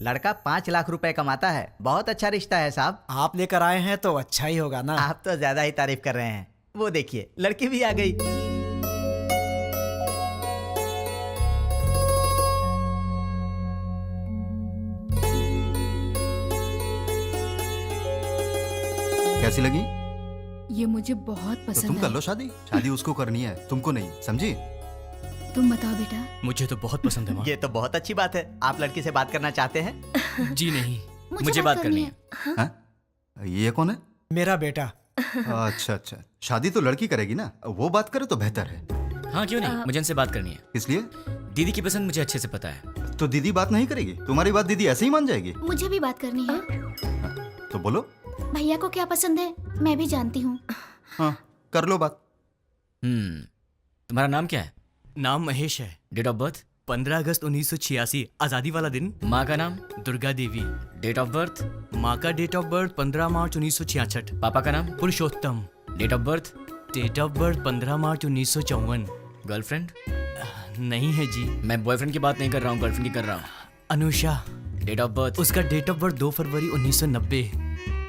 लड़का 5 लाख रुपए कमाता है। बहुत अच्छा रिश्ता है साहब। आप लेकर आए हैं तो अच्छा ही होगा ना। आप तो ज्यादा ही तारीफ कर रहे हैं। वो देखिए लड़की भी आ गई। कैसी लगी? ये मुझे बहुत तो पसंद तुम कर है। लो शादी। शादी उसको करनी है, तुमको नहीं, समझी? तुम बताओ बेटा। मुझे तो बहुत पसंद है माँ। ये तो बहुत अच्छी बात है। आप लड़की से बात करना चाहते हैं? जी नहीं, मुझे बात करनी है। हाँ? ये कौन है? मेरा बेटा। अच्छा अच्छा, शादी तो लड़की करेगी ना, वो बात करे तो बेहतर है। हाँ क्यों नहीं, मुझे इनसे बात करनी है। इसलिए दीदी की पसंद मुझे अच्छे से पता है। तो दीदी बात नहीं करेगी? तुम्हारी बात दीदी ऐसे ही मान जाएगी? मुझे भी बात करनी है। तो बोलो। भैया को क्या पसंद है मैं भी जानती हूँ। हाँ कर लो बात। तुम्हारा नाम क्या है? नाम महेश है। Date of birth? 15 अगस्त 1986, आजादी वाला दिन। माँ का नाम? Durga Devi. Date of birth? माँ का डेट ऑफ बर्थ 15 मार्च 1966। पापा का नाम? Purushottam. Date of birth? Date of birth 15 मार्च 1954। गर्लफ्रेंड? नहीं है जी। मैं बॉयफ्रेंड की बात नहीं कर रहा हूँ, गर्लफ्रेंड की कर रहा हूँ। अनुषा। Date of birth? उसका डेट ऑफ बर्थ 2 फरवरी 1990।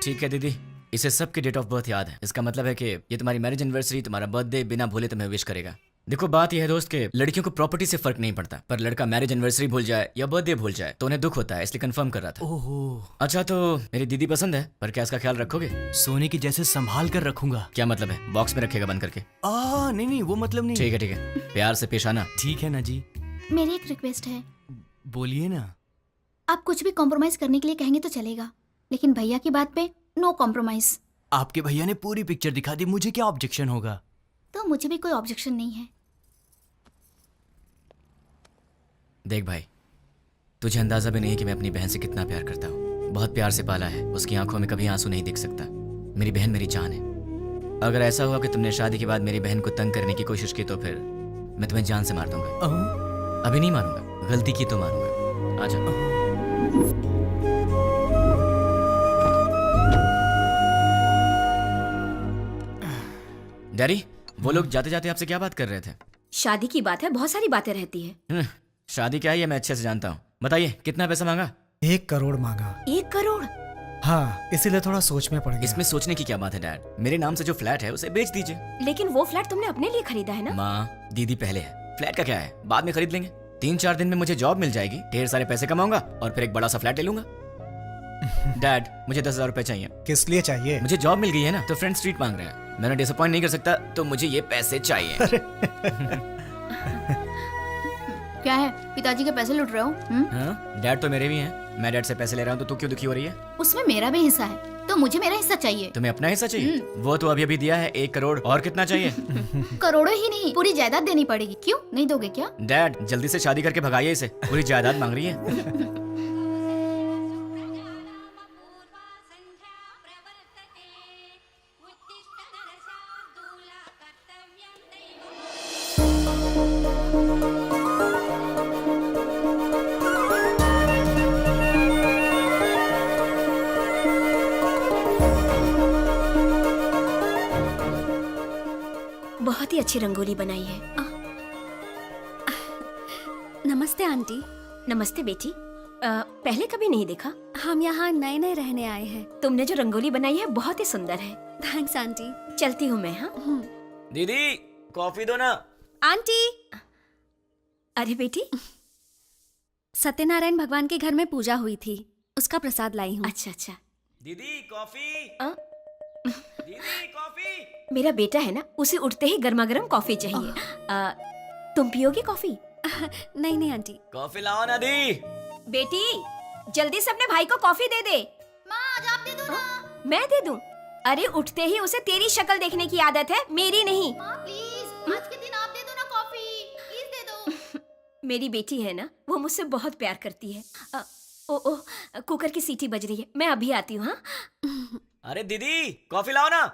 ठीक है दीदी, इसे सबके डेट ऑफ बर्थ याद है। इसका मतलब है कि ये तुम्हारी मैरिज एनिवर्सरी, तुम्हारा बर्थडे बिना भूले तुम्हें विश करेगा। देखो बात यह है दोस्त के लड़कियों को प्रॉपर्टी से फर्क नहीं पड़ता, पर लड़का मैरिज एनिवर्सरी भूल जाए या बर्थडे भूल जाए तो उन्हें दुख होता है, इसलिए कंफर्म कर रहा था। ओहो। अच्छा तो मेरी दीदी पसंद है, पर क्या इसका ख्याल रखोगे? सोने की जैसे संभाल कर रखूंगा। क्या मतलब है? बॉक्स में रखेगा बंद करके? नहीं वो मतलब नहीं। ठीक है, प्यार से पेश आना। ठीक है ना जी। मेरी एक रिक्वेस्ट है। बोलिए ना। आप कुछ भी कॉम्प्रोमाइज करने के लिए कहेंगे तो चलेगा, लेकिन भैया की बात पे नो कॉम्प्रोमाइज। आपके भैया ने पूरी पिक्चर दिखा दी, मुझे क्या ऑब्जेक्शन होगा? तो मुझे भी कोई ऑब्जेक्शन नहीं है। देख भाई, तुझे अंदाजा भी नहीं है कि मैं अपनी बहन से कितना प्यार करता हूँ। बहुत प्यार से पाला है, उसकी आंखों में कभी आंसू नहीं दिख सकता। मेरी बहन मेरी जान है। अगर ऐसा हुआ कि तुमने शादी के बाद मेरी बहन को तंग करने की कोशिश की तो फिर मैं तुम्हें जान से मार दूंगा। अभी नहीं मारूंगा, गलती की तो मारूंगा। आजा। डैडी, वो लोग जाते जाते आपसे क्या बात कर रहे थे? शादी की बात है, बहुत सारी बातें रहती है। शादी क्या है ये मैं अच्छे से जानता हूँ। बताइए कितना पैसा मांगा? 1 करोड़ मांगा। 1 करोड़? हाँ, इसीलिए थोड़ा सोच में पड़ गया। इसमें सोचने की क्या बात है डैड? मेरे नाम से जो फ्लैट है उसे बेच दीजिए। लेकिन वो फ्लैट तुमने अपने लिए खरीदा है ना? माँ, दीदी पहले है, फ्लैट का क्या है, बाद में खरीद लेंगे। 3-4 दिन में मुझे जॉब मिल जाएगी, ढेर सारे पैसे कमाऊंगा और फिर एक बड़ा सा फ्लैट ले लूंगा। डैड, मुझे 10,000 रुपए चाहिए। किस लिए चाहिए? मुझे जॉब मिल गई है ना, तो फ्रेंड स्ट्रीट मांग रहे हैं। मैंने डिसअपॉइंट नहीं कर सकता, तो मुझे ये पैसे चाहिए। क्या है, पिताजी के पैसे लूट रहे हो? हाँ, डैड तो मेरे भी हैं। मैं डैड से पैसे ले रहा हूँ तो तू क्यों दुखी हो रही है? उसमें मेरा भी हिस्सा है, तो मुझे मेरा हिस्सा चाहिए। तुम्हें अपना हिस्सा चाहिए? वो तो अभी अभी दिया है 1 करोड़, और कितना चाहिए? करोड़ों ही नहीं, पूरी जायदाद देनी पड़ेगी। क्यों नहीं दोगे क्या? डैड, जल्दी से शादी करके भगाइए इसे, पूरी जायदाद मांग रही है। बहुत ही अच्छी रंगोली बनाई है। नमस्ते आंटी। नमस्ते बेटी। पहले कभी नहीं देखा। हम यहाँ नए नए रहने आए हैं। तुमने जो रंगोली बनाई है बहुत ही सुंदर है। Thanks aunty. चलती हूँ मैं। हाँ दीदी, कॉफी दो ना। आंटी। अरे बेटी, सत्यनारायण भगवान के घर में पूजा हुई थी, उसका प्रसाद लाई हूँ। अच्छा अच्छा। दीदी कॉफी। दीदी कॉफी। मेरा बेटा है ना, उसे उठते ही गर्मा गर्म कॉफी चाहिए। तुम पियोगी कॉफी? नहीं नहीं आंटी। कॉफी लाओ ना दी। बेटी, जल्दी से अपने भाई को कॉफी दे दे। माँ, आज आप दे दो ना। मैं दे दूं? अरे उठते ही उसे तेरी शक्ल देखने की आदत है, मेरी नहीं। माँ प्लीज, आज के दिन आप दे दो ना कॉफी, प्लीज दे दो। मेरी बेटी है ना, वो मुझसे बहुत प्यार करती है। ओ कुकर की सीटी बज रही है, मैं अभी आती हूँ। हाँ अरे दीदी, कॉफी लाओ ना।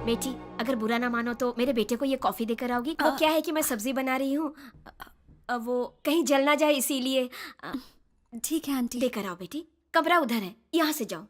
बेटी, अगर बुरा ना मानो तो मेरे बेटे को ये कॉफी देकर आओगी? वो क्या है कि मैं सब्जी बना रही हूँ, वो कहीं जल ना जाए इसीलिए। ठीक है आंटी। देकर आओ बेटी, कमरा उधर है, यहाँ से जाओ।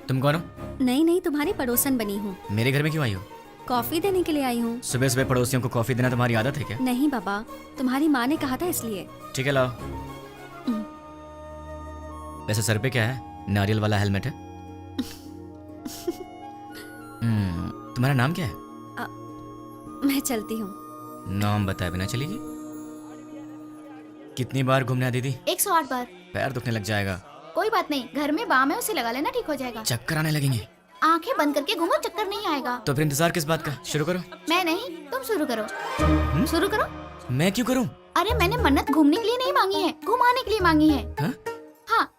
तुम कौन हो? नहीं नहीं, तुम्हारी पड़ोसन बनी हूँ। मेरे घर में क्यों आई हो? कॉफी देने के लिए आई हूँ। सुबह सुबह पड़ोसियों को कॉफी देना तुम्हारी आदत है क्या? नहीं बाबा, तुम्हारी माँ ने कहा था इसलिए। ठीक है, लाओ। वैसे सर पे क्या है? नारियल वाला हेलमेट है? तुम्हारा नाम क्या है? मैं चलती हूँ। नाम बताए बिना चलेगी? कितनी बार घूमना है दीदी? 108 बार। पैर दुखने लग जाएगा। कोई बात नहीं, घर में बाम है, उसे लगा लेना, ठीक हो जाएगा। चक्कर आने लगेंगे। आंखें बंद करके घूमो, चक्कर नहीं आएगा। तो फिर इंतजार किस बात का? शुरू करो। मैं नहीं, तुम शुरू करो। शुरू करो। मैं क्यों करूं? अरे मैंने मन्नत घूमने के लिए नहीं मांगी है, घुमाने के लिए मांगी है। हाँ? हाँ।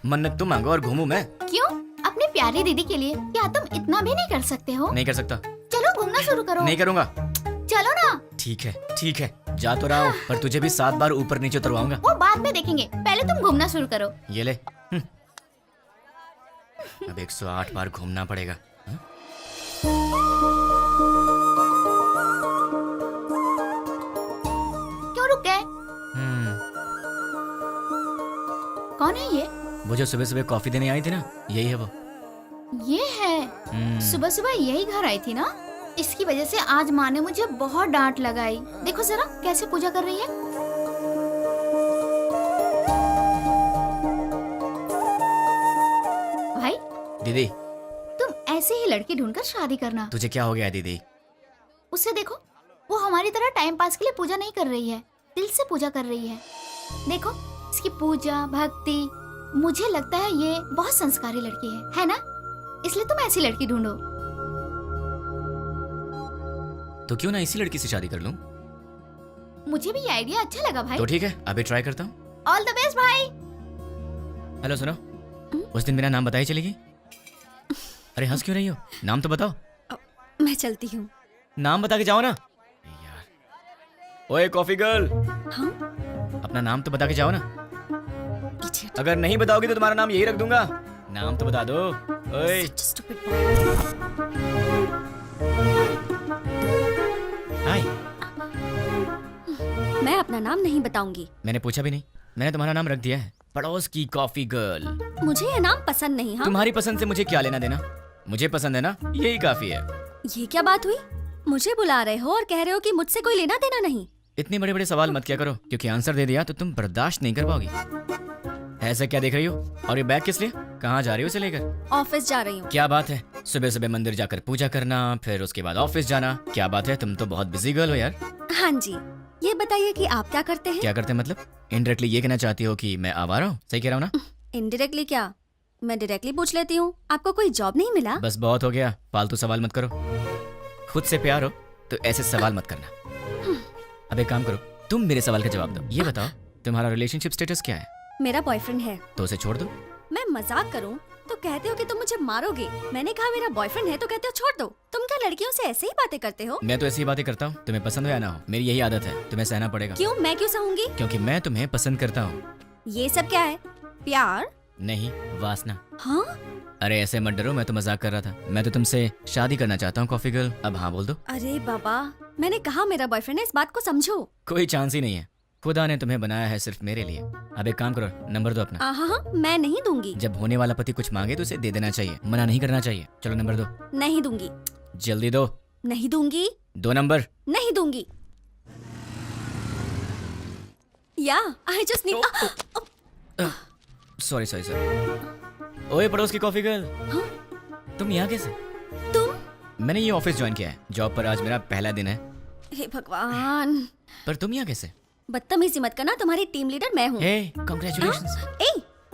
मन्नत तुम मांगो और घूमूं मैं? क्यों? अपनी प्यारी दीदी के लिए। क्या तुम इतना भी नहीं कर सकते हो? नहीं कर सकता। चलो घूमना शुरू करो। नहीं करूंगा। चलो ना। ठीक है ठीक है, जा तो रहा हूं, पर तुझे भी 7 बार ऊपर नीचे उतरवाऊंगा। वो बाद में देखेंगे, पहले तुम घूमना शुरू करो। ये ले। अब 108 बार घूमना पड़ेगा। क्यों रुक गए? कौन है ये? वो जो सुबह सुबह कॉफी देने आई थी ना, यही है वो। ये है। सुबह सुबह यही घर आई थी ना, इसकी वजह से आज माँ ने मुझे बहुत डांट लगाई। देखो जरा कैसे पूजा कर रही है। भाई दीदी, तुम ऐसे ही लड़की ढूंढकर शादी करना। तुझे क्या हो गया दीदी? उसे देखो, वो हमारी तरह टाइम पास के लिए पूजा नहीं कर रही है, दिल से पूजा कर रही है। देखो इसकी पूजा भक्ति, मुझे लगता है ये बहुत संस्कारी लड़की है ना? इसलिए तुम ऐसी लड़की ढूंढो। तो क्यों ना इसी लड़की से शादी कर लूं? मुझे भी ये आइडिया अच्छा लगा भाई। तो ठीक है, अभी ट्राई करता हूँ। ऑल द बेस्ट भाई। हेलो सुनो, उस दिन मेरा नाम बताई चलेगी? अरे हंस क्यों रही हो? नाम तो बताओ। मैं चलती हूँ। नाम बता के जाओ ना यार। ओए कॉफी गर्ल, हाँ? अपना नाम तो बता के जाओ ना। Idiot. अगर नहीं बताओगी तो तुम्हारा नाम यही रख दूंगा। नाम तो बता दो। ओए Such a stupid boy. हाय। मैं अपना नाम नहीं बताऊंगी। मैंने पूछा भी नहीं, मैंने तुम्हारा नाम रख दिया है, पड़ोस की कॉफी गर्ल। मुझे ये नाम पसंद नहीं। हाँ? तुम्हारी पसंद से मुझे क्या लेना देना? मुझे पसंद है ना, यही काफी है। ये क्या बात हुई? मुझे बुला रहे हो और कह रहे हो कि मुझसे कोई लेना देना नहीं। इतने बड़े बड़े सवाल मत किया करो, क्योंकि आंसर दे दिया तो तुम बर्दाश्त नहीं कर पाओगी। ऐसा क्या देख रही हो? और ये बैग किस लिए? कहाँ जा रही हो इसे लेकर? ऑफिस जा रही हूँ। क्या बात है, सुबह सुबह मंदिर जाकर पूजा करना, फिर उसके बाद ऑफिस जाना। क्या बात है, तुम तो बहुत बिजी गर्ल हो यार। हाँ जी, ये बताइए कि आप क्या करते हैं? क्या करते हैं मतलब? इनडायरेक्टली ये कहना चाहती हो कि मैं आवारा हूँ? सही कह रहा हूँ ना? इनडायरेक्टली क्या? मैं डायरेक्टली पूछ लेती हूँ, आपको कोई जॉब नहीं मिला? बस बहुत हो गया, फालतू सवाल मत करो। खुद से प्यार हो तो ऐसे सवाल मत करना। अब एक काम करो, तुम मेरे सवाल का जवाब दो। ये बताओ, तुम्हारा रिलेशनशिप स्टेटस क्या है? मेरा बॉयफ्रेंड है। तो उसे छोड़ दो। मैं मजाक करूं तो कहते हो कि तुम मुझे मारोगे। मैंने कहा मेरा बॉयफ्रेंड है तो कहते हो छोड़ दो। तुम क्या लड़कियों से ऐसे ही बातें करते हो? मैं तो ऐसी ही बातें करता हूँ, तुम्हें पसंद हो या ना हो, मेरी यही आदत है, तुम्हें सहना पड़ेगा। क्यों? मैं क्यों सहूंगी? क्योंकि मैं तुम्हें पसंद करता हूँ। ये सब क्या है? प्यार? नहीं, वासना। हाँ? अरे ऐसे मत डरो, मैं तो मजाक कर रहा था। मैं तो तुमसे शादी करना चाहता हूँ कॉफी गर्ल, अब हाँ बोल दो। अरे बाबा, मैंने कहा मेरा बॉयफ्रेंड है, इस बात को समझो। कोई चांस ही नहीं है, खुदा ने तुम्हें बनाया है सिर्फ मेरे लिए। अब एक काम करो, नंबर दो अपना। हाँ, मैं नहीं दूंगी। जब होने वाला पति कुछ मांगे तो उसे दे देना चाहिए, मना नहीं करना चाहिए। चलो नंबर दो। नहीं दूंगी। जल्दी दो। नहीं दूंगी। 2 नंबर। नहीं दूंगी। या I just need. Sorry sorry sorry. ओए पड़ोस की कॉफी गर्ल, तुम यहाँ कैसे? तुम? मैंने ये ऑफिस ज्वाइन किया है, जॉब पर आज मेरा पहला दिन है। हे भगवान, पर तुम यहाँ कैसे? बदतमीजी मत करना, तुम्हारी टीम लीडर मैं हूँ। हे कांग्रेचुलेशंस।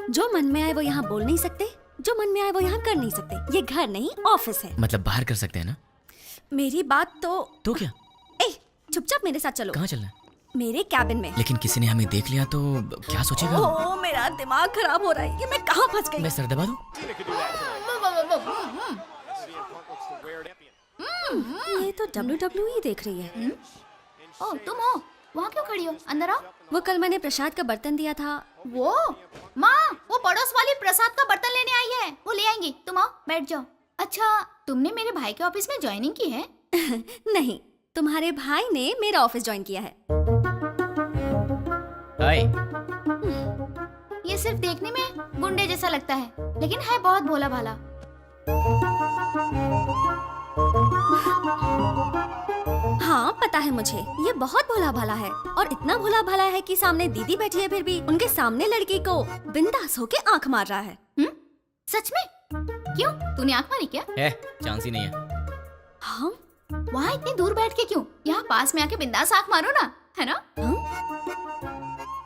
जो मन में आए वो यहाँ बोल नहीं सकते, जो मन में आए वो यहाँ कर नहीं सकते। ये घर नहीं ऑफिस है। मतलब बाहर कर सकते हैं ना? मेरी बात तो क्या? चुपचाप मेरे साथ चलो। कहाँ चलना है? मेरे कैबिन में। लेकिन किसी ने हमें देख लिया तो क्या सोचेगा? ओह, मेरा दिमाग खराब हो रहा है, ये मैं कहाँ फंस गई? मैं सर दबा दूं? ये तो WWE देख रही है। ओ तुम हो, वहाँ क्यों खड़ी हो? अंदर आओ। वो कल मैंने प्रसाद का बर्तन दिया था। वो माँ, वो पड़ोस वाली प्रसाद का बर्तन लेने आई है, वो ले आएंगी। तुम आओ, बैठ जाओ। अच्छा, तुमने मेरे भाई के ऑफिस में ज्वाइनिंग की है? नहीं, तुम्हारे भाई ने मेरा ऑफिस ज्वाइन किया है। हाय। ये सिर्फ देखने में गुंडे जैसा लगता है, लेकिन है बहुत भोला भाला। हाँ पता है मुझे, ये बहुत भोला भाला है और इतना भोला भाला है कि सामने दीदी बैठी है फिर भी उनके सामने लड़की को बिंदास होके आंख मार रहा है। सच में? क्यों, तूने आंख मारी क्या? है चांस ही नहीं है। हाँ? वहाँ इतनी दूर बैठ के क्यों? यहाँ पास में आके बिंदास आंख मारो ना, है ना?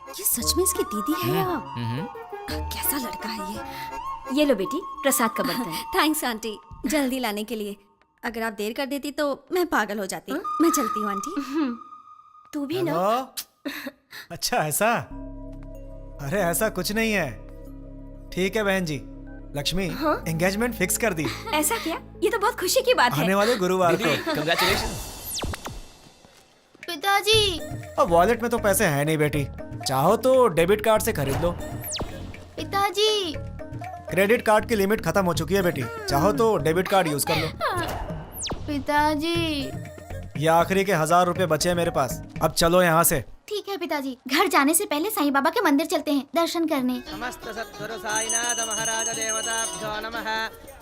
ये सच में इसकी दीदी है या हम्म। कैसा लड़का है ये लो बेटी, प्रसाद का बर्तन। थैंक्स आंटी, जल्दी लाने के लिए। अगर आप देर कर देती तो मैं पागल हो जाती। मैं चलती हूँ आंटी। तू भी ना। हेलो? अच्छा ऐसा? अरे ऐसा कुछ नहीं है। ठीक है बहन जी, लक्ष्मी एंगेजमेंट फिक्स कर दी ऐसा क्या? ये तो बहुत खुशी की बात है। आने वाले गुरुवार को। कंग्रेचुलेशन। पिताजी। अब वॉलेट में तो पैसे हैं नहीं बेटी, चाहो तो डेबिट कार्ड से खरीद लो। पिताजी। क्रेडिट कार्ड की लिमिट खत्म हो चुकी है बेटी, चाहो तो डेबिट कार्ड यूज कर लो। पिताजी। ये आखिरी के 1000 रुपए बचे हैं मेरे पास, अब चलो यहाँ से। ठीक है पिताजी, घर जाने से पहले साईं बाबा के मंदिर चलते हैं दर्शन करने। समस्त सद्गुरु साईनाथ महाराज देवताभ्यो नमः।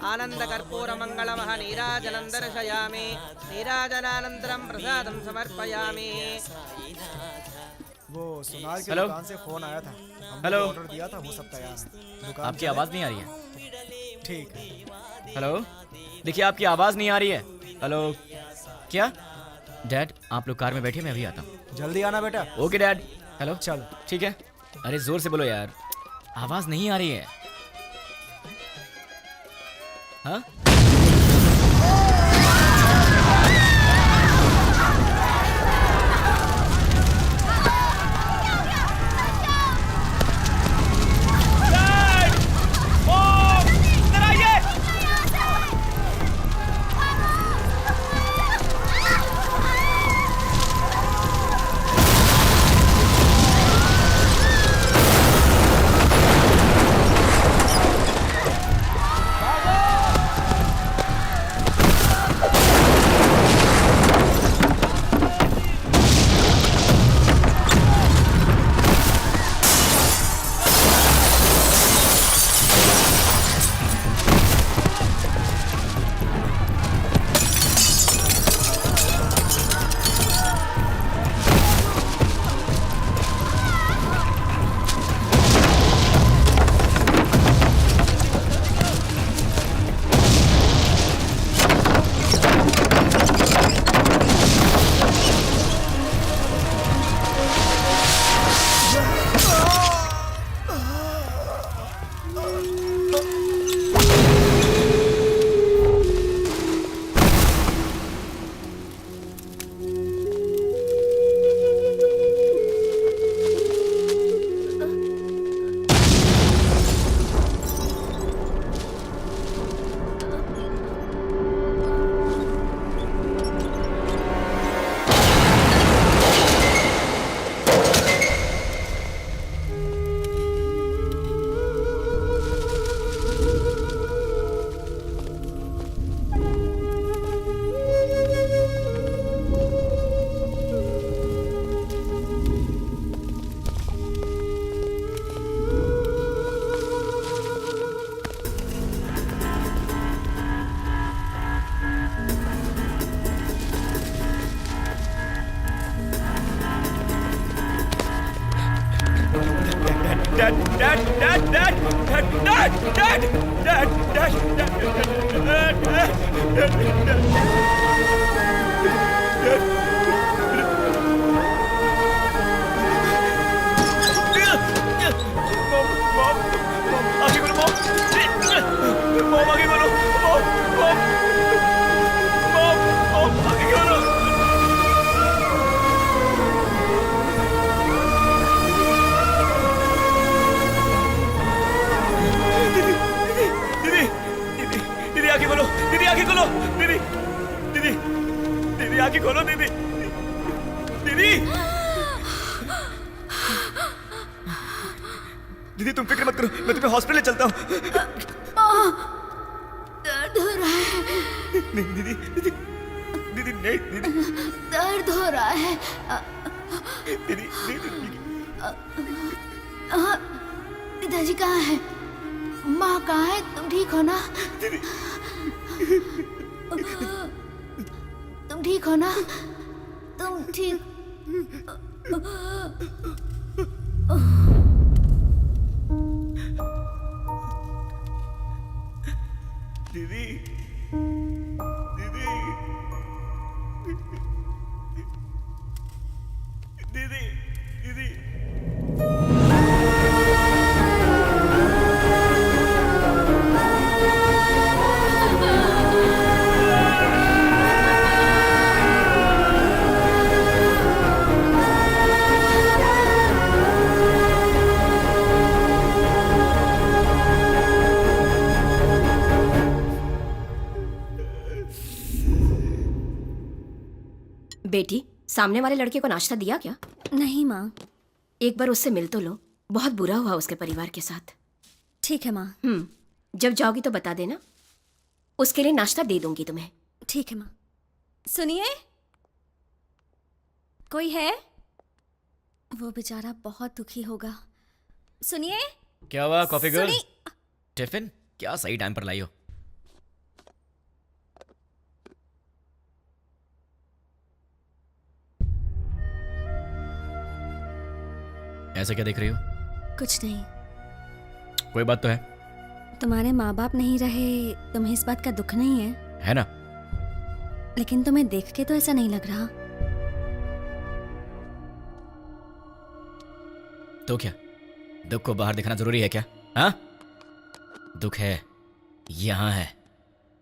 आनंद कर्पूर मंगलमः नीराजनं दर्शयामि। नीराजनानन्तरं प्रसादं समर्पयामि। वो सोनार की हेलो? दुकान से फोन आया था, हमने हेलो? ऑर्डर दिया था, वो सब तैयार है। दुकान आपकी चले? आवाज़ नहीं आ रही है। ठीक है। हेलो, देखिए आपकी आवाज़ नहीं आ रही है। हेलो, क्या? डैड आप लोग कार में बैठिए, मैं अभी आता हूँ। जल्दी आना बेटा। Okay dad. हेलो, चलो। ठीक है। अरे जोर से बोलो यार, आवाज़ नहीं आ रही है। हाँ? दीदी तुम फिक्र मत करो, मैं तुम्हें हॉस्पिटल ले चलता हूँ। दर्द हो रहा है। नहीं दीदी, दीदी, दीदी नहीं दीदी, दर्द हो रहा है। दीदी, दीदी। पिताजी कहाँ है? माँ कहाँ है? तुम ठीक हो ना? दीदी तुम ठीक हो ना? तुम ठीक? दीदी, दीदी, दीदी, दीदी। बेटी, सामने वाले लड़के को नाश्ता दिया क्या? नहीं माँ। एक बार उससे मिल तो लो, बहुत बुरा हुआ उसके परिवार के साथ। ठीक है माँ। जब जाओगी तो बता देना, उसके लिए नाश्ता दे दूंगी तुम्हें। ठीक है माँ। सुनिए, कोई है? वो बेचारा बहुत दुखी होगा। सुनिए। क्या हुआ कॉफी गर्ल? सुनी- टिफिन क्या सही टाइम पर लाई हो? ऐसे क्या देख रही हो? कुछ नहीं। कोई बात तो है? तुम्हारे माँ बाप नहीं रहे, तुम्हें इस बात का दुख नहीं है? है ना? लेकिन तुम्हें देख के तो ऐसा नहीं लग रहा। तो क्या दुख को बाहर दिखाना जरूरी है क्या? हाँ, दुख है, यहां है,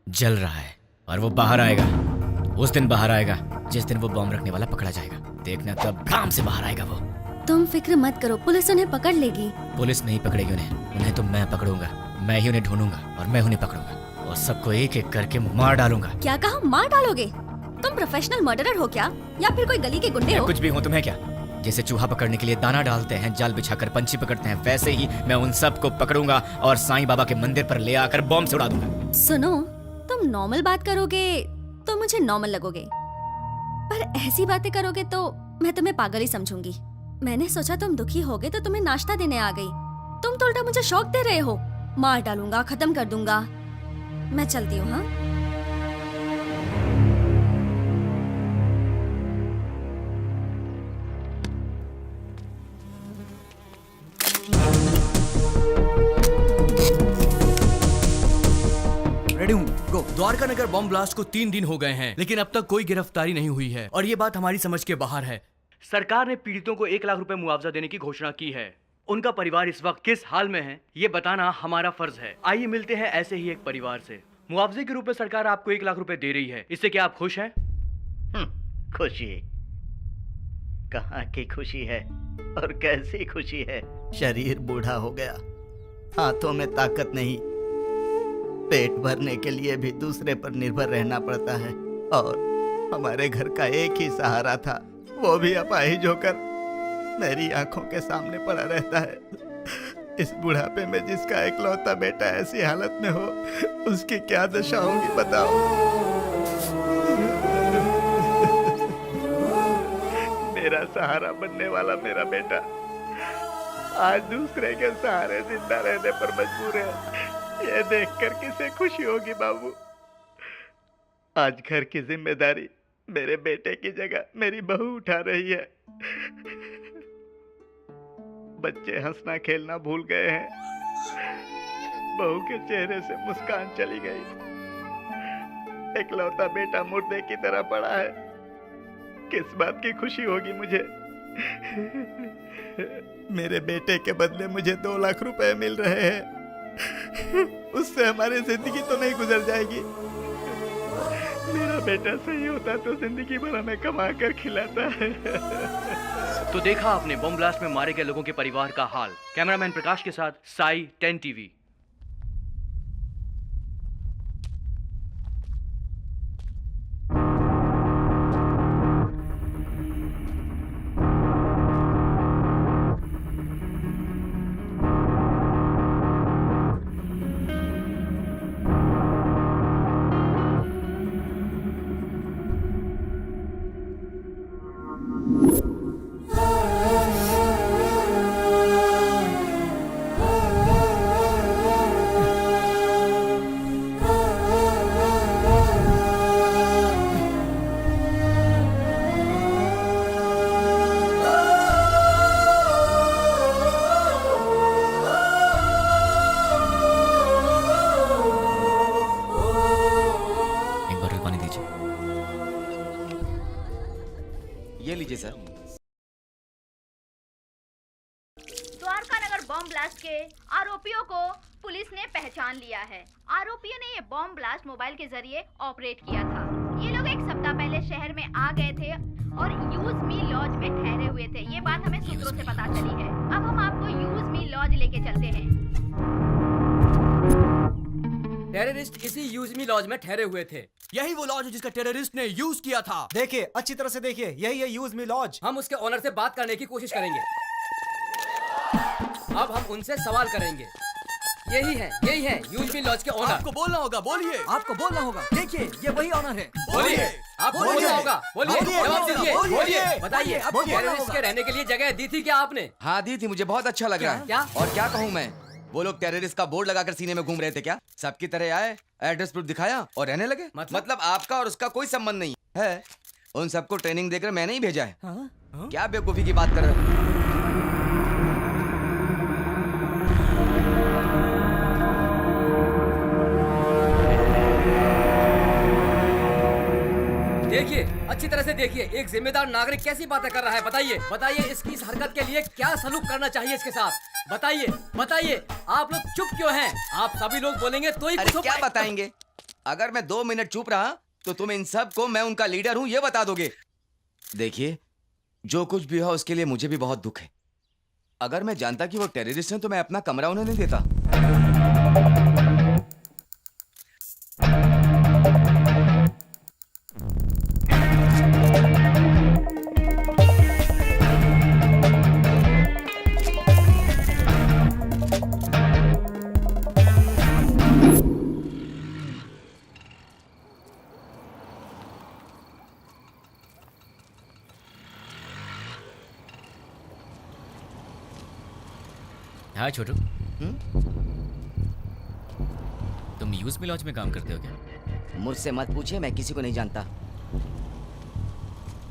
जल रहा है, और वो बाहर आएगा। उस दिन बाहर आएगा जिस दिन वो बॉम्ब रखने वाला पकड़ा जाएगा। देखना तब काम से बाहर आएगा वो। तुम फिक्र मत करो, पुलिस उन्हें पकड़ लेगी। पुलिस नहीं पकड़ेगी उन्हें तो मैं पकड़ूंगा। मैं ही उन्हें ढूंढूंगा और मैं उन्हें पकड़ूंगा और सबको एक एक करके मार डालूंगा। क्या कहा? मार डालोगे? तुम प्रोफेशनल मर्डरर हो क्या, या फिर कोई गली के गुंडे हो? कुछ भी हूँ, तुम्हें क्या? जैसे चूहा पकड़ने के लिए दाना डालते हैं, जाल बिछाकर पंछी पकड़ते हैं, वैसे ही मैं उन सबको पकड़ूंगा और साईं बाबा के मंदिर पर ले आकर बॉम्ब से उड़ा दूंगा। सुनो, तुम नॉर्मल बात करोगे तो मुझे नॉर्मल लगोगे, पर ऐसी बातें करोगे तो मैं तुम्हें पागल ही समझूंगी। मैंने सोचा तुम दुखी होगे तो तुम्हें नाश्ता देने आ गई। तुम तो उल्टा मुझे शौक दे रहे हो। मार डालूंगा, खत्म कर दूंगा। मैं चलती हूँ। हाँ, रेडी हूँ, गो। द्वारका नगर बॉम्ब ब्लास्ट को 3 दिन हो गए हैं, लेकिन अब तक कोई गिरफ्तारी नहीं हुई है और ये बात हमारी समझ के बाहर है। सरकार ने पीड़ितों को 1 लाख रुपए मुआवजा देने की घोषणा की है। उनका परिवार इस वक्त किस हाल में है, ये बताना हमारा फर्ज है। आइए मिलते हैं ऐसे ही एक परिवार से। मुआवजे के रूप में सरकार आपको 1 लाख रुपए दे रही है, इससे क्या आप खुश हैं? खुशी कहाँ की खुशी है और कैसी खुशी है? शरीर बूढ़ा हो गया, हाथों में ताकत नहीं, पेट भरने के लिए भी दूसरे पर निर्भर रहना पड़ता है और हमारे घर का एक ही सहारा था, वो भी अपाहिज होकर मेरी आंखों के सामने पड़ा रहता है। इस बुढ़ापे में जिसका इकलौता बेटा ऐसी हालत में हो, उसकी क्या दशा होगी बताओ। मेरा सहारा बनने वाला मेरा बेटा आज दूसरे के सहारे जिंदा रहने पर मजबूर है। ये देखकर किसे खुशी होगी बाबू। आज घर की जिम्मेदारी मेरे बेटे की जगह मेरी बहू उठा रही है। बच्चे हंसना खेलना भूल गए हैं, बहू के चेहरे से मुस्कान चली गई। इकलौता बेटा मुर्दे की तरह पड़ा है, किस बात की खुशी होगी मुझे। मेरे बेटे के बदले मुझे 2 लाख रुपए मिल रहे हैं, उससे हमारी जिंदगी तो नहीं गुजर जाएगी। मेरा बेटा सही होता तो जिंदगी भर हमें कमा कर खिलाता है। तो देखा आपने बॉम्ब ब्लास्ट में मारे गए लोगों के परिवार का हाल। कैमरामैन प्रकाश के साथ साई 10 टीवी। ब्लास्ट के आरोपियों को पुलिस ने पहचान लिया है। आरोपियों ने ये बॉम्ब ब्लास्ट मोबाइल के जरिए ऑपरेट किया था। ये लोग एक सप्ताह पहले शहर में आ गए थे और यूज मी लॉज में ठहरे हुए थे। ये बात हमें सूत्रों से पता चली है। अब हम आपको यूज मी लॉज लेके चलते हैं। टेररिस्ट इसी यूज मी लॉज में ठहरे हुए थे। यही वो लॉज है जिसका टेररिस्ट ने यूज किया था। देखिए, अच्छी तरह से देखिए, यही है यूज मी लॉज। हम उसके ओनर से बात करने की कोशिश करेंगे। अब हम उनसे सवाल करेंगे। यही है यूज मी लॉज के ओनर। आपको बोलना होगा, बोलिए। आपको बोलना होगा। देखिए, ये वही ओनर है। बोलिए। आपको बोलना होगा, बोलिए। जवाब दीजिए, बोलिए। बताइए, टेररिस्ट के रहने के लिए जगह दी थी क्या आपने? हाँ दी थी, मुझे बहुत अच्छा लग रहा है। क्या? और क्या कहूँ मैं, वो लोग टेररिस्ट का बोर्ड लगाकर सीने में घूम रहे थे क्या? सबकी तरह आए, एड्रेस प्रूफ दिखाया और रहने लगे। मतलब आपका और उसका कोई संबंध नहीं है। उन सबको ट्रेनिंग देकर मैंने ही भेजा है। क्या बेवकूफी की बात कर रहे हो? देखिए, अच्छी तरह से देखिए, एक जिम्मेदार नागरिक कैसी बातें कर रहा है। बताइए इसकी इस हरकत के लिए क्या सलूक करना चाहिए इसके साथ। बताइए, आप लोग चुप क्यों हैं? आप सभी लोग बोलेंगे तो ही अरे कुछ क्या बताएंगे? अगर मैं 2 मिनट चुप रहा तो तुम इन सब को मैं उनका लीडर हूँ ये बता दोगे। देखिए, जो कुछ भी हुआ उसके लिए मुझे भी बहुत दुख है। अगर मैं जानता कि वो टेररिस्ट हैं तो मैं अपना कमरा उन्हें नहीं देता। हाँ छोटू, तुम यूज मी लॉज में काम करते हो क्या? मुझसे मत पूछिए, मैं किसी को नहीं जानता।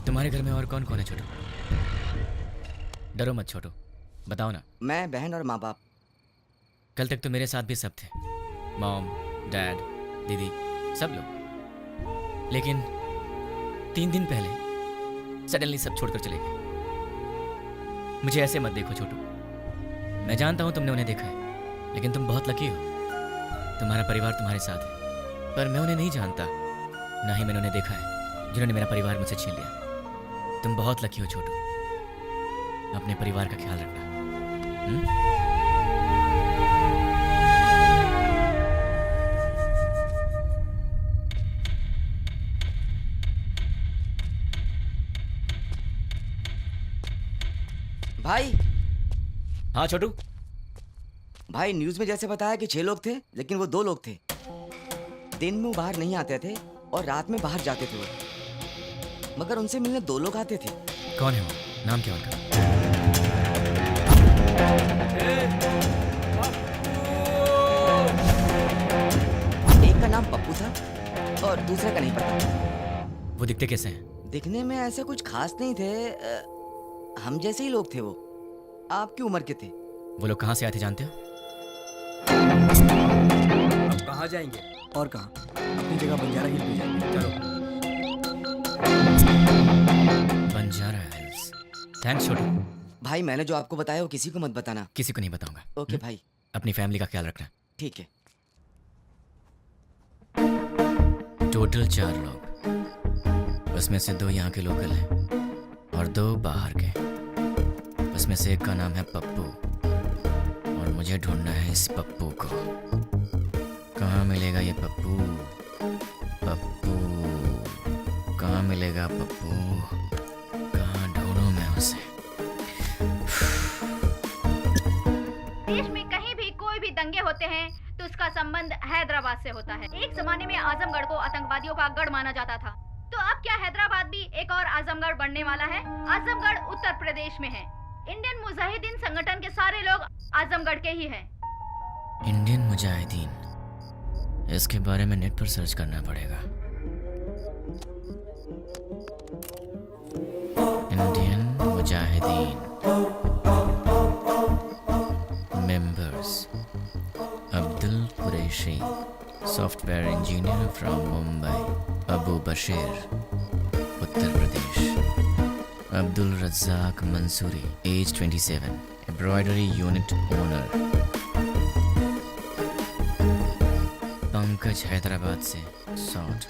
तुम्हारे घर में और कौन कौन है छोटू? डरो मत छोटू, बताओ ना। मैं, बहन और माँ बाप। कल तक तो मेरे साथ भी सब थे, मॉम, डैड, दीदी, सब लोग। लेकिन 3 दिन पहले सडनली सब छोड़कर चले गए। मुझे ऐसे मत देखो छोटू, मैं जानता हूं तुमने उन्हें देखा है, लेकिन तुम बहुत लकी हो, तुम्हारा परिवार तुम्हारे साथ है। पर मैं उन्हें नहीं जानता, ना ही मैंने उन्हें देखा है जिन्होंने मेरा परिवार मुझसे छीन लिया। तुम बहुत लकी हो छोटू, अपने परिवार का ख्याल रखना। भाई। हाँ छोटू। भाई, न्यूज में जैसे बताया कि 6 लोग थे, लेकिन वो 2 लोग थे। दिन में वो बाहर नहीं आते थे और रात में बाहर जाते थे वो। मगर उनसे मिलने 2 लोग आते थे। कौन है वो? नाम क्या उनका? एक का नाम पप्पू था और दूसरे का नहीं पता। वो दिखते कैसे हैं? दिखने में ऐसे कुछ खास नहीं थे, हम जैसे ही लोग थे वो। आपकी उम्र के थे। वो लोग कहाँ से आते जानते हो? अब कहाँ जाएंगे? और कहाँ? अपनी जगह बंजारा हिल पे जाएंगे। चलो। बंजारा हिल्स। थैंक्स छोटू। भाई, मैंने जो आपको बताया वो किसी को मत बताना। किसी को नहीं बताऊंगा। ओके भाई। अपनी फैमिली का ख्याल रखना। ठीक है। टोटल 4 लोग, उसमें से 2 यहाँ के लोकल हैं और 2 बाहर के। उसमें से एक का नाम है पप्पू और मुझे ढूंढना है इस पप्पू को। कहाँ मिलेगा ये पप्पू? कहाँ मिलेगा पप्पू? कहाँ ढूंढूं मैं उसे? देश में कहीं भी कोई भी दंगे होते हैं तो उसका संबंध हैदराबाद से होता है। एक जमाने में आजमगढ़ को आतंकवादियों का गढ़ माना जाता था, तो अब क्या हैदराबाद भी एक और आजमगढ़ बनने वाला है? आजमगढ़ उत्तर प्रदेश में है। इंडियन मुजाहिदीन संगठन के सारे लोग आजमगढ़ के ही हैं। इंडियन मुजाहिदीन, इसके बारे में नेट पर सर्च करना पड़ेगा। Indian Mujahideen members: Abdul Qureshi, software engineer from Mumbai, Abu Bashir, Uttar Pradesh, Abdul Razaq Mansoori, age 27, embroidery unit owner. Pankaj Hyderabad से 60।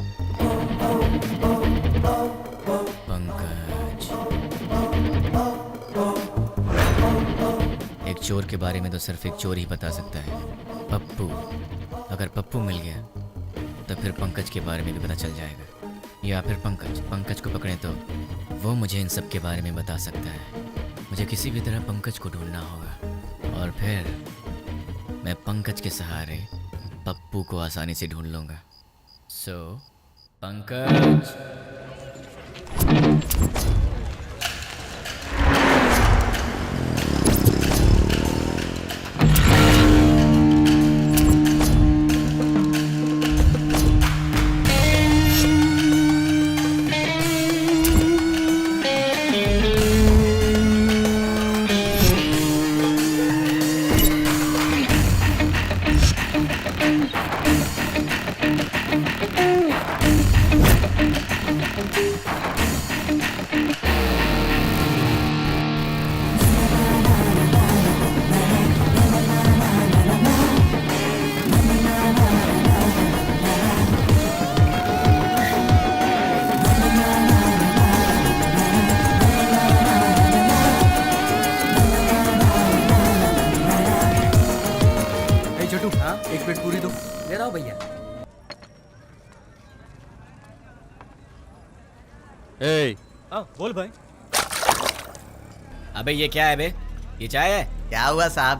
पंकज एक चोर के बारे में तो सिर्फ एक चोर ही बता सकता है, पप्पू। अगर पप्पू मिल गया तो फिर पंकज के बारे में भी पता चल जाएगा, या फिर पंकज को पकड़े तो वो मुझे इन सब के बारे में बता सकता है। मुझे किसी भी तरह पंकज को ढूंढना होगा और फिर मैं पंकज के सहारे पप्पू को आसानी से ढूंढ लूंगा। सो पंकज। एक प्लेट पूरी दो। ले रहा हूँ भैया। बोल भाई। अबे ये क्या है बे? ये चाय है? क्या हुआ साहब?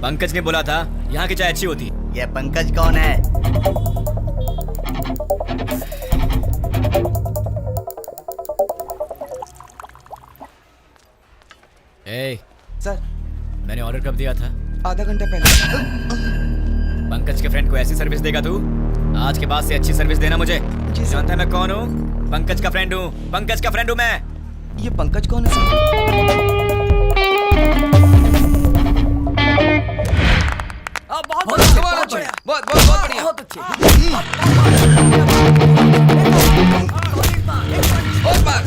पंकज ने बोला था यहाँ की चाय अच्छी होती। ये पंकज कौन है? ए, सर मैंने ऑर्डर कब दिया था? आधा घंटा पहले। पंकज के फ्रेंड को ऐसी सर्विस देगा तू? आज के बाद से अच्छी सर्विस देना मुझे। जानता है मैं कौन हूँ? पंकज का फ्रेंड हूँ। पंकज का फ्रेंड हूँ मैं। ये पंकज कौन है सर? बहुत बढ़िया, बहुत बढ़िया। बहुत बार।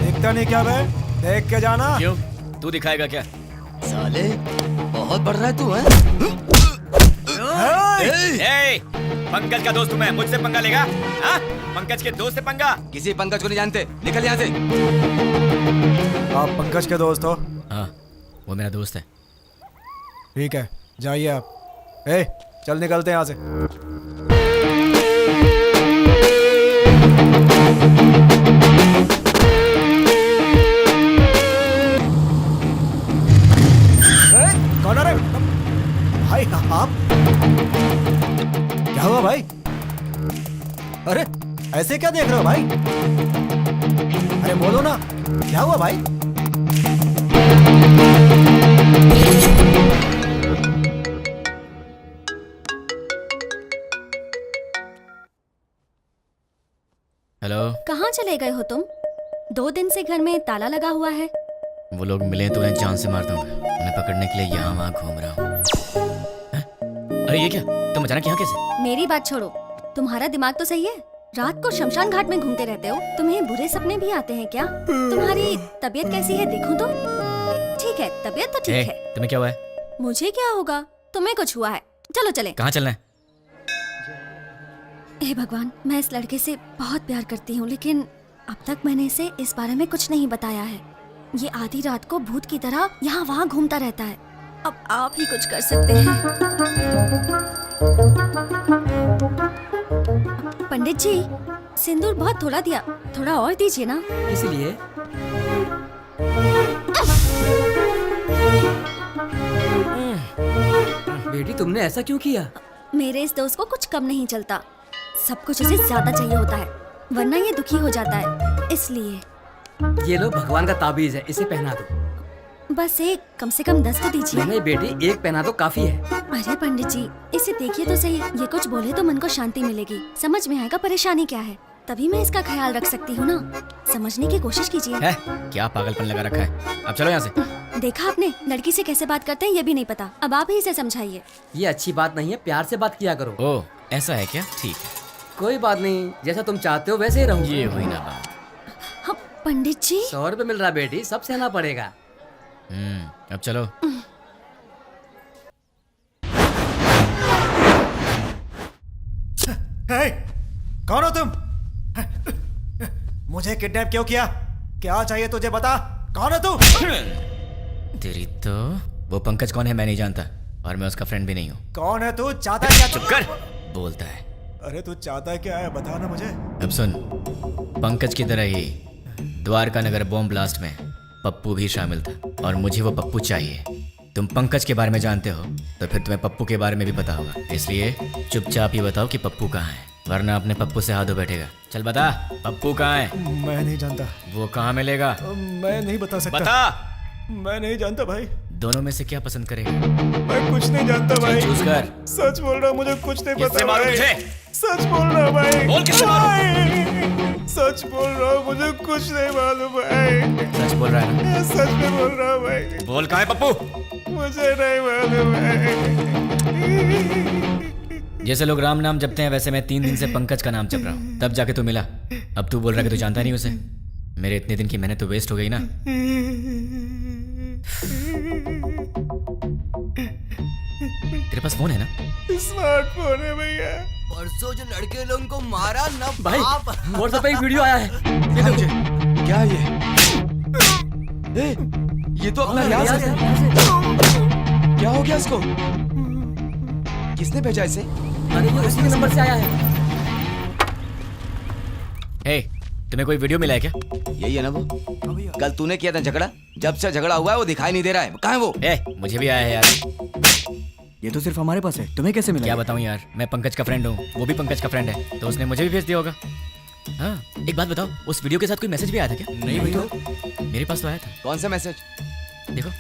देखता नहीं क्या बे? देख के जाना। क्यों? तू दिखाएगा क्या? साले बहुत बढ़ रहा है तू, है? ए, पंकज का दोस्त हूँ मैं, मुझसे पंगा लेगा? हाँ? पंकज के दोस्त से पंगा? किसी पंकज को नहीं जानते, निकल यहाँ से। आप पंकज के दोस्त हो? हाँ, वो मेरा दोस्त है। ठीक है, जाइए आप। चल निकलते हैं यहाँ से। कौन आ रहा है? भाई आप? क्या हुआ भाई? अरे ऐसे क्या देख रहे हो भाई? अरे बोलो ना, क्या हुआ भाई? हेलो। कहाँ चले गए हो तुम? 2 दिन से घर में ताला लगा हुआ है। वो लोग मिले तो उन्हें जान से मार दूंगा। उन्हें पकड़ने के लिए यहाँ वहाँ घूम रहा हूँ। अरे ये क्या? तुम अचानक यहाँ कैसे? मेरी बात छोड़ो, तुम्हारा दिमाग तो सही है? रात को शमशान घाट में घूमते रहते हो। तुम्हें बुरे सपने भी आते हैं क्या? तुम्हारी तबीयत कैसी है देखूं तो? ठीक है, तबीयत तो ठीक है। तुम्हें क्या हुआ है? मुझे क्या होगा? तुम्हें कुछ हुआ है। चलो चले। कहाँ चलना है? हे भगवान, मैं इस लड़के से बहुत प्यार करती हूँ, लेकिन अब तक मैंने इसे इस बारे में कुछ नहीं बताया है। ये आधी रात को भूत की तरह यहाँ वहाँ घूमता रहता है। अब आप ही कुछ कर सकते हैं। पंडित जी, सिंदूर बहुत थोड़ा दिया, थोड़ा और दीजिए ना। इसलिए बेटी तुमने ऐसा क्यों किया? मेरे इस दोस्त को कुछ कम नहीं चलता, सब कुछ इसे ज्यादा चाहिए होता है, वरना ये दुखी हो जाता है। इसलिए ये लो भगवान का ताबीज है, इसे पहना दो। बस एक, कम से कम 10 तो दीजिए। नहीं बेटी, एक पहना दो काफी है। अरे पंडित जी, इसे देखिए तो सही, ये कुछ बोले तो मन को शांति मिलेगी, समझ में आएगा परेशानी क्या है, तभी मैं इसका ख्याल रख सकती हूँ ना। समझने की कोशिश कीजिए। है? क्या पागलपन लगा रखा है? अब चलो यहाँ से। देखा आपने, लड़की से कैसे बात करते हैं ये भी नहीं पता। अब आप ही इसे समझाइए। ये अच्छी बात नहीं है, प्यार से बात किया करो। ओह, ऐसा है क्या? ठीक है, कोई बात नहीं, जैसा तुम चाहते हो वैसे ही रहूंगी। ये हुई ना बात। हाँ, पंडित जी 100 रुपए मिल रहा बेटी, सब सहना पड़ेगा। अब चलो। हे, कौन हो तुम? मुझे किडनैप क्यों किया? क्या चाहिए तुझे, बता। कौन है तू? तेरी तो वो पंकज कौन है मैं नहीं जानता, और मैं उसका फ्रेंड भी नहीं हूँ। कौन है तू? चाहता क्या? चुप कर, बोलता है। अरे तू चाहता क्या है, बता ना मुझे। अब सुन, पंकज की तरह ही द्वारका नगर बॉम्ब ब्लास्ट में पप्पू भी शामिल था, और मुझे वो पप्पू चाहिए। तुम पंकज के बारे में जानते हो तो फिर तुम्हें पप्पू के बारे में भी पता होगा, इसलिए चुपचाप ही बताओ कि पप्पू कहाँ है, वरना अपने पप्पू से हाथ धो बैठेगा। चल बता, पप्पू कहाँ है? मैं नहीं जानता। वो कहाँ मिलेगा? मैं नहीं बता सकता। बता। मैं नहीं जानता भाई। दोनों में से क्या पसंद करेगा? मैं कुछ नहीं जानता भाई। चूज कर। सच बोल रहा हूँ, मुझे कुछ नहीं किससे पता मारूं भाई। तुझे? सच बोल रहा हूँ भाई। बोल किससे मारूं? भाई, सच बोल रहा हूँ, मुझे कुछ नहीं मालूम भाई। सच बोल रहा है ना? सच में बोल रहा हूँ भाई। बोल कहाँ है पप्पू? मुझे नहीं मालूम भाई। जैसे लोग राम नाम जपते हैं, वैसे मैं 3 दिन से पंकज का नाम जप रहा हूँ, तब जाके तू मिला। अब तू बोल रहा है कि तू जानता नहीं उसे। मेरे इतने दिन की मेहनत तो वेस्ट हो गई ना। तेरे पास फोन है ना? स्मार्टफोन है भैया। परसों जो लड़के लोग को मारा ना भाई व्हाट्सएप पे एक वीडियो आया है, ये देखो। क्या ये? ये तो अपना रियाज है। क्या हो गया इसको? किसने भेजा इसे? अरे ये उसी के नंबर से आया है। हे, तुम्हें कोई वीडियो मिला है क्या? यही है ना वो? कल तूने किया था झगड़ा, जब से झगड़ा हुआ है वो दिखाई नहीं दे रहा है। कहाँ है वो? मुझे भी आया है यार। ये तो सिर्फ हमारे पास है, तुम्हें कैसे मिला? क्या बताऊं यार, मैं पंकज का फ्रेंड हूँ, वो भी पंकज का फ्रेंड है, तो उसने मुझे भी भेज दिया होगा। हाँ, एक बात बताओ, उस वीडियो के साथ कोई मैसेज भी आया था क्या? नहीं भाई। तो मेरे पास तो आया था। कौन सा मैसेज? देखो,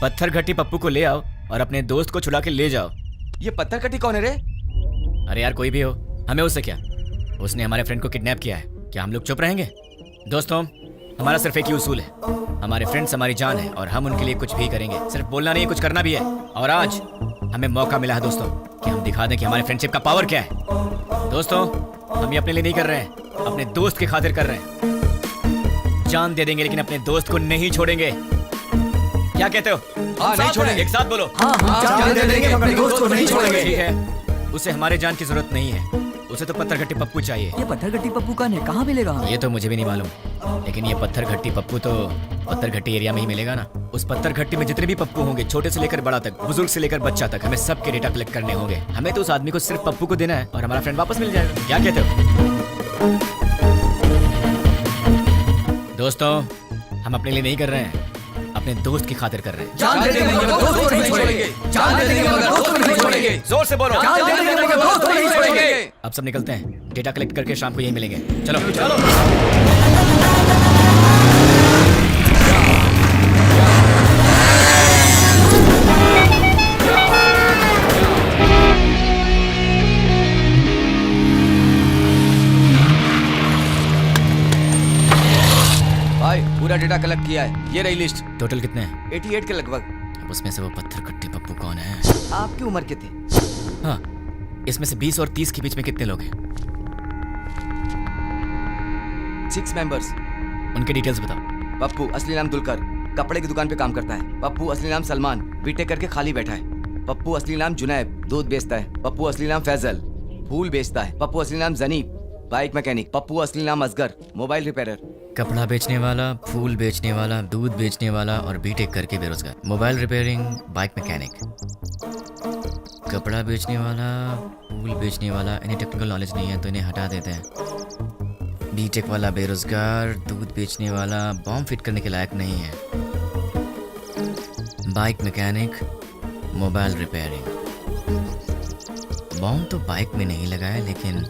पत्थर घट्टी पप्पू को ले आओ और अपने दोस्त को छुड़ा के ले जाओ। ये पत्थर कट्टी कौन है रे? अरे यार कोई भी हो, हमें उससे क्या? उसने हमारे फ्रेंड को किडनैप किया है, क्या हम लोग चुप रहेंगे? दोस्तों, हमारा सिर्फ एक ही उसूल है, हमारे फ्रेंड्स हमारी जान है और हम उनके लिए कुछ भी करेंगे। सिर्फ बोलना नहीं, कुछ करना भी है। और आज हमें मौका मिला है दोस्तों कि हम दिखा दें कि हमारे फ्रेंडशिप का पावर क्या है। दोस्तों, हम ये अपने लिए नहीं कर रहे हैं, अपने दोस्त की खातिर कर रहे हैं। जान दे देंगे लेकिन अपने दोस्त को नहीं छोड़ेंगे। क्या कहते हो? हाँ, नहीं छोड़ेंगे। एक साथ बोलो। जान दे देंगे, अपने दोस्त को नहीं छोड़ेंगे। ठीक है, उसे हमारे जान की जरूरत नहीं है, उसे तो पत्थर घट्टी पप्पू चाहिए। ये पत्थर घट्टी पप्पू कहाँ मिलेगा? ये तो मुझे भी नहीं मालूम, लेकिन ये पत्थर घट्टी पप्पू तो पत्थर घट्टी एरिया में ही मिलेगा ना। उस पत्थर घट्टी में जितने भी पप्पू होंगे, छोटे से लेकर बड़ा तक, बुजुर्ग से लेकर बच्चा तक, हमें सबके डेटा कलेक्ट करने होंगे। हमें तो उस आदमी को सिर्फ पप्पू को देना है और हमारा फ्रेंड वापस मिल जाएगा। क्या कहते हो दोस्तों? हम अपने लिए नहीं कर रहे हैं, अपने दोस्त की खातिर कर रहे हैं। जान दे देंगे मगर दोस्त को नहीं छोड़ेंगे। जान दे देंगे मगर दोस्त को नहीं छोड़ेंगे। जोर से बोलो। जान दे देंगे मगर दोस्त को नहीं छोड़ेंगे। अब सब निकलते हैं, डेटा कलेक्ट करके शाम को यही मिलेंगे। चलो चलो। भाई पूरा डेटा कलेक्ट किया है, ये रही लिस्ट। टोटल कितने हैं? 88 के लगभग। अब उसमें से वो पत्थर घट्टी पप्पू कौन है? आपकी उम्र के थे? हाँ, इसमें से 20 और 30 के बीच में कितने लोग हैं? 6 मेंबर्स। उनके डिटेल्स बताओ। पप्पू असली नाम दुलकर, कपड़े की दुकान पे काम करता है। पप्पू असली नाम सलमान, बीटेक करके खाली बैठा है। पप्पू असली नाम जुनैब, दूध बेचता है। पप्पू असली नाम फैजल, फूल बेचता है। पप्पू असली नाम जनीब, बाइक मैकेनिक। पप्पू असली नाम असगर, मोबाइल रिपेयरर। कपड़ा बेचने वाला, फूल बेचने वाला, दूध बेचने वाला और बीटेक करके बेरोजगार। Mobile repairing, bike mechanic. कपड़ा बेचने वाला, फूल बेचने वाला, इन्हें टेक्निकल नॉलेज नहीं है तो इन्हें हटा देते हैं। बीटेक वाला बेरोजगार, दूध बेचने वाला बॉम्ब फिट करने के लायक नहीं है। Bike mechanic, mobile repairing. Bomb तो बाइक में नहीं लगाया, लेकिन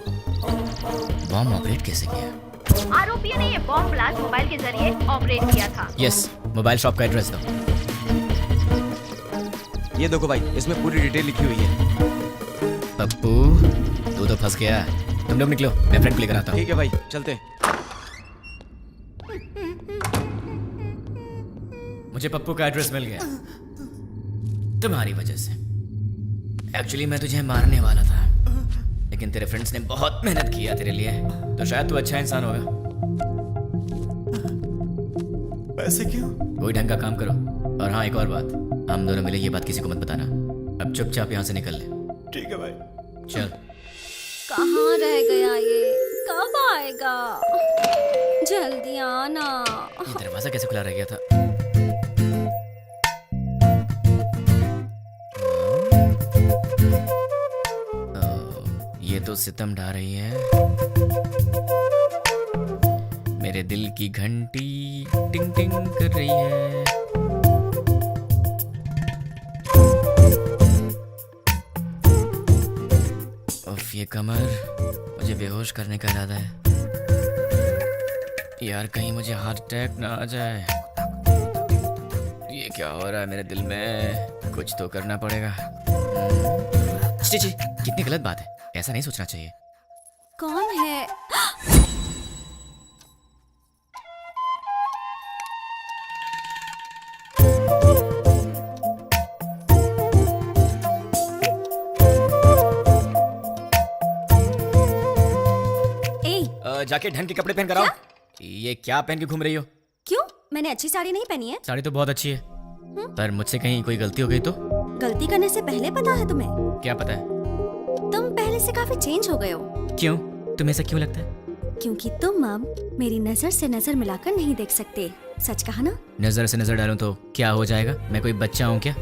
बॉम्ब ऑपरेट कैसे किया? आरोपी ने ये बॉम्ब ब्लास्ट मोबाइल के जरिए ऑपरेट किया था। यस, मोबाइल शॉप का एड्रेस दो। ये देखो भाई, इसमें पूरी डिटेल लिखी हुई है। पप्पू, तू तो फंस गया। तुम लोग निकलो, मैं फ्रेंड को लेकर आता हूँ। ठीक है भाई, चलते हैं। मुझे पप्पू का एड्रेस मिल गया तुम्हारी वजह से। एक्चुअली मैं तुझे मारने वाला था, लेकिन तेरे फ्रेंड्स ने बहुत मेहनत किया तेरे लिए, तो शायद तू अच्छा इंसान होगा। पैसे क्यों? कोई ढंग का काम करो। और हाँ, एक और बात, हम दोनों मिले ये बात किसी को मत बताना। अब चुपचाप यहाँ से निकल ले। ठीक है भाई। चल। कहाँ रह गया ये? कब आएगा? जल्दी आना। ये दरवाजा कैसे खुला रह गया था? ये तो सितम ढा रही है। मेरे दिल की घंटी टिंग टिंग कर रही है। उफ, ये कमर, मुझे बेहोश करने का इरादा है। यार कहीं मुझे हार्ट अटैक ना आ जाए। ये क्या हो रहा है मेरे दिल में? कुछ तो करना पड़ेगा। जी, कितनी गलत बात है, ऐसा नहीं सोचना चाहिए। कौन है? जाके ढंग के कपड़े पहन कर आओ। ये क्या पहन के घूम रही हो? क्यों? मैंने अच्छी साड़ी नहीं पहनी है। साड़ी तो बहुत अच्छी है, पर मुझसे कहीं कोई गलती हो गई तो? गलती करने से पहले पता है तुम्हें? क्या पता है? तुम पहले से काफी चेंज हो गए हो। क्यों? तुम्हें ऐसा क्यों लगता है? क्योंकि तुम अब मेरी नजर से नजर मिलाकर नहीं देख सकते। सच कहा ना? नजर से नजर डालूं तो क्या हो जाएगा? मैं कोई बच्चा हूँ क्या?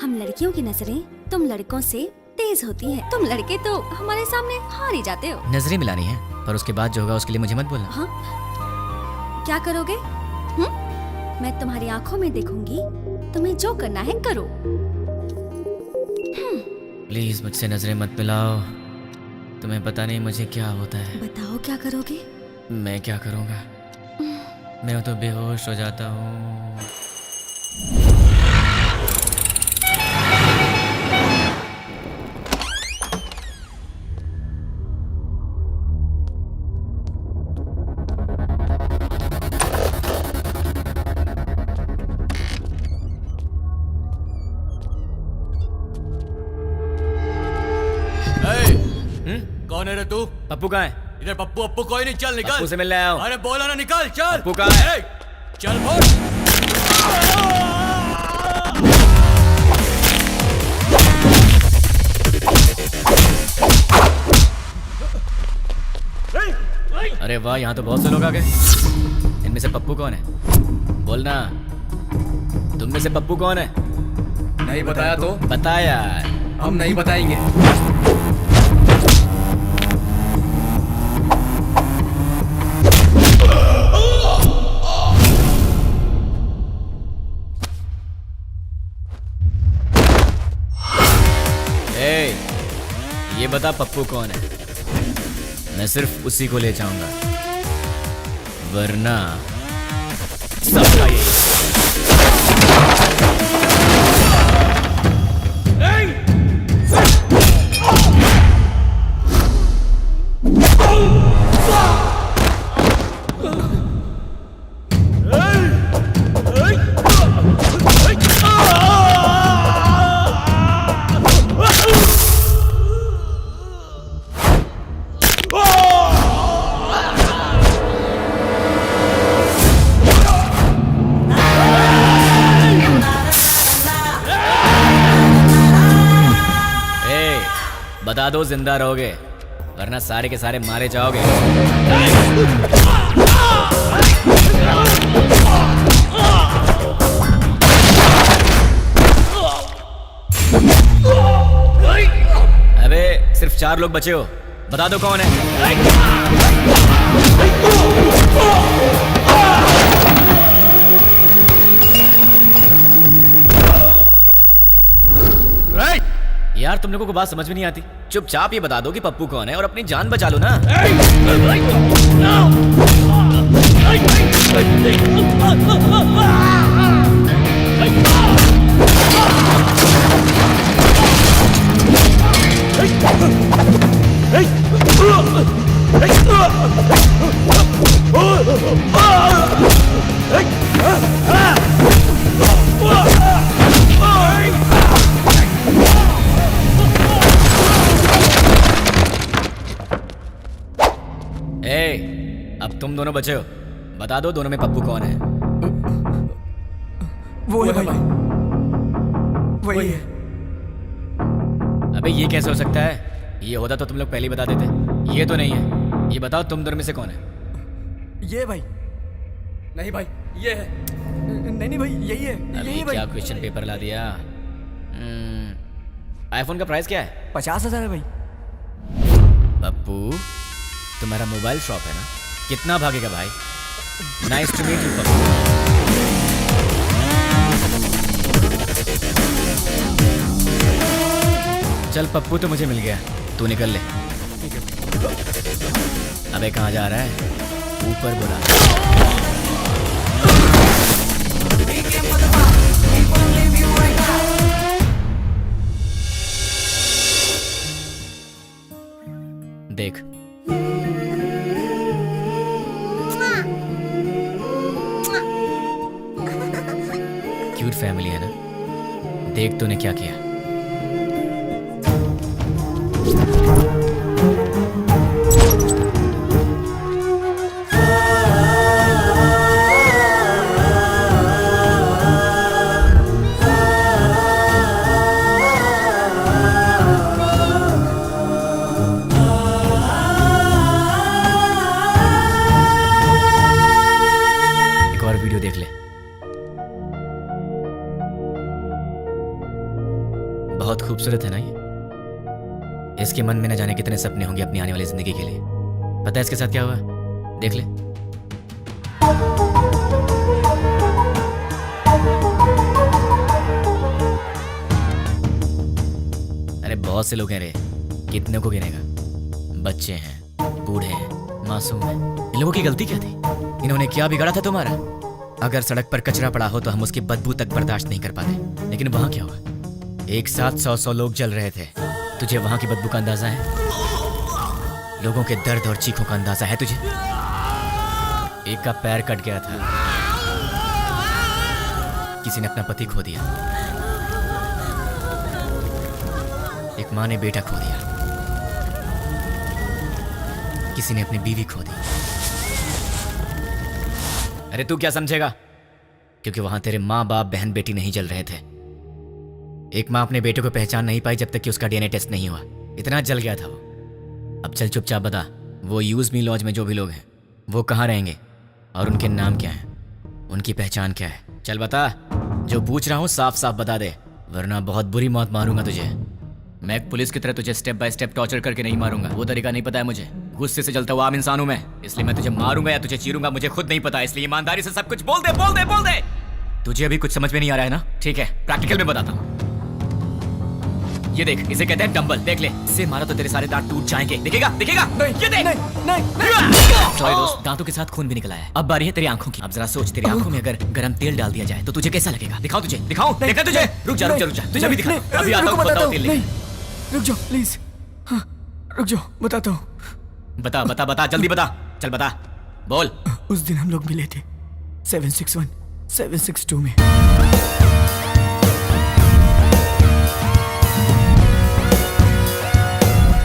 हम लड़कियों की नजरें तुम लड़कों से तेज होती हैं। तुम लड़के तो हमारे सामने हार ही जाते हो। नजरें मिलानी है, पर उसके बाद जो होगा उसके लिए मुझे मत बोलना। हाँ? क्या करोगे? मैं तुम्हारी आंखों में देखूंगी, तुम्हें जो करना है करो। प्लीज मुझसे नजरें मत मिलाओ। तुम्हें पता नहीं मुझे क्या होता है। बताओ क्या करोगे? मैं क्या करूँगा? मैं तो बेहोश हो जाता हूँ। कौन है रे तू? पप्पू कहाँ है? इधर पप्पू अप्पू कोई नहीं, चल निकल। पप्पू से मिलने आया हूँ। अरे बोला ना निकल, चल। पप्पू कहाँ है? चल बोल। अरे वाह, यहाँ तो बहुत से लोग आ गए। इनमें से पप्पू कौन है? बोलना। तुम में से पप्पू कौन है? नहीं बताया तो? बता यार। हम नहीं बताएंगे। ये बता पप्पू कौन है? मैं सिर्फ उसी को ले जाऊंगा, वरना सबका यही। बता दो जिंदा रहोगे, वरना सारे के सारे मारे जाओगे। अबे सिर्फ 4 लोग बचे हो, बता दो कौन है? यार तुम लोगों को बात समझ में नहीं आती। चुपचाप ये बता दो कि पप्पू कौन है और अपनी जान बचा लो ना। अब तुम दोनों बचे हो, बता दो दोनों में पप्पू कौन है? वो है भाई, वही है। अबे ये कैसे हो सकता है? ये होता तो तुम लोग पहले ही बता देते। ये तो नहीं है। ये बताओ तुम दोनों में से कौन है? ये भाई, नहीं भाई, ये है। नहीं भाई, यही है, अभी यही भाई। क्या क्वेश्चन पेपर ला दिया? आईफोन का प्राइस क्या है? 50,000 है भाई। पप्पू, तुम्हारा मोबाइल शॉप है ना? कितना भागेगा भाई? Nice to meet you Pappu. चल पप्पू तो मुझे मिल गया, तू निकल ले। अबे कहाँ जा रहा है? ऊपर बुला। देख, क्यूट फैमिली है ना? देख तूने क्या किया। एक और वीडियो देख ले। बहुत खूबसूरत है ना ये? इसके मन में न जाने कितने सपने होंगे अपनी आने वाली जिंदगी के लिए। पता है इसके साथ क्या हुआ? देख ले। अरे बहुत से लोग हैं रे, कितने को गिनेगा? बच्चे हैं, बूढ़े हैं, मासूम हैं। इन लोगों की गलती क्या थी? इन्होंने क्या बिगाड़ा था तुम्हारा? अगर सड़क पर कचरा पड़ा हो तो हम उसकी बदबू तक बर्दाश्त नहीं कर पाते, लेकिन वहां क्या हुआ? एक साथ 100 लोग जल रहे थे। तुझे वहां की बदबू का अंदाजा है? लोगों के दर्द और चीखों का अंदाजा है तुझे? एक का पैर कट गया था, किसी ने अपना पति खो दिया, एक माँ ने बेटा खो दिया, किसी ने अपनी बीवी खो दी। अरे तू क्या समझेगा? क्योंकि वहां तेरे माँ बाप बहन बेटी नहीं जल रहे थे। एक माँ अपने बेटे को पहचान नहीं पाई जब तक कि उसका डीएनए टेस्ट नहीं हुआ। इतना जल गया था वो। अब चल चुपचाप बता, वो यूज मी लॉज में जो भी लोग हैं वो कहाँ रहेंगे और उनके नाम क्या हैं, उनकी पहचान क्या है? चल बता, जो पूछ रहा हूँ साफ साफ बता दे, वरना बहुत बुरी मौत मारूंगा तुझे। मैं एक पुलिस की तरह तुझे स्टेप बाय स्टेप टॉर्चर करके नहीं मारूंगा, वो तरीका नहीं पता है मुझे। गुस्से से जलता हुआ आम इंसान हूं मैं, इसलिए मैं तुझे मारूंगा या तुझे चीरूंगा मुझे खुद नहीं पता। इसलिए ईमानदारी से सब कुछ बोल दे, बोल दे, बोल दे। तुझे अभी कुछ समझ में नहीं आ रहा है ना? ठीक है, प्रैक्टिकल में बताता हूँ। ये देख, इसे कहते हैं डंबल। देख ले, इससे मारा तो तेरे सारे दांत टूट जाएंगे। दिखेगा? दिखेगा? ये देख। सॉरी दोस्त, दांतों के साथ खून भी निकला है। अब बारी है तेरी आंखों की। अब जरा सोच, तेरी आंखों में अगर गरम तेल डाल दिया जाए तो तुझे कैसा लगेगा? दिखाओ तुझे, दिखाओ, देखा तुझे? रुक जा, रुक जा, रुक जा, तुझे अभी दिखा। अभी आता हूँ, बताओ तेल लेके। रुक जाओ प्लीज, हाँ रुक जाओ, बताता हूँ। बता बता बता, जल्दी बता, चल बता, बोल। उस दिन हम लोग मिले थे 761 762 में।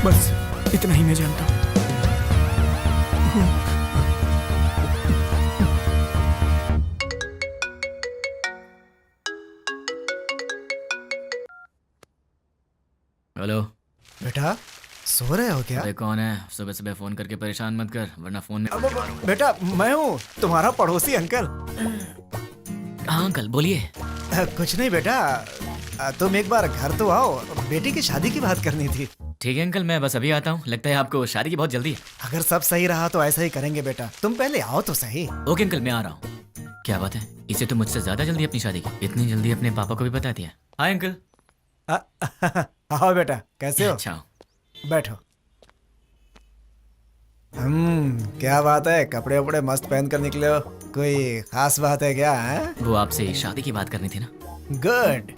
बस इतना ही मैं जानता हूँ। हेलो बेटा, सो रहे हो क्या? अरे कौन है? सुबह सुबह फोन करके परेशान मत कर, वरना फोन में। बेटा मैं हूँ, तुम्हारा पड़ोसी अंकल। हाँ अंकल बोलिए। कुछ नहीं बेटा, तुम एक बार घर तो आओ, बेटी की शादी की बात करनी थी। ठीक है अंकल, मैं बस अभी आता हूँ। लगता है आपको शादी की बहुत जल्दी है। अगर सब सही रहा तो ऐसा ही करेंगे बेटा, तुम पहले आओ तो सही। ओके अंकल, मैं आ रहा हूँ। क्या बात है, इसे तो मुझसे ज्यादा जल्दी अपनी शादी की। इतनी जल्दी अपने पापा को भी बता दिया। Hi uncle. आओ बेटा, कैसे हो? अच्छा, बैठो। क्या बात है, कपड़े वपड़े मस्त पहन कर निकले हो, कोई खास बात है क्या? है वो आपसे शादी की बात करनी थी ना। गुड।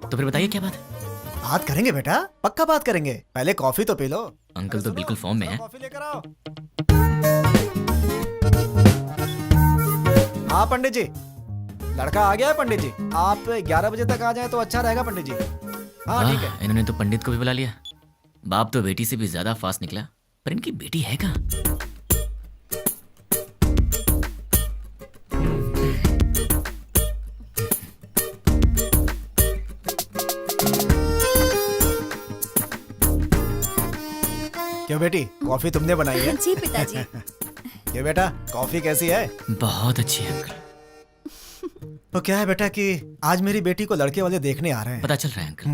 तो फिर बताइए क्या बात है? बात करेंगे बेटा, पक्का बात करेंगे, पहले कॉफी तो पी लो। अंकल तो बिल्कुल फॉर्म में है। कॉफी लेकर आओ। हाँ पंडित जी, लड़का आ गया है पंडित जी, आप 11 बजे तक आ जाए तो अच्छा रहेगा पंडित जी। हाँ ठीक है। इन्होंने तो पंडित को भी बुला लिया। बाप तो बेटी से भी ज्यादा फास्ट निकला, पर इनकी बेटी है कहाँ? क्यों बेटी, कॉफी तुमने बनाई है? जी पिताजी। ये बेटा, कॉफी कैसी है? बहुत अच्छी है अंकल। तो क्या है बेटा कि आज मेरी बेटी को लड़के वाले देखने आ रहे हैं। पता चल रहा है अंकल।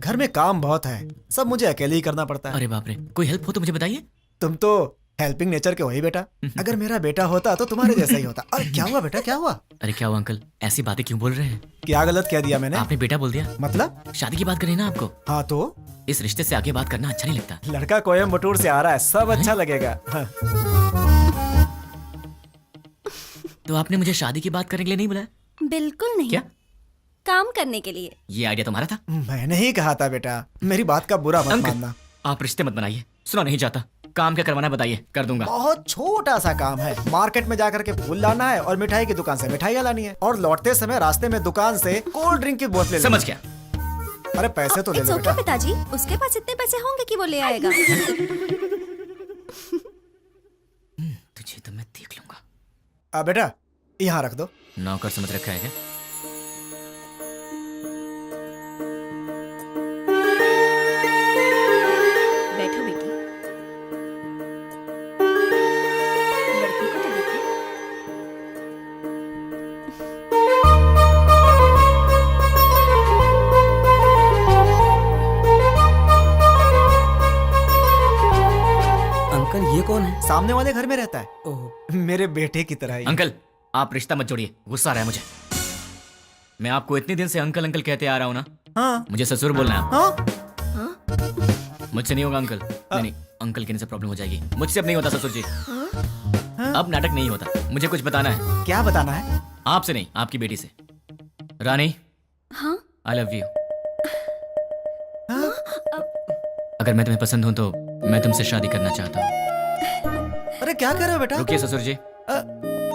घर में काम बहुत है, सब मुझे अकेले ही करना पड़ता है। अरे बाप रे, कोई हेल्प हो तो मुझे बताइए। तुम तो हेल्पिंग नेचर के हो ही बेटा। अगर मेरा बेटा होता तो तुम्हारे जैसा ही होता। अरे क्या हुआ बेटा, क्या हुआ? अरे क्या हुआ अंकल, ऐसी बातें क्यों बोल रहे हैं? क्या गलत कह दिया मैंने? आपने बेटा बोल दिया। मतलब? शादी की बात करें ना आपको। हाँ तो इस रिश्ते से आगे बात करना अच्छा नहीं लगता। लड़का कोयम्बटूर से आ रहा है, सब अच्छा लगेगा। हाँ। तो आपने मुझे शादी की बात करने के लिए नहीं बुलाया? बिल्कुल नहीं। क्या? काम करने के लिए। ये आइडिया तुम्हारा था? मैंने ही कहा था बेटा, मेरी बात का बुरा मत मानना। आप रिश्ते मत बनाइए, सुना नहीं चाहता। काम क्या करवाना बताइए, कर दूंगा। बहुत छोटा सा काम है, मार्केट में जाकर के फूल लाना है और मिठाई की दुकान से मिठाइयाँ लानी है, और लौटते समय रास्ते में दुकान से कोल्ड ड्रिंक की बोतलें। समझ गया। अरे पैसे तो ले लो बेटा। पिताजी, उसके पास इतने पैसे होंगे कि वो ले आएगा। तुझे तो मैं देख लूंगा। बेटा यहाँ रख दो। नौकर समझ रखा है क्या? बैठो बेटी। लड़की को तो देखो। अंकल ये कौन है? सामने वाले घर में रहता है। ओह, मेरे बेटे की तरह ही। अंकल आप रिश्ता मत जोड़िए, गुस्सा आ रहा है मुझे। मैं आपको इतने दिन से अंकल अंकल कहते आ रहा हूँ ना। हाँ मुझे ससुर बोलना है। हाँ। मुझसे नहीं होगा अंकल। नहीं अंकल कहने से प्रॉब्लम हो जाएगी। मुझसे अब नहीं होता ससुर जी। अब नाटक नहीं होता। मुझे कुछ बताना है। क्या बताना है? आपसे नहीं, आपकी बेटी से। रानी, हाँ? I love you. अगर मैं तुम्हें पसंद हूं तो मैं तुमसे शादी करना चाहता हूँ। अरे क्या कर रहे हो बेटा? रुकिए ससुर जी।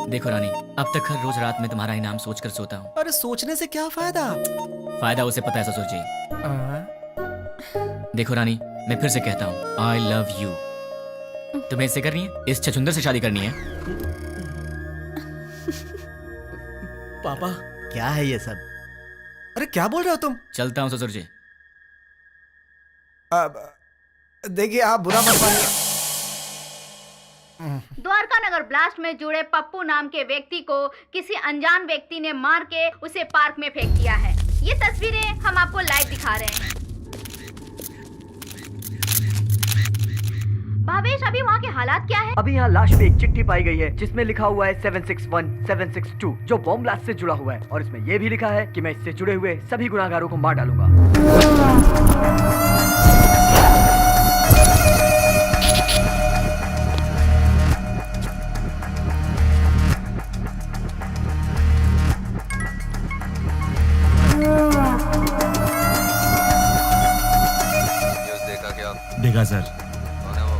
देखो रानी, अब तक हर रोज रात में तुम्हारा इनाम सोचकर सोता हूँ। अरे सोचने से क्या फायदा? फायदा उसे पता है ससुर जी। देखो रानी, मैं फिर से कहता हूँ, आई लव यू। तुम्हें इससे करनी है? इस छछुंदर से शादी करनी है? पापा क्या है ये सब? अरे क्या बोल रहे हो तुम? चलता हूँ ससुर जी। देखिए आप बुरा मत मानिए। द्वारका नगर ब्लास्ट में जुड़े पप्पू नाम के व्यक्ति को किसी अनजान व्यक्ति ने मार के उसे पार्क में फेंक दिया है। ये तस्वीरें हम आपको लाइव दिखा रहे हैं। भावेश, अभी वहाँ के हालात क्या है? अभी यहाँ लाश पे एक चिट्ठी पाई गई है जिसमें लिखा हुआ है 761 762 जो बॉम्ब ब्लास्ट से जुड़ा हुआ है, और इसमें यह भी लिखा है कि मैं इससे जुड़े हुए सभी गुनाहगारों को मार डालूंगा। देखा सर। कौन है वो?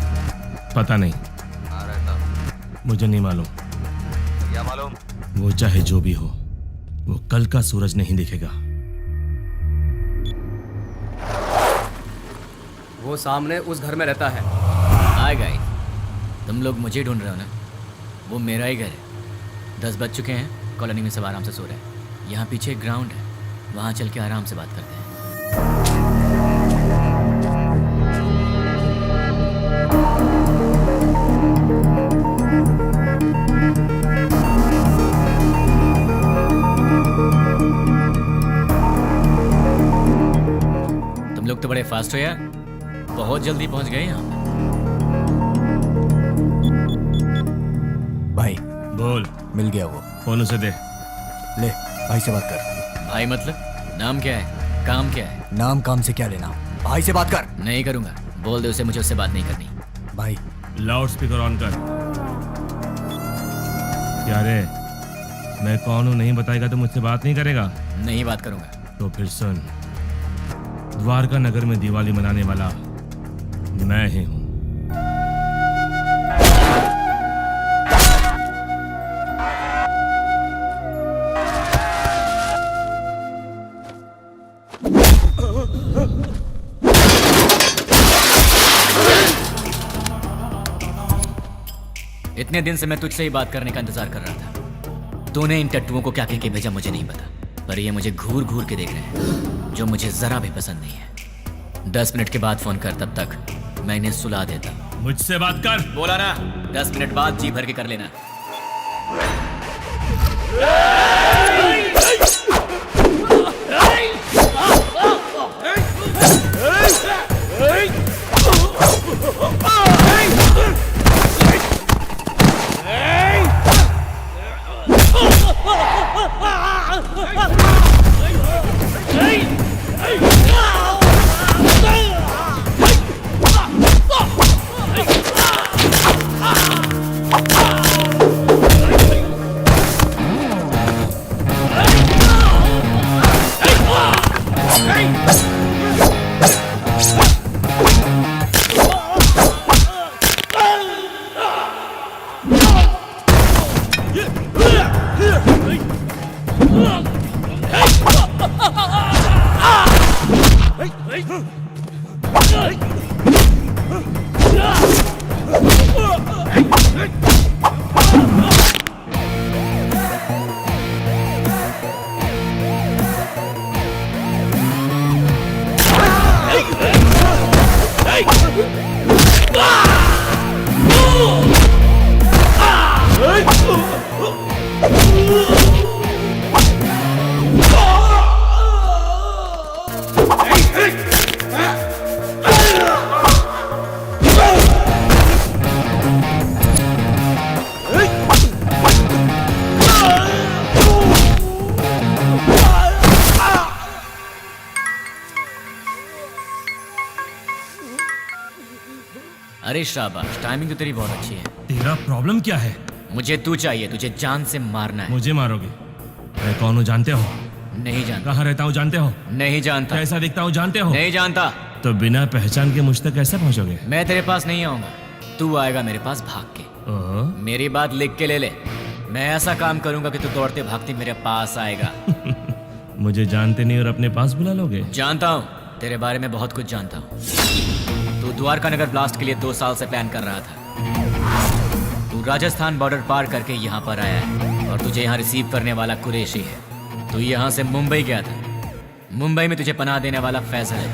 पता नहीं, कहाँ रहता? मुझे नहीं मालूम। क्या मालूम? वो चाहे जो भी हो, वो कल का सूरज नहीं दिखेगा। वो सामने उस घर में रहता है। हाय गाइस, तुम लोग मुझे ढूंढ रहे हो ना? वो मेरा ही घर है। 10 बज चुके हैं, कॉलोनी में सब आराम से सो रहे हैं। यहाँ पीछे एक ग्राउंड है, वहाँ चल के आराम से बात करते हैं। तुम लोग तो बड़े फास्ट हो यार, बहुत जल्दी पहुंच गए यहाँ पे। भाई बोल। मिल गया वो। फोन उसे दे। ले भाई से बात कर। भाई मतलब? नाम क्या है, काम क्या है? नाम काम से क्या लेना, भाई से बात कर। नहीं करूंगा, बोल दे उसे मुझे उससे बात नहीं करनी। भाई लाउड स्पीकर ऑन कर। क्या रे, मैं कौन हूँ नहीं बताएगा तो मुझसे बात नहीं करेगा? नहीं बात करूंगा। तो फिर सुन, द्वारका नगर में दिवाली मनाने वाला मैं ही हूँ। इतने दिन से मैं तुझसे ही बात करने का इंतजार कर रहा था। तूने इन टट्टुओं को क्या कह के भेजा मुझे नहीं पता, पर ये मुझे घूर घूर के देख रहे हैं, जो मुझे जरा भी पसंद नहीं है। 10 मिनट के बाद फोन कर, तब तक मैं इन्हें सुला देता। मुझसे बात कर। बोला ना, 10 मिनट बाद जी भर के कर लेना। अरे शाबाश, टाइमिंग तो तेरी बहुत अच्छी है। तेरा प्रॉब्लम क्या है? मुझे तू चाहिए, तुझे जान से मारना है। मुझे मारोगे? मैं कौन हूँ जानते हो? नहीं जानता। कहाँ रहता हूँ जानते हो? नहीं जानता। कैसा दिखता हूँ जानते हो? नहीं जानता। तो बिना पहचान के मुझ तक कैसे पहुँचोगे? मैं तेरे पास नहीं आऊंगा, तू आएगा मेरे पास भाग के। ओह, मेरी बात लिख के ले ले। मैं ऐसा काम करूंगा कि तू दौड़ते भागते मेरे पास आएगा। मुझे जानते नहीं और अपने पास बुला लोगे? जानता हूँ, तेरे बारे में बहुत कुछ जानता हूँ। तू द्वारका नगर ब्लास्ट के लिए 2 साल से प्लान कर रहा था। तू राजस्थान बॉर्डर पार करके यहाँ पर आया है और तुझे यहाँ रिसीव करने वाला कुरैशी है। तू यहाँ से मुंबई गया था। मुंबई में तुझे पनाह देने वाला फैजल है।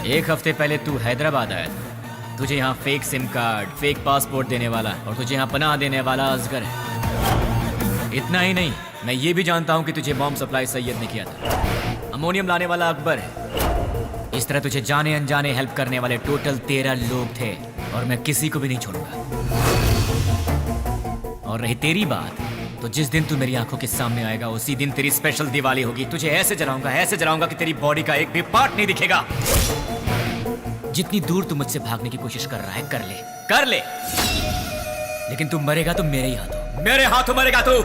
1 हफ्ते पहले तू हैदराबाद आया था। तुझे यहाँ fake SIM card, fake passport देने वाला और तुझे यहाँ पनाह देने वाला असगर है। इतना ही नहीं, मैं ये भी जानता हूँ कि तुझे बॉम्ब सप्लाई सैयद ने किया था। अमोनियम लाने वाला अकबर है। इस तरह तुझे जाने अनजाने हेल्प करने वाले टोटल 13 लोग थे और मैं किसी को भी नहीं छोड़ूंगा। और रही तेरी बात, तो जिस दिन तू मेरी आंखों के सामने आएगा उसी दिन तेरी स्पेशल दिवाली होगी। तुझे ऐसे जलाऊंगा कि तेरी बॉडी का एक भी पार्ट नहीं दिखेगा। जितनी दूर तू मुझसे भागने की कोशिश कर रहा है, कर ले, लेकिन तू मरेगा तो मेरे ही हाथों, मेरे हाथों मरेगा तू।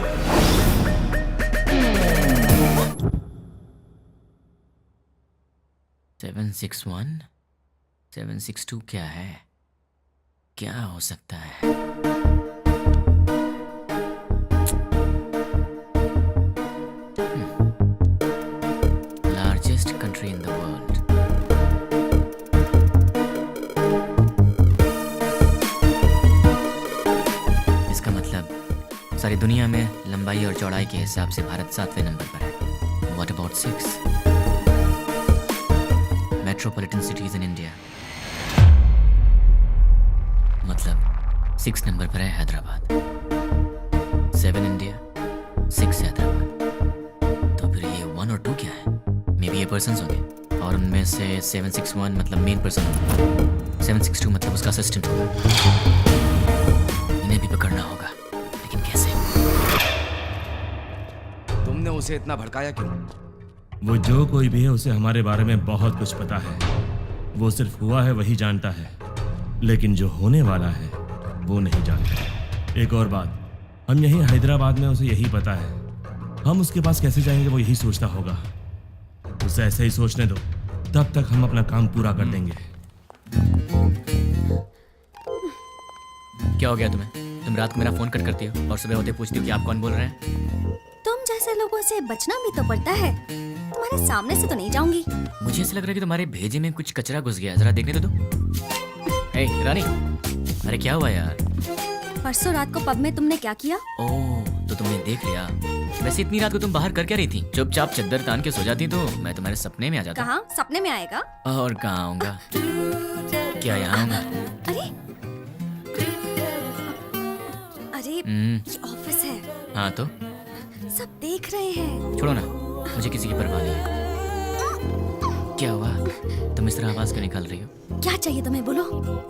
761 762 क्या है? क्या हो सकता है? Largest country in the world. इसका मतलब सारी दुनिया में लंबाई और चौड़ाई के हिसाब से भारत 7वें नंबर पर है। What about 6? Metropolitan cities in India, मतलब 6 नंबर पर है हैदराबाद। 7 इंडिया, 6 हैदराबाद। तो फिर ये 1 और 2 क्या है? मे बी ये पर्सन्स होंगे और उनमें से 761 मतलब मेन पर्सन होगा, 762 मतलब उसका असिस्टेंट होगा। इन्हें भी पकड़ना होगा, लेकिन कैसे? तुमने उसे इतना भड़काया क्यों? वो जो कोई भी है उसे हमारे बारे में बहुत कुछ पता है। वो सिर्फ हुआ है वही जानता है, लेकिन जो होने वाला है वो नहीं जानता। एक और बात, हम यहीं हैदराबाद में उसे यही पता है। हम उसके पास कैसे जाएंगे वो यही सोचता होगा। उसे ऐसे ही सोचने दो, तब तक हम अपना काम पूरा कर देंगे। क्या हो गया तुम्हें? तुम रात को मेरा फोन कट करती हो और सुबह होते पूछती हो कि आप कौन बोल रहे हैं। तुम जैसे लोगों से बचना भी तो पड़ता है। तुम्हारे सामने से तो नहीं जाऊंगी। मुझे ऐसा लग रहा है कि तुम्हारे भेजे में कुछ कचरा घुस गया। जरा देखने तो दो। ए, रानी, अरे क्या हुआ यार? परसों रात को पब में तुमने क्या किया? ओह, तो तुमने देख लिया। वैसे इतनी रात को तुम बाहर कर क्या रही थी? चुपचाप चद्दर तान के सो जाती तो मैं तुम्हारे सपने में आ जाता। कहाँ सपने में आएगा? और कहाँ आऊंगा? क्या यहाँ हूँ मैं? अरे अरे ये ऑफिस है। हाँ तो सब देख रहे हैं। छोड़ो ना, मुझे किसी की परवाह नहीं है। क्या हुआ, तुम इस तरह आवाज क्यों निकाल रही हो? क्या चाहिए तुम्हें, बोलो।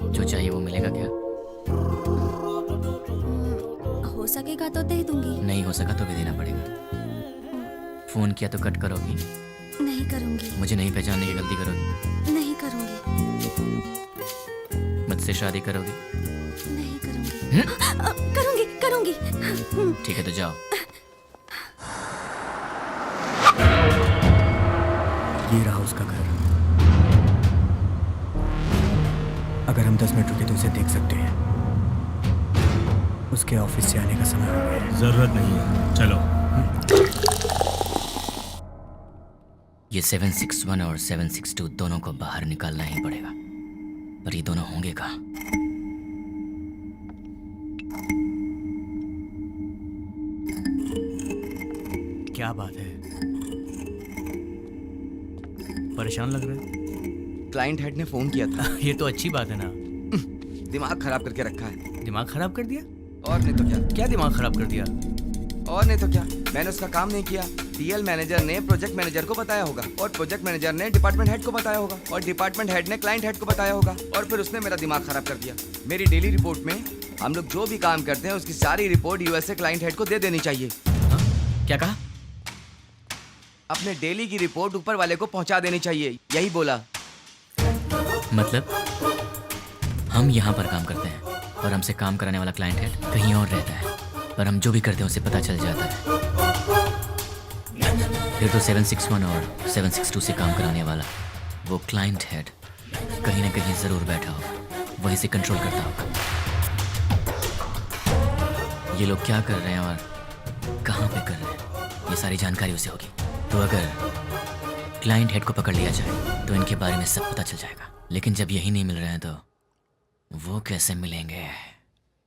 जो चाहिए वो मिलेगा क्या? हो सकेगा तो दे दूंगी। नहीं हो सका तो भी देना पड़ेगा। फोन किया तो कट करोगी? नहीं करूंगी। मुझे नहीं पहचानने की गलती करोगी? नहीं करूंगी। मुझसे शादी करोगी? नहीं करूंगी। करूंगी करूंगी। ठीक है तो जाओ। ये रहा उसका घर। अगर हम 10 मिनट रुके तो उसे देख सकते हैं। उसके ऑफिस से आने का समय हो गया है। जरूरत नहीं है, चलो। ये 761 और 762 दोनों को बाहर निकालना ही पड़ेगा, पर ये दोनों होंगे कहाँ? क्या बात है, परेशान लग रहे हो? क्लाइंट हेड ने फोन किया था। ये तो अच्छी बात है ना। दिमाग खराब करके रखा है। दिमाग खराब कर दिया? और नहीं तो क्या। क्या दिमाग खराब कर दिया? और नहीं तो क्या, मैंने उसका काम नहीं किया। टीएल मैनेजर ने प्रोजेक्ट मैनेजर को बताया होगा, और प्रोजेक्ट मैनेजर ने डिपार्टमेंट हेड को बताया होगा, और डिपार्टमेंट हेड ने क्लाइंट हेड को बताया होगा, और फिर उसने मेरा दिमाग खराब कर दिया। मेरी डेली रिपोर्ट में हम लोग जो भी काम करते हैं उसकी सारी रिपोर्ट यूएसए क्लाइंट हेड को दे देनी चाहिए। क्या कहा? अपने डेली की रिपोर्ट ऊपर वाले को पहुंचा देनी चाहिए, यही बोला। मतलब हम यहाँ पर काम करते हैं और हमसे काम कराने वाला क्लाइंट हेड कहीं और रहता है, पर हम जो भी करते हैं उसे पता चल जाता है। फिर तो 761 और 762 से काम कराने वाला वो क्लाइंट हेड कहीं ना कहीं जरूर बैठा होगा, वहीं से कंट्रोल करता होगा। ये लोग क्या कर रहे हैं और कहाँ पे कर रहे हैं, ये सारी जानकारी उसे होगी। तो अगर क्लाइंट हेड को पकड़ लिया जाए तो इनके बारे में सब पता चल जाएगा। लेकिन जब यही नहीं मिल रहे हैं तो वो कैसे मिलेंगे?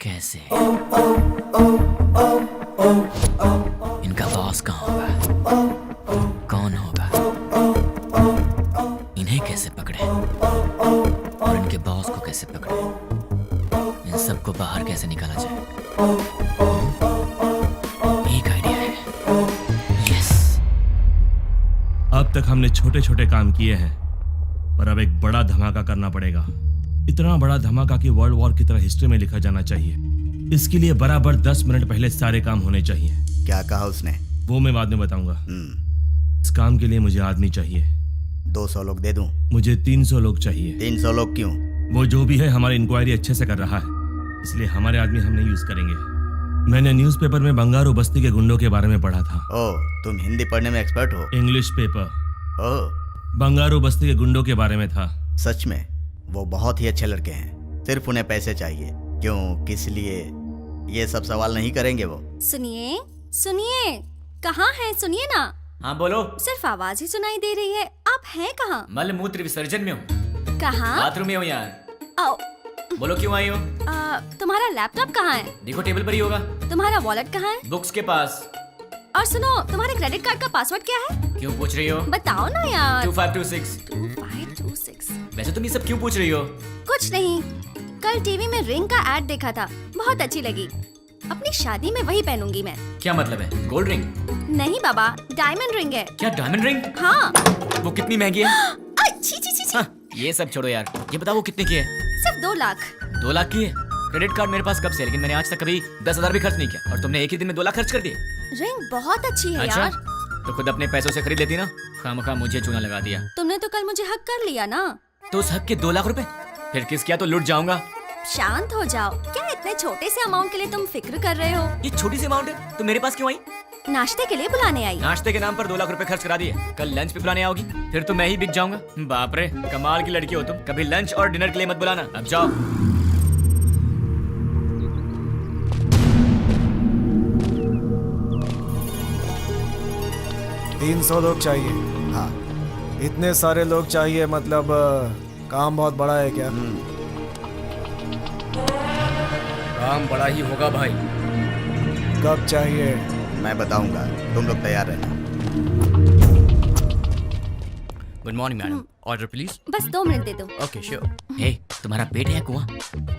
कैसे? इनका बॉस कहाँ होगा? कौन होगा? इन्हें कैसे पकड़े और इनके बॉस को कैसे पकड़े? इन सबको बाहर कैसे निकाला जाए? एक आइडिया है। यस। अब तक हमने छोटे छोटे काम किए हैं, पर अब एक बड़ा धमाका करना पड़ेगा। इतना बड़ा धमाका कि वर्ल्ड वॉर की तरह हिस्ट्री में लिखा जाना चाहिए। इसके लिए बराबर 10 मिनट पहले सारे काम होने चाहिए। क्या कहा उसने? वो मैं बाद में बताऊंगा। इस काम के लिए मुझे आदमी चाहिए। 200 लोग दे दूं? मुझे 300 लोग चाहिए। 300 लोग क्यों? वो जो भी है हमारी इंक्वायरी अच्छे से कर रहा है, इसलिए हमारे आदमी हम नहीं यूज करेंगे। मैंने न्यूज़पेपर में बंगारू बस्ती के गुंडों के बारे में पढ़ा था। ओह, तुम हिंदी पढ़ने में एक्सपर्ट हो? English paper. ओह, बंगारू बस्ती के गुंडों के बारे में था। सच में? वो बहुत ही अच्छे लड़के हैं, सिर्फ उन्हें पैसे चाहिए। क्यों, किस लिए, ये सब सवाल नहीं करेंगे वो। सुनिए सुनिए, कहाँ हैं? सुनिए ना। हाँ बोलो। सिर्फ आवाज ही सुनाई दे रही है, आप हैं कहाँ? मल मूत्र विसर्जन में हूँ। कहाँ? बाथरूम में हूँ यार। आओ। बोलो क्यों आई हो? तुम्हारा लैपटॉप कहाँ है? देखो टेबल पर ही होगा। तुम्हारा वॉलेट कहाँ है? बुक्स के पास। और सुनो, तुम्हारे क्रेडिट कार्ड का पासवर्ड क्या है? क्यों पूछ रही हो? बताओ ना यार। 2526। 2526। वैसे तुम ये सब क्यों पूछ रही हो? कुछ नहीं, कल टीवी में रिंग का एड देखा था, बहुत अच्छी लगी। अपनी शादी में वही पहनूंगी मैं। क्या मतलब है? Gold ring? नहीं बाबा, डायमंड रिंग है। क्या डायमंड रिंग? हाँ। वो कितनी महंगी है? छी छी छी छी। हाँ, ये सब छोड़ो यार, ये बताओ वो कितने की है? सिर्फ 2 लाख। 2 लाख की है? क्रेडिट कार्ड मेरे पास कब से, लेकिन मैंने आज तक कभी 10,000 भी खर्च नहीं किया, और तुमने एक ही दिन में 2 लाख खर्च कर दिए। रिंग बहुत अच्छी है अच्छा? यार। तो खुद अपने पैसों से खरीद लेती ना, खामखा मुझे चूना लगा दिया। तुमने तो कल मुझे हक कर लिया ना। तो उस हक के 2 लाख रुपए फिर किस किया तो लुट जाऊंगा। शांत हो जाओ, क्या इतने छोटे से अमाउंट के लिए तुम फिक्र कर रहे हो? ये छोटी सी अमाउंट है, तो मेरे पास क्यों आई? नाश्ते के लिए बुलाने आई। नाश्ते के नाम पर 2 लाख रुपए खर्च करा दिए, कल लंच पे बुलाने आओगी, फिर तो मैं ही बिक जाऊंगा। बाप रे, कमाल की लड़की हो तुम। कभी लंच और डिनर के लिए मत बुलाना, अब जाओ। 300 लोग चाहिए। हाँ। इतने सारे लोग चाहिए, मतलब काम बहुत बड़ा है क्या? काम बड़ा ही होगा भाई। कब चाहिए? मैं बताऊंगा, तुम लोग तैयार रहना। Good morning madam, order please. बस 2 मिनट दे दो। Okay sure. हे, तुम्हारा पेट है कुआं?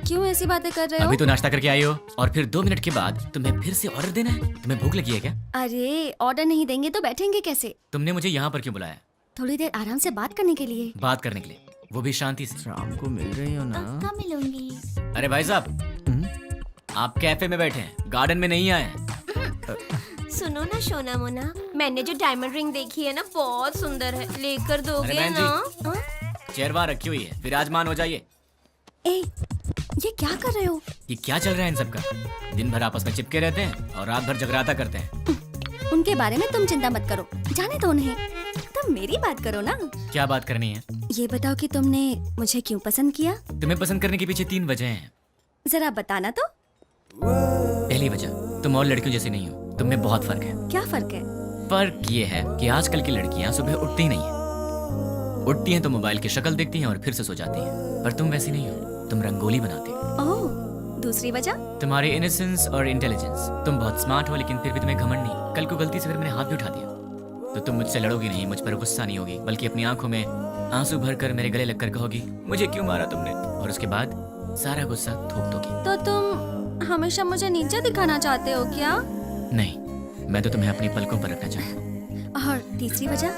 क्यों ऐसी बातें कर रहे हो? अभी तो नाश्ता करके आई हो और फिर 2 मिनट के बाद तुम्हें फिर से ऑर्डर देना है? तुम्हें भूख लगी है क्या? अरे ऑर्डर नहीं देंगे तो बैठेंगे कैसे? तुमने मुझे यहाँ पर क्यों बुलाया? थोड़ी देर आराम से बात करने के लिए। बात करने के लिए, वो भी शांति से। शाम को मिल रही हो ना? कब मिलूंगी? अरे भाई साहब, आप कैफे में बैठे हैं, गार्डन में नहीं आए हैं। सुनो ना सोना मोना, मैंने जो डायमंड रिंग देखी है ना बहुत सुंदर है, लेकर दोगे बहन जी, ना? चेयर वहाँ रखी हुई है, विराजमान हो जाइए। ए, ये क्या कर रहे हो? ये क्या चल रहा है इन सबका? दिन भर आपस में चिपके रहते हैं और रात भर जगराता करते हैं। उनके बारे में तुम चिंता मत करो, जाने दो उन्हें। तुम मेरी बात करो ना। क्या बात करनी है? ये बताओ कि तुमने मुझे क्यों पसंद किया? तुम्हें पसंद करने के पीछे 3 वजह हैं। जरा बताना तो। पहली वजह, तुम और लड़कियों जैसी नहीं हो, तुम में बहुत फर्क है। क्या फर्क है? फर्क ये है कि आजकल की लड़कियां सुबह उठती ही नहीं है। उठती हैं तो मोबाइल की शक्ल देखती हैं और फिर से सो जाती हैं। पर तुम वैसी नहीं हो, तुम रंगोली बनाती हो। ओह, दूसरी वजह? तुम्हारी इनोसेंस और इंटेलिजेंस। तुम बहुत स्मार्ट हो लेकिन फिर भी तुम्हें घमंड नहीं। कल को गलती से फिर मैंने हाथ भी उठा दिया तो तुम मुझसे लड़ोगी नहीं, मुझ पर गुस्सा नहीं होगी, बल्कि अपनी आंखों में आंसू भरकर मेरे गले लगकर कहोगी मुझे क्यों मारा तुमने, और उसके बाद सारा गुस्सा थूक दोगी। तो तुम हमेशा मुझे नीचे दिखाना चाहते हो क्या? नहीं, मैं तो तुम्हें अपनी पलकों पर रखना चाहता हूँ। और तीसरी वजह?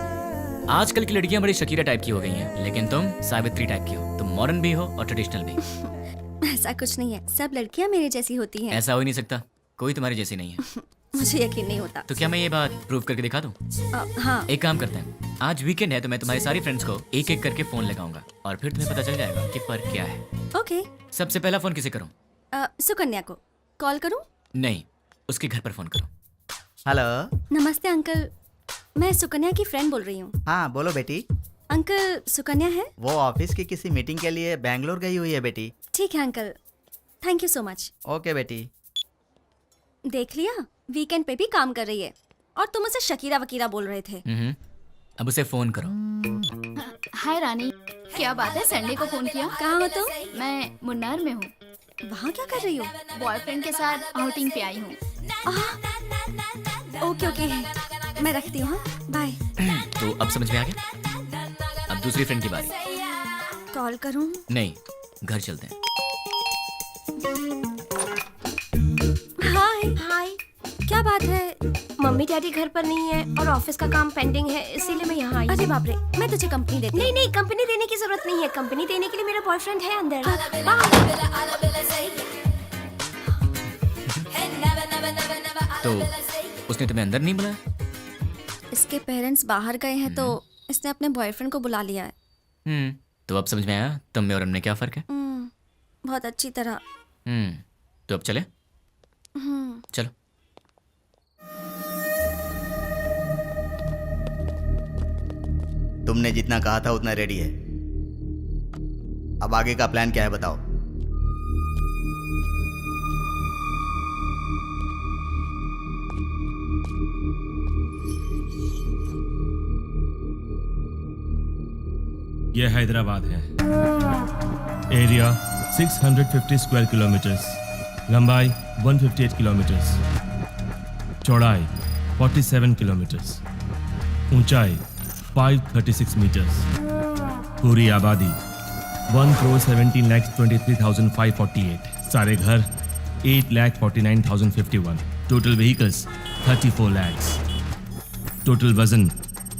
आजकल की लड़कियां बड़ी शकीरा टाइप की हो गई हैं, लेकिन तुम सावित्री टाइप की हो। तुम मॉडर्न भी हो और ट्रेडिशनल भी। ऐसा कुछ नहीं है, सब लड़कियां मेरे जैसी होती हैं। ऐसा हो ही नहीं सकता, कोई तुम्हारी जैसी नहीं है। मुझे यकीन नहीं होता। तो क्या मैं ये बात प्रूव करके दिखा दूं? हाँ। एक काम करते हैं, आज वीकेंड है तो मैं तुम्हारी सारी फ्रेंड्स को एक एक करके फोन लगाऊंगा और फिर तुम्हें पता चल जाएगा कि फर्क क्या है। ओके। सबसे पहला फोन किसे करूं? सुकन्या को कॉल करूं? नहीं, उसके घर पर फोन करूं। हेलो। नमस्ते अंकल, मैं सुकन्या की फ्रेंड बोल रही हूँ। हाँ बोलो बेटी। अंकल, सुकन्या है? वो ऑफिस की किसी मीटिंग के लिए बैंगलोर गई हुई है बेटी। ठीक है uncle, thank you so much. Okay बेटी। देख लिया, वीकेंड पे भी काम कर रही है और तुम उसे शकीरा वकीरा बोल रहे थे। अब उसे फोन करो। हाय रानी, क्या बात है, संडे को फोन किया? कहाँ हो तुम? मैं मुन्नार में हूँ। वहाँ क्या कर रही हो? बॉयफ्रेंड के साथ आउटिंग पे आई हूँ। ओके ओके, मैं रखती हूँ, बाय। तो अब समझ में आ गया? अब दूसरी फ्रेंड की बारी। कॉल करूँ? नहीं, घर चलते हैं। हाय। हाय। क्या बात है? मम्मी डैडी घर पर नहीं है और ऑफिस का काम पेंडिंग है, इसीलिए मैं यहाँ आई। अरे बाप रे, मैं तुझे कंपनी देती हूँ। नहीं नहीं, कंपनी देने की जरूरत नहीं है, कंपनी देने के लिए मेरा बॉयफ्रेंड है अंदर। तो उसने तुम्हें अंदर नहीं बुलाया? इसके पेरेंट्स बाहर गए हैं तो इसने अपने बॉयफ्रेंड को बुला लिया है। तो अब समझ में आया तुम में और हमने क्या फर्क है? बहुत अच्छी तरह। तो अब चले? चलो। तुमने जितना कहा था उतना रेडी है। अब आगे का प्लान क्या है बताओ। यह हैदराबाद है। एरिया 650 स्क्वायर किलोमीटर्स, लंबाई 158 किलोमीटर्स, चौड़ाई 47 किलोमीटर्स, ऊंचाई 536 मीटर्स, पूरी आबादी 1,17,23,548, सारे घर 8,49,051, टोटल व्हीकल्स 34 lakhs, टोटल वजन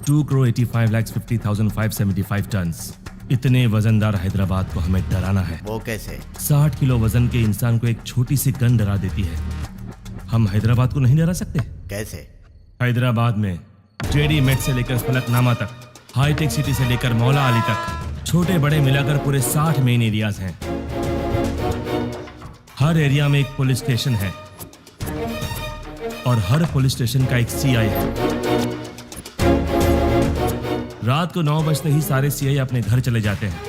2,85,50,575 टन। इतने वजनदार हैदराबाद को हमें डराना है। वो कैसे? 60 किलो वजन के इंसान को एक छोटी सी गन डरा देती है। हम हैदराबाद को नहीं डरा सकते। कैसे? हैदराबाद में जेडी मेट से लेकर फलकनामा तक, हाईटेक सिटी से लेकर मौला अली तक, छोटे बड़े मिलाकर पूरे 60 मेन एरियाज हैं। हर एरिया में एक पुलिस स्टेशन है और हर पुलिस स्टेशन का एक सीआई है। रात को 9 बजते ही सारे सीआई अपने घर चले जाते हैं।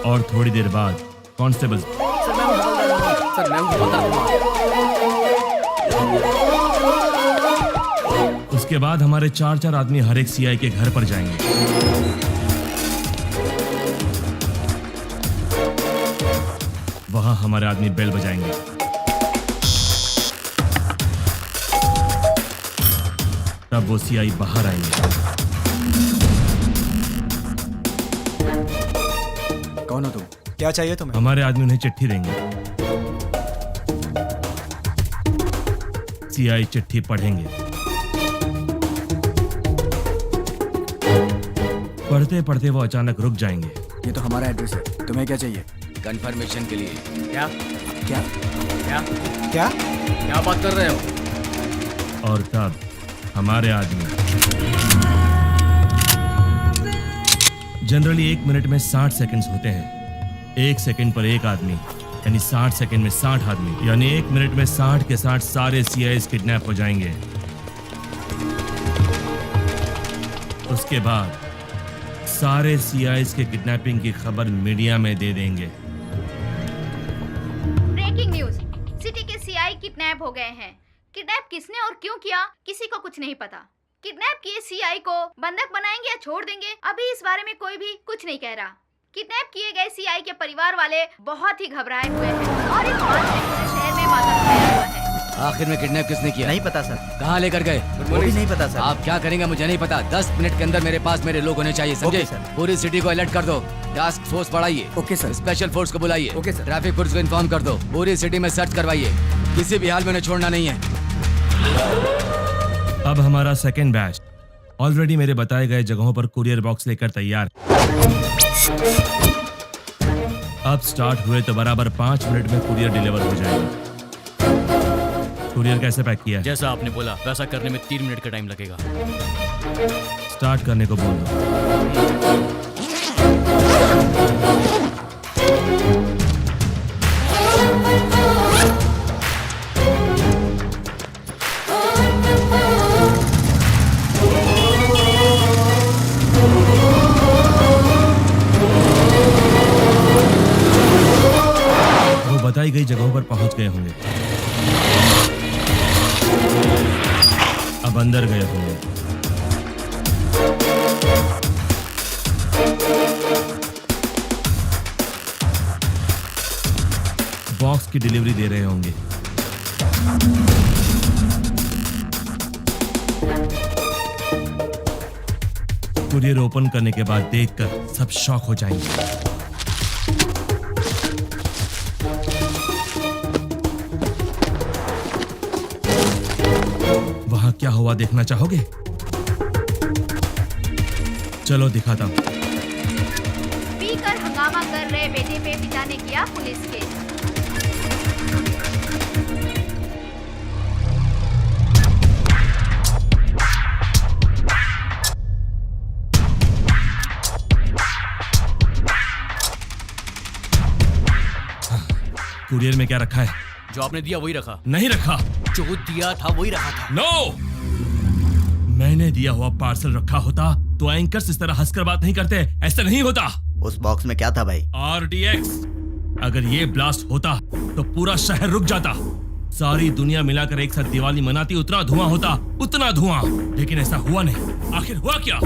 और थोड़ी देर बाद कांस्टेबल उसके बाद हमारे 4 आदमी हर एक सीआई के घर पर जाएंगे। वहां हमारे आदमी बेल बजाएंगे। अब वो सीआई बाहर आएंगे। कौन हो तुम? क्या चाहिए तुम्हें? हमारे आदमी उन्हें चिट्ठी देंगे। सीआई चिट्ठी पढ़ेंगे। पढ़ते पढ़ते वो अचानक रुक जाएंगे। ये तो हमारा एड्रेस है, तुम्हें क्या चाहिए? कंफर्मेशन के लिए। क्या क्या क्या क्या क्या बात कर रहे हो? और तब हमारे आदमी जनरली 1 मिनट में 60 सेकंड्स होते हैं। 1 सेकंड पर एक आदमी यानी 60 सेकंड में 60 आदमी, यानी 1 मिनट में 60 के 60 सारे सीआईएस किडनैप हो जाएंगे। उसके बाद सारे सीआईएस के किडनैपिंग की खबर मीडिया में दे देंगे। ब्रेकिंग न्यूज, सिटी के सीआई किडनैप हो गए हैं। किडनैप किसने और क्यों किया किसी को कुछ नहीं पता। किडनैप किए सीआई को बंधक बनाएंगे या छोड़ देंगे, अभी इस बारे में कोई भी कुछ नहीं कह रहा। किडनैप किए गए सीआई के परिवार वाले बहुत ही घबराए हुए हैं और इस बात से पूरे शहर में मातम छाया हुआ है। आखिर में किडनैप किसने किया? नहीं पता सर। कहाँ लेकर गए? वो भी नहीं पता सर। आप क्या करेंगे मुझे नहीं पता। 10 मिनट के अंदर मेरे पास मेरे लोग होने चाहिए, समझे? Okay sir. पूरी सिटी को अलर्ट कर दो। टास्क फोर्स बढ़ाइए। Okay sir. स्पेशल फोर्स को बुलाइए। Okay sir. ट्रैफिक पुलिस को इन्फॉर्म कर दो। पूरी सिटी में सर्च करवाइए, किसी भी हाल में उन्हें छोड़ना नहीं है। अब हमारा सेकेंड बैच ऑलरेडी मेरे बताए गए जगहों पर कुरियर बॉक्स लेकर तैयार। अब स्टार्ट हुए तो बराबर 5 मिनट में कुरियर डिलीवर हो जाएगा। कुरियर कैसे पैक किया है? जैसा आपने बोला वैसा करने में 3 मिनट का टाइम लगेगा। स्टार्ट करने को बोल दो। वो बताई गई जगहों पर पहुंच गए होंगे। अब अंदर गए होंगे। बॉक्स की डिलीवरी दे रहे होंगे। कुरियर ओपन करने के बाद देखकर सब शॉक हो जाएंगे। वहां क्या हुआ देखना चाहोगे? चलो दिखाता हूं। पीकर हंगामा कर रहे बेटे पे पिता ने किया पुलिस केस। कुरियर में क्या रखा है? जो आपने दिया वही रखा। नहीं रखा। जो दिया था वही रखा था। नो! मैंने दिया हुआ पार्सल रखा होता तो एंकर्स इस तरह हंसकर बात नहीं करते। ऐसा नहीं होता। उस बॉक्स में क्या था भाई? RDX। अगर ये ब्लास्ट होता तो पूरा शहर रुक जाता। सारी दुनिया मिलाकर एक साथ दिवाली मनाती, उतना धुआं होता, उतना धुआं। लेकिन ऐसा हुआ नहीं। आखिर हुआ क्या?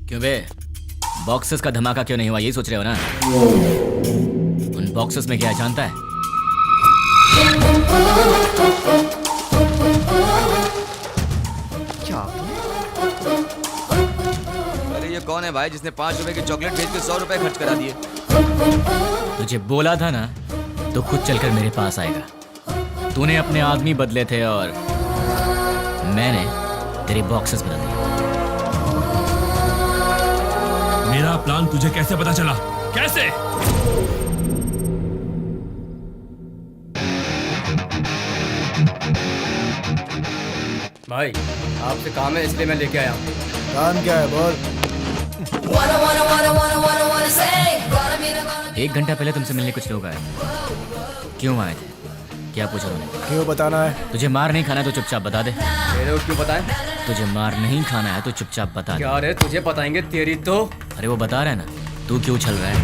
क्यों बे, बॉक्सेस का धमाका क्यों नहीं हुआ, यही सोच रहे हो ना? उन बॉक्सेस में क्या है जानता है? अरे ये कौन है भाई जिसने 5 रुपए की चॉकलेट बेच के 100 रुपए खर्च करा दिए? तुझे बोला था ना, तो खुद चलकर मेरे पास आएगा। तूने अपने आदमी बदले थे और मैंने तेरे बॉक्सेस बदल दिए। मेरा प्लान तुझे कैसे पता चला? कैसे? भाई आपसे काम है इसलिए मैं लेके आया हूँ। काम क्या है बोल? 1 घंटा पहले तुमसे मिलने कुछ लोग आए। क्यों आए थे? क्या पूछा उन्होंने? क्यों बताना है? तुझे मार नहीं खाना है तो चुपचाप बता दे। तेरे को क्यों बताएं? तुझे मार नहीं खाना है तो चुपचाप बता दे। क्या रे तुझे बताएंगे तेरी तो। अरे वो बता रहा है ना, तू क्यों उछल रहा है?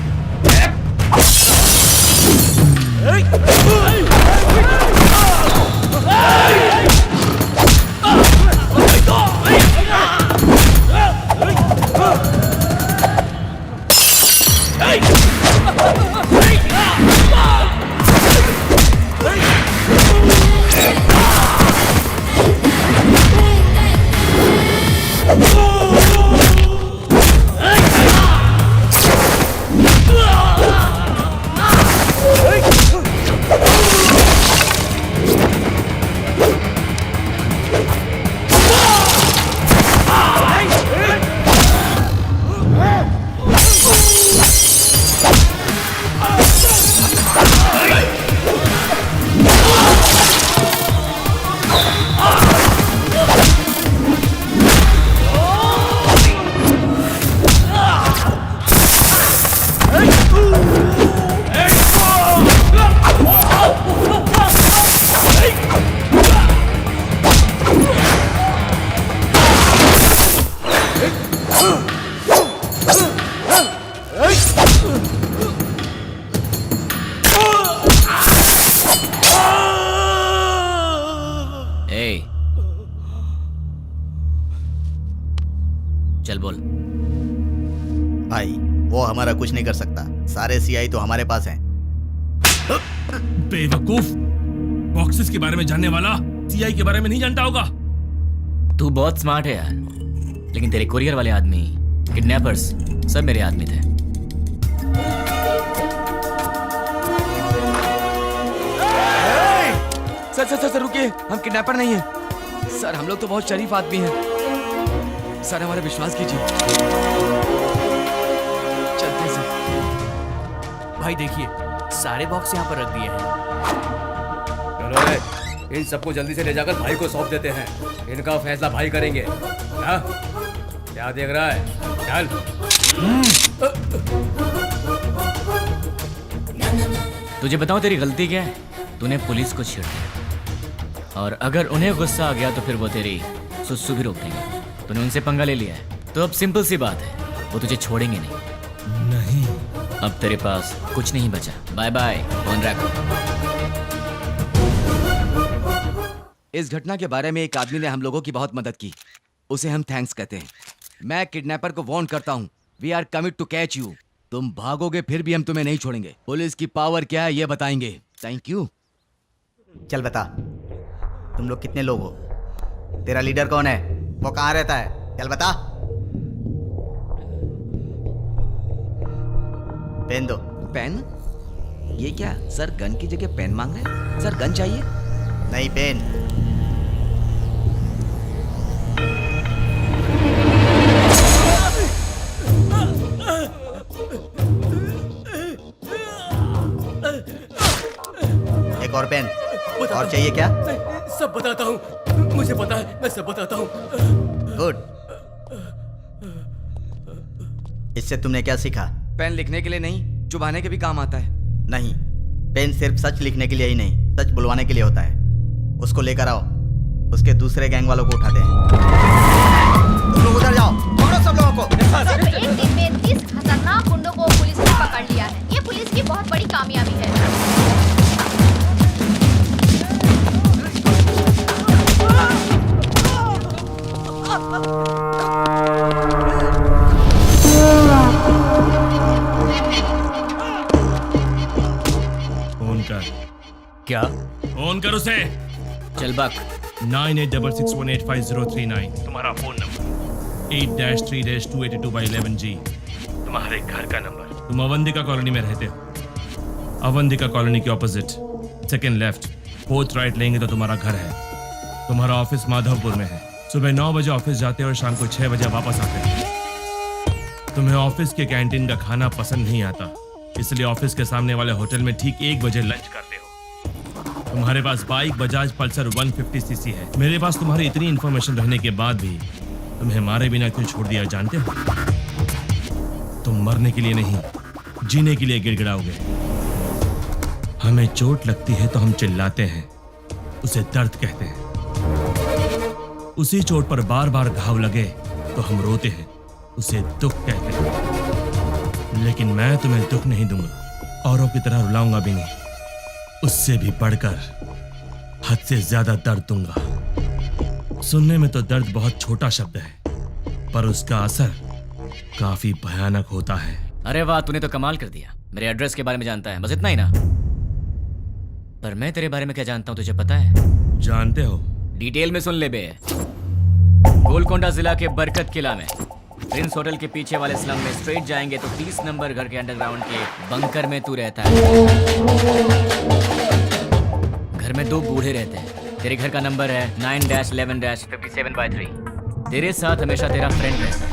ए, चल बोल। भाई वो हमारा कुछ नहीं कर सकता, सारे सीआई तो हमारे पास हैं। बेवकूफ, बॉक्सेस के बारे में जानने वाला सीआई के बारे में नहीं जानता होगा। तू बहुत स्मार्ट है यार, लेकिन तेरे कोरियर वाले आदमी, किडनैपर्स, सब मेरे आदमी थे। सर रुकिए, हम किडनैपर नहीं हैं। सर हम लोग तो बहुत शरीफ आदमी हैं। सर हमारा विश्वास कीजिए। चलते हैं सर। भाई देखिए, सारे बॉक्स यहाँ पर रख दिए हैं। चलो रे, इन सबको जल्दी से ले जाकर भाई को सौंप देते हैं। इनका फैसला भाई करेंगे। हाँ? क्या देख रहा है? चल। तुझे बताऊं तेरी गलती क्या है? तूने पुलिस को छेड़ दिया, और अगर उन्हें गुस्सा आ गया तो फिर वो तेरी सुसु भी रोक देंगे। तूने उनसे पंगा ले लिया है, तो अब सिंपल सी बात है, वो तुझे छोड़ेंगे नहीं। अब तेरे पास कुछ नहीं बचा। बाय बाय, फोन रख। इस घटना के बारे में एक आदमी ने हम लोगों की बहुत मदद की, उसे हम थैंक्स कहते हैं। मैं किडनैपर को वार्न करता हूँ, we are coming to catch you. तुम भागोगे फिर भी हम तुम्हें नहीं छोड़ेंगे। पुलिस की पावर क्या है ये बताएंगे। Thank you. चल बता, तुम लोग कितने लोग हो? तेरा लीडर कौन है? वो कहाँ रहता है? चल बता। पेन दो। पेन? ये क्या सर, गन की जगह पेन मांग रहे हैं? सर गन चाहिए? नहीं, पेन। एक और पेन। और चाहिए क्या? सब बताता हूँ, मुझे पता है, मैं सब बताता हूँ। गुड। इससे तुमने क्या सीखा? पेन लिखने के लिए नहीं, चुभाने के भी काम आता है। नहीं, पेन सिर्फ सच लिखने के लिए ही नहीं, सच बुलवाने के लिए होता है। उसको लेकर आओ, उसके दूसरे गैंग वालों को उठाते हैं। तुम लोग उधर जाओ, पकड़ो सब लोगों को। सिर्फ एक दिन में 30 खतरनाक गुंडों को पुलिस ने पकड़ लिया है। ये पुलिस की बहुत बड़ी कामयाबी है। फोन कर। क्या? फोन कर उसे। चल बक। 9866185039 तुम्हारा फोन नंबर। 8-3-282/11G तुम्हारे घर का नंबर। तुम अवंतिका कॉलोनी में रहते हो। अवंतिका कॉलोनी के opposite second left 4th right लेंगे तो तुम्हारा घर है। तुम्हारा ऑफिस माधवपुर में है। सुबह 9 बजे ऑफिस जाते हो और शाम को 6 बजे वापस आते हो। तुम्हें ऑफिस के कैंटीन का खाना पसंद नहीं आता, इसलिए ऑफिस के सामने वाले होटल में ठीक 1 बजे लंच करते हो। तुम्हारे पास बाइक बजाज पल्सर 150cc है। मेरे पास तुम्हारी इतनी इंफॉर्मेशन रहने के बाद भी तुम्हें मारे बिना क्यों छोड़ दिया जानते हो? तुम मरने के लिए नहीं, जीने के लिए गिड़गिड़ाओगे। हमें चोट लगती है तो हम चिल्लाते हैं, उसे दर्द कहते हैं। उसी चोट पर बार बार घाव लगे तो हम रोते हैं, उसे दुख कहते हैं। लेकिन मैं तुम्हें दुख नहीं दूंगा, औरों की तरह रुलाऊंगा भी नहीं। उससे भी बढ़कर हद से ज्यादा दर्द दूंगा। सुनने में तो दर्द बहुत छोटा शब्द है, पर उसका असर काफी भयानक होता है। अरे वाह, तूने तो कमाल कर दिया। मेरे एड्रेस के बारे में जानता है, बस इतना ही ना? पर मैं तेरे बारे में क्या जानता हूं तुझे पता है? जानते हो? डिटेल में सुन ले बे। गोलकोंडा जिला के बरकत किला में प्रिंस होटल के पीछे वाले स्लम में स्ट्रेट जाएंगे तो 30 नंबर घर के अंडरग्राउंड के बंकर में तू रहता है। घर में 2 बूढ़े रहते हैं। तेरे घर का नंबर है 9-11-57/3। तेरे साथ हमेशा तेरा फ्रेंड रहता है।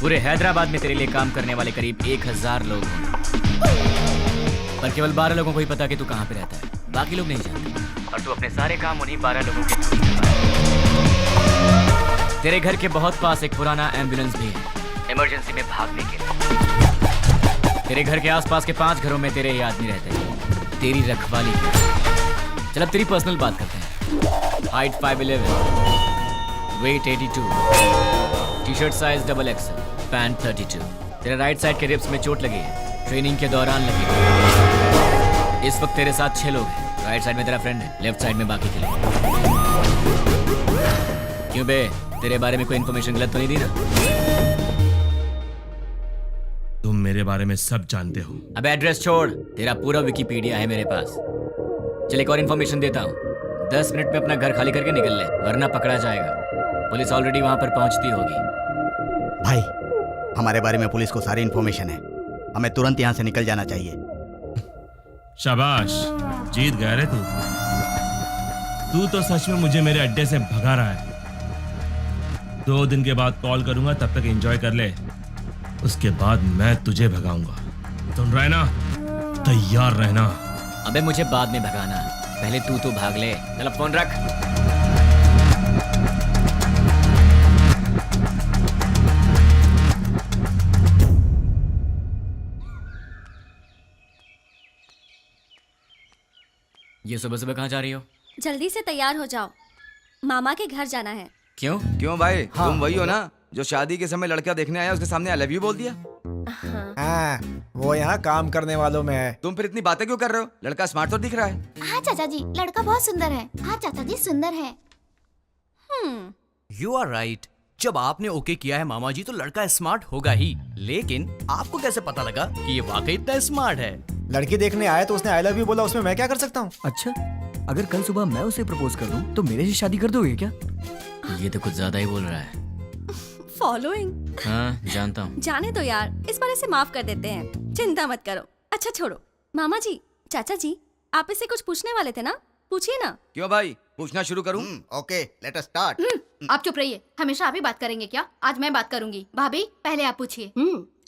पूरे हैदराबाद में तेरे लिए काम करने वाले करीब 1000 लोग होंगे, पर केवल 12 लोगों को ही पता कि तू कहाँ पे रहता है। बाकी लोग नहीं जानते, और तू अपने सारे काम उन्हीं 12 लोगों के थ्रू करता है। तेरे घर के बहुत पास एक पुराना एम्बुलेंस भी है, इमरजेंसी में भागने के लिए। तेरे घर के आसपास के 5 घरों में तेरे ही आदमी रहते हैं, तेरी रखवाली के। चल अब तेरी पर्सनल बात करते हैं। Height 5'11", weight 82, t shirt size XXL, pant 32। तेरे राइट साइड के रिब्स में चोट लगी है, ट्रेनिंग के दौरान लगी है। इस वक्त तेरे साथ 6 लोग हैं। राइट साइड में तेरा फ्रेंड है, लेफ्ट साइड में बाकी के लोग। क्यों बे, तेरे बारे में कोई इन्फॉर्मेशन गलत तो नहीं दी ना? तुम मेरे बारे में सब जानते हो। अब एड्रेस छोड़, तेरा पूरा विकिपीडिया है मेरे पास। चल एक और इन्फॉर्मेशन देता हूँ, 10 मिनट में अपना घर खाली करके निकल ले, वरना पकड़ा जाएगा। पुलिस ऑलरेडी वहां पर पहुंचती होगी। भाई, हमारे बारे में पुलिस को सारी इन्फॉर्मेशन है, हमें तुरंत यहाँ से निकल जाना चाहिए। शाबाश, जीत गया रे तू। तू तो सच में मुझे मेरे अड्डे से भगा रहा है। 2 दिन के बाद कॉल करूंगा, तब तक एंजॉय कर ले। उसके बाद मैं तुझे भगाऊंगा। सुन रहा है ना? तैयार रहना। अबे मुझे बाद में भगाना, पहले तू भाग ले। चल अब फोन रख। ये सुबह सुबह कहाँ जा रही हो? जल्दी से तैयार हो जाओ, मामा के घर जाना है। क्यों? क्यों भाई? तुम वही हो ना जो शादी के समय लड़का देखने आया, उसके सामने आई लव यू बोल दिया? हाँ, वो यहाँ काम करने वालों में है। तुम फिर इतनी बातें क्यों कर रहे हो? लड़का स्मार्ट तो दिख रहा है। हाँ चाचा जी, लड़का बहुत सुंदर है। हाँ चाचा जी, सुंदर है। You are right. जब आपने ओके किया है मामा जी, तो लड़का स्मार्ट होगा ही। लेकिन आपको कैसे पता लगा कि ये वाकई इतना स्मार्ट है? लड़की देखने आया तो उसने आई लव यू बोला, उसमें मैं क्या कर सकता हूँ? अच्छा, अगर कल सुबह मैं उसे प्रपोज कर दूं, तो मेरे से शादी कर दोगे क्या? ये तो कुछ ज्यादा ही बोल रहा है। फॉलोइंग। हाँ, जानता हूँ। जाने दो यार, इस बार इसे माफ कर देते हैं, चिंता मत करो। अच्छा छोड़ो, मामा जी, चाचा जी, आप इससे कुछ पूछने वाले थे ना, पूछिए ना। क्यों भाई, पूछना शुरू करूं? Okay, let us start. आप चुप रहिए, हमेशा आप ही बात करेंगे क्या? आज मैं बात करूंगी। भाभी, पहले आप पूछिए।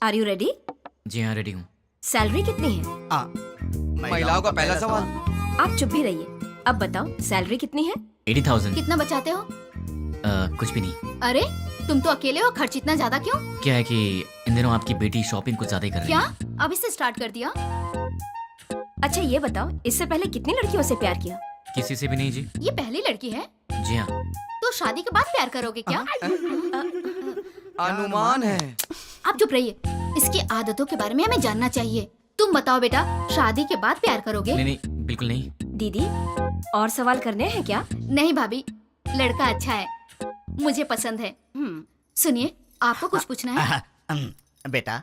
Are you ready? जी हाँ, रेडी हूँ। सैलरी कितनी है? महिलाओं का पहला सवाल। आप चुप भी रहिए। अब बताओ, सैलरी कितनी है? 80,000। कितना बचाते हो? कुछ भी नहीं। अरे, तुम तो अकेले हो, खर्च इतना ज्यादा क्यों? क्या है कि इन दिनों आपकी बेटी शॉपिंग कुछ ज्यादा ही कर रही क्या? है। अभी से स्टार्ट कर दिया? अच्छा ये बताओ, इससे पहले कितनी लड़कियों से प्यार किया? किसी से भी नहीं जी। ये पहली लड़की है? जी हाँ। तो शादी के बाद प्यार करोगे क्या? अनुमान है। आप चुप रहिए, इसकी आदतों के बारे में हमें जानना चाहिए। तुम बताओ बेटा, शादी के बाद प्यार करोगे? नहीं नहीं, बिल्कुल नहीं। दीदी, और सवाल करने हैं क्या? नहीं भाभी, लड़का अच्छा है, मुझे पसंद है। सुनिए, आपको कुछ पूछना है? बेटा,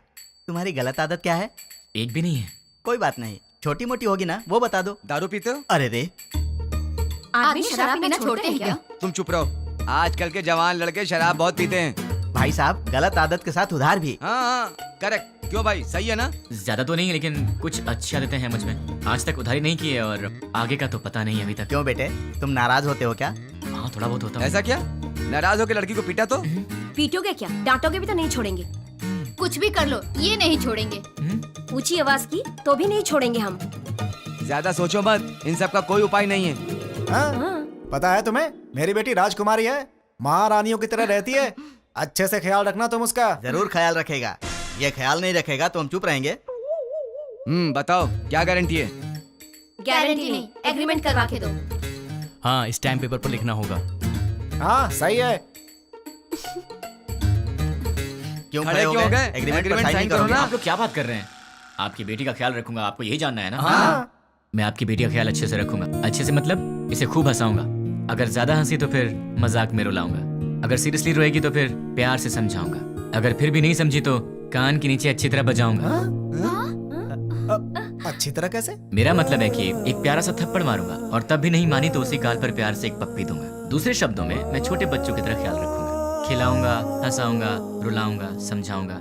तुम्हारी गलत आदत क्या है? एक भी नहीं है। कोई बात नहीं, छोटी मोटी होगी ना, वो बता दो। दारू पीते हो? अरे रे, आदमी शराब पीना छोड़ते हैं क्या? तुम चुप रहो। आजकल के जवान लड़के शराब बहुत पीते हैं। भाई साहब, गलत आदत के साथ उधार भी। हाँ, करेक्ट। क्यों भाई, सही है ना? ज्यादा तो नहीं, लेकिन कुछ अच्छी आदतें हैं मुझ में। आज तक उधारी नहीं की है, और आगे का तो पता नहीं अभी तक। क्यों बेटे, तुम नाराज होते हो क्या? हाँ, थोड़ा बहुत होता है। ऐसा क्या? नाराज होकर लड़की को पीटा तो? पीटोगे क्या? डांटोगे भी तो नहीं छोड़ेंगे। कुछ भी कर लो, ये नहीं छोड़ेंगे। ऊंची आवाज की तो भी नहीं छोड़ेंगे हम। ज्यादा सोचो मत, इन सब का कोई उपाय नहीं है। हाँ? पता है तुम्हें, मेरी बेटी राजकुमारी है, महारानियों की तरह रहती है। अच्छे से ख्याल रखना तुम उसका। जरूर ख्याल रखेगा। ये ख्याल नहीं रखेगा तो हम चुप रहेंगे। बताओ, क्या गारंटी है? गारंटी नहीं, एग्रीमेंट करवा के दो। हाँ, स्टैम्प पेपर पर लिखना होगा। हाँ, सही है। क्यों खड़े क्यों हो गए? एग्रीमेंट पर Agreement साइन sign नहीं करो करोगे? ना। आप लोग क्या बात कर रहे हैं? आपकी बेटी का ख्याल रखूंगा, आपको यही जानना है ना? हाँ। मैं आपकी बेटी का ख्याल अच्छे से रखूंगा। अच्छे से मतलब इसे खूब हंसाऊंगा। अगर ज्यादा हंसी तो फिर मजाक में रुलाऊंगा। अगर सीरियसली रोएगी तो फिर प्यार से समझाऊंगा। अगर फिर भी नहीं समझी तो कान के नीचे अच्छी तरह बजाऊंगा। अच्छी तरह कैसे? मेरा मतलब है कि एक प्यारा सा थप्पड़ मारूंगा, और तब भी नहीं मानी तो उसी गाल पर प्यार से एक पप्पी दूंगा। दूसरे शब्दों में मैं छोटे बच्चों की तरह ख्याल रखूंगा। खिलाऊंगा, हंसाऊंगा, रुलाऊंगा, समझाऊंगा।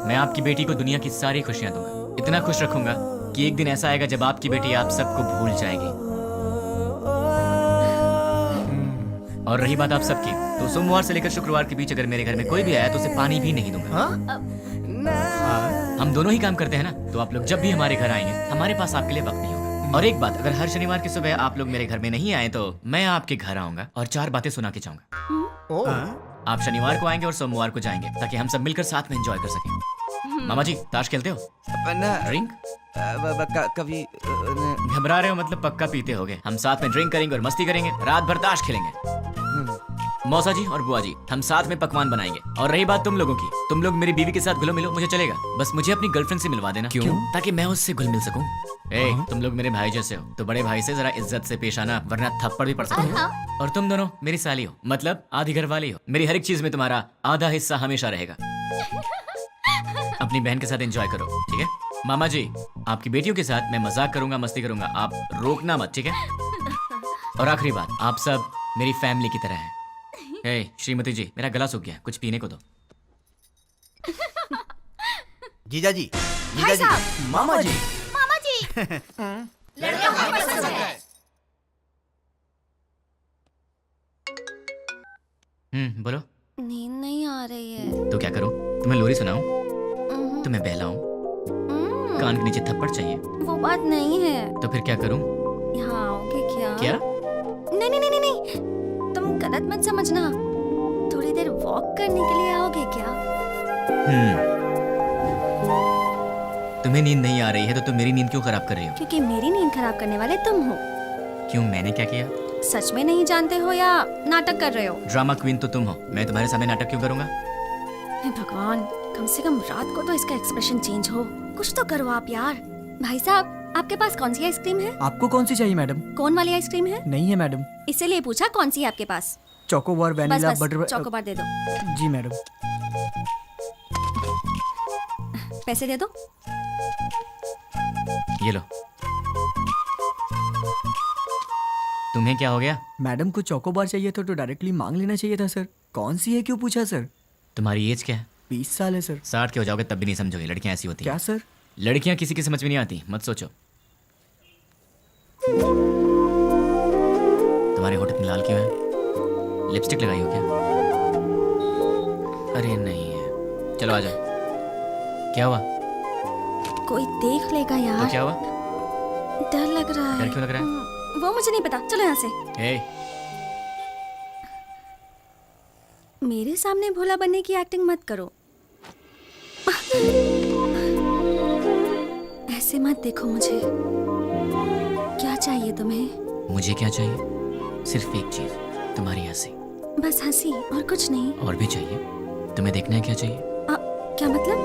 मैं आपकी बेटी को दुनिया की सारी खुशियां दूंगा, इतना खुश रखूंगा कि एक दिन ऐसा आएगा जब आपकी बेटी आप सबको भूल जाएगी। और रही बात आप सबकी, तो सोमवार से लेकर शुक्रवार के बीच अगर मेरे घर में कोई भी आया तो उसे पानी भी नहीं दूंगा। हम दोनों ही काम करते हैं ना, तो आप लोग जब भी हमारे घर आएंगे हमारे पास आपके लिए वक्त नहीं होगा। और एक बात, अगर हर शनिवार की सुबह आप लोग मेरे घर में नहीं आए तो मैं आपके घर आऊंगा और 4 बातें सुना के जाऊंगा। आप शनिवार को आएंगे और सोमवार को जाएंगे ताकि हम सब मिलकर साथ में एंजॉय कर सकें। मामा जी, ताश खेलते हो? ड्रिंक? कभी घबरा रहे हो मतलब पक्का पीते होगे। हम साथ में ड्रिंक करेंगे और मस्ती करेंगे, रात भर ताश खेलेंगे। मौसा जी और बुआ जी, हम साथ में पकवान बनाएंगे। और रही बात तुम लोगों की, तुम लोग मेरी बीवी के साथ घुलो मिलो, मुझे चलेगा, बस मुझे अपनी गर्लफ्रेंड से मिलवा देना। क्यों? ताकि मैं उससे घुल मिल सकूं। तुम लोग मेरे भाई जैसे हो, तो बड़े भाई से जरा इज्जत से पेश आना, वरना थप्पड़ भी पड़ सकता है। और तुम दोनों मेरी साली हो, मतलब आधी घर वाली हो। मेरी हर एक चीज में तुम्हारा आधा हिस्सा हमेशा रहेगा। अपनी बहन के साथ एंजॉय करो, ठीक है? मामा जी, आपकी बेटियों के साथ मैं मजाक करूंगा, मस्ती करूंगा, आप रोकना मत, ठीक है? और आखिरी बात, आप सब मेरी फैमिली की तरह हैं। श्रीमती जी, मेरा गला सूख गया, कुछ पीने को दो। जीजा जी, भाई साहब, मामा जी, मामा जी लड़का हमें पसंद है। बोलो। नींद नहीं आ रही है। तो क्या करूं? तुम्हें लोरी सुनाऊं? तुम्हें बहलाऊं? कान के नीचे थप्पड़ चाहिए? वो बात नहीं है। तो फिर क्या करूं? यहाँ आओगे क्या? क्या? नहीं नहीं नहीं नहीं, तुम गलत मत समझना। थोड़ी देर वॉक करने के लिए आओगे क्या? तुम्हें नींद नहीं आ रही है तो तुम मेरी नींद क्यों खराब कर रही हो? क्योंकि मेरी नींद खराब करने वाले तुम हो। क्यों, मैंने क्या किया? सच में नहीं जानते हो या नाटक कर रहे हो? ड्रामा क्वीन तो तुम हो, मैं तुम्हारे सामने नाटक क्यों करूंगा? हे भगवान, कम से कम रात को तो इसका एक्सप्रेशन चेंज हो। कुछ तो करो आप यार। भाई साहब, आपके पास कौन सी आइसक्रीम है? आपको कौन सी चाहिए मैडम? कोन वाली आइसक्रीम है? नहीं है मैडम। इसीलिए पूछा कौन सी है आपके पास? Chocobar, vanilla, butter. चोकोबार दे दो। जी मैडम। पैसे दे दो। ये लो। तुम्हें क्या हो गया? मैडम को चोकोबार चाहिए था तो डायरेक्टली मांग लेना चाहिए था सर। कौन सी है क्यों पूछा सर? तुम्हारी एज क्या है? 20 साल है सर। 60 के हो जाओगे तब भी नहीं समझोगे, लड़कियां ऐसी होती हैं। क्या सर? लड़कियां किसी की समझ में नहीं आती, मत सोचो। तुम्हारे होठ में लाल क्यों है? लिपस्टिक लगाई हो क्या? अरे नहीं है। चलो आ जाओ। क्या हुआ? कोई देख लेगा यार। तो क्या हुआ? डर लग रहा है। डर क्यों लग रहा है? वो मुझे नहीं पता, चलो यहाँ से। मेरे सामने भोला बनने की एक्टिंग मत करो। ऐसे मत देखो मुझे। क्या चाहिए तुम्हें? मुझे क्या चाहिए? सिर्फ एक चीज, तुम्हारी हंसी। बस हंसी और कुछ नहीं? और भी चाहिए। तुम्हें देखना है क्या चाहिए? क्या मतलब?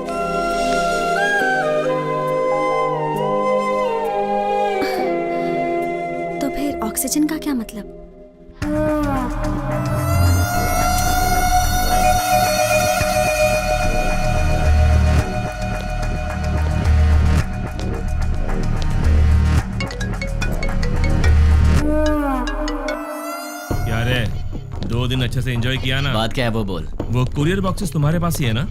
तो फिर ऑक्सीजन का क्या मतलब? क्या रे, 2 दिन अच्छे से एंजॉय किया ना? बात क्या है वो बोल। वो कुरियर बॉक्सेस तुम्हारे पास ही है ना?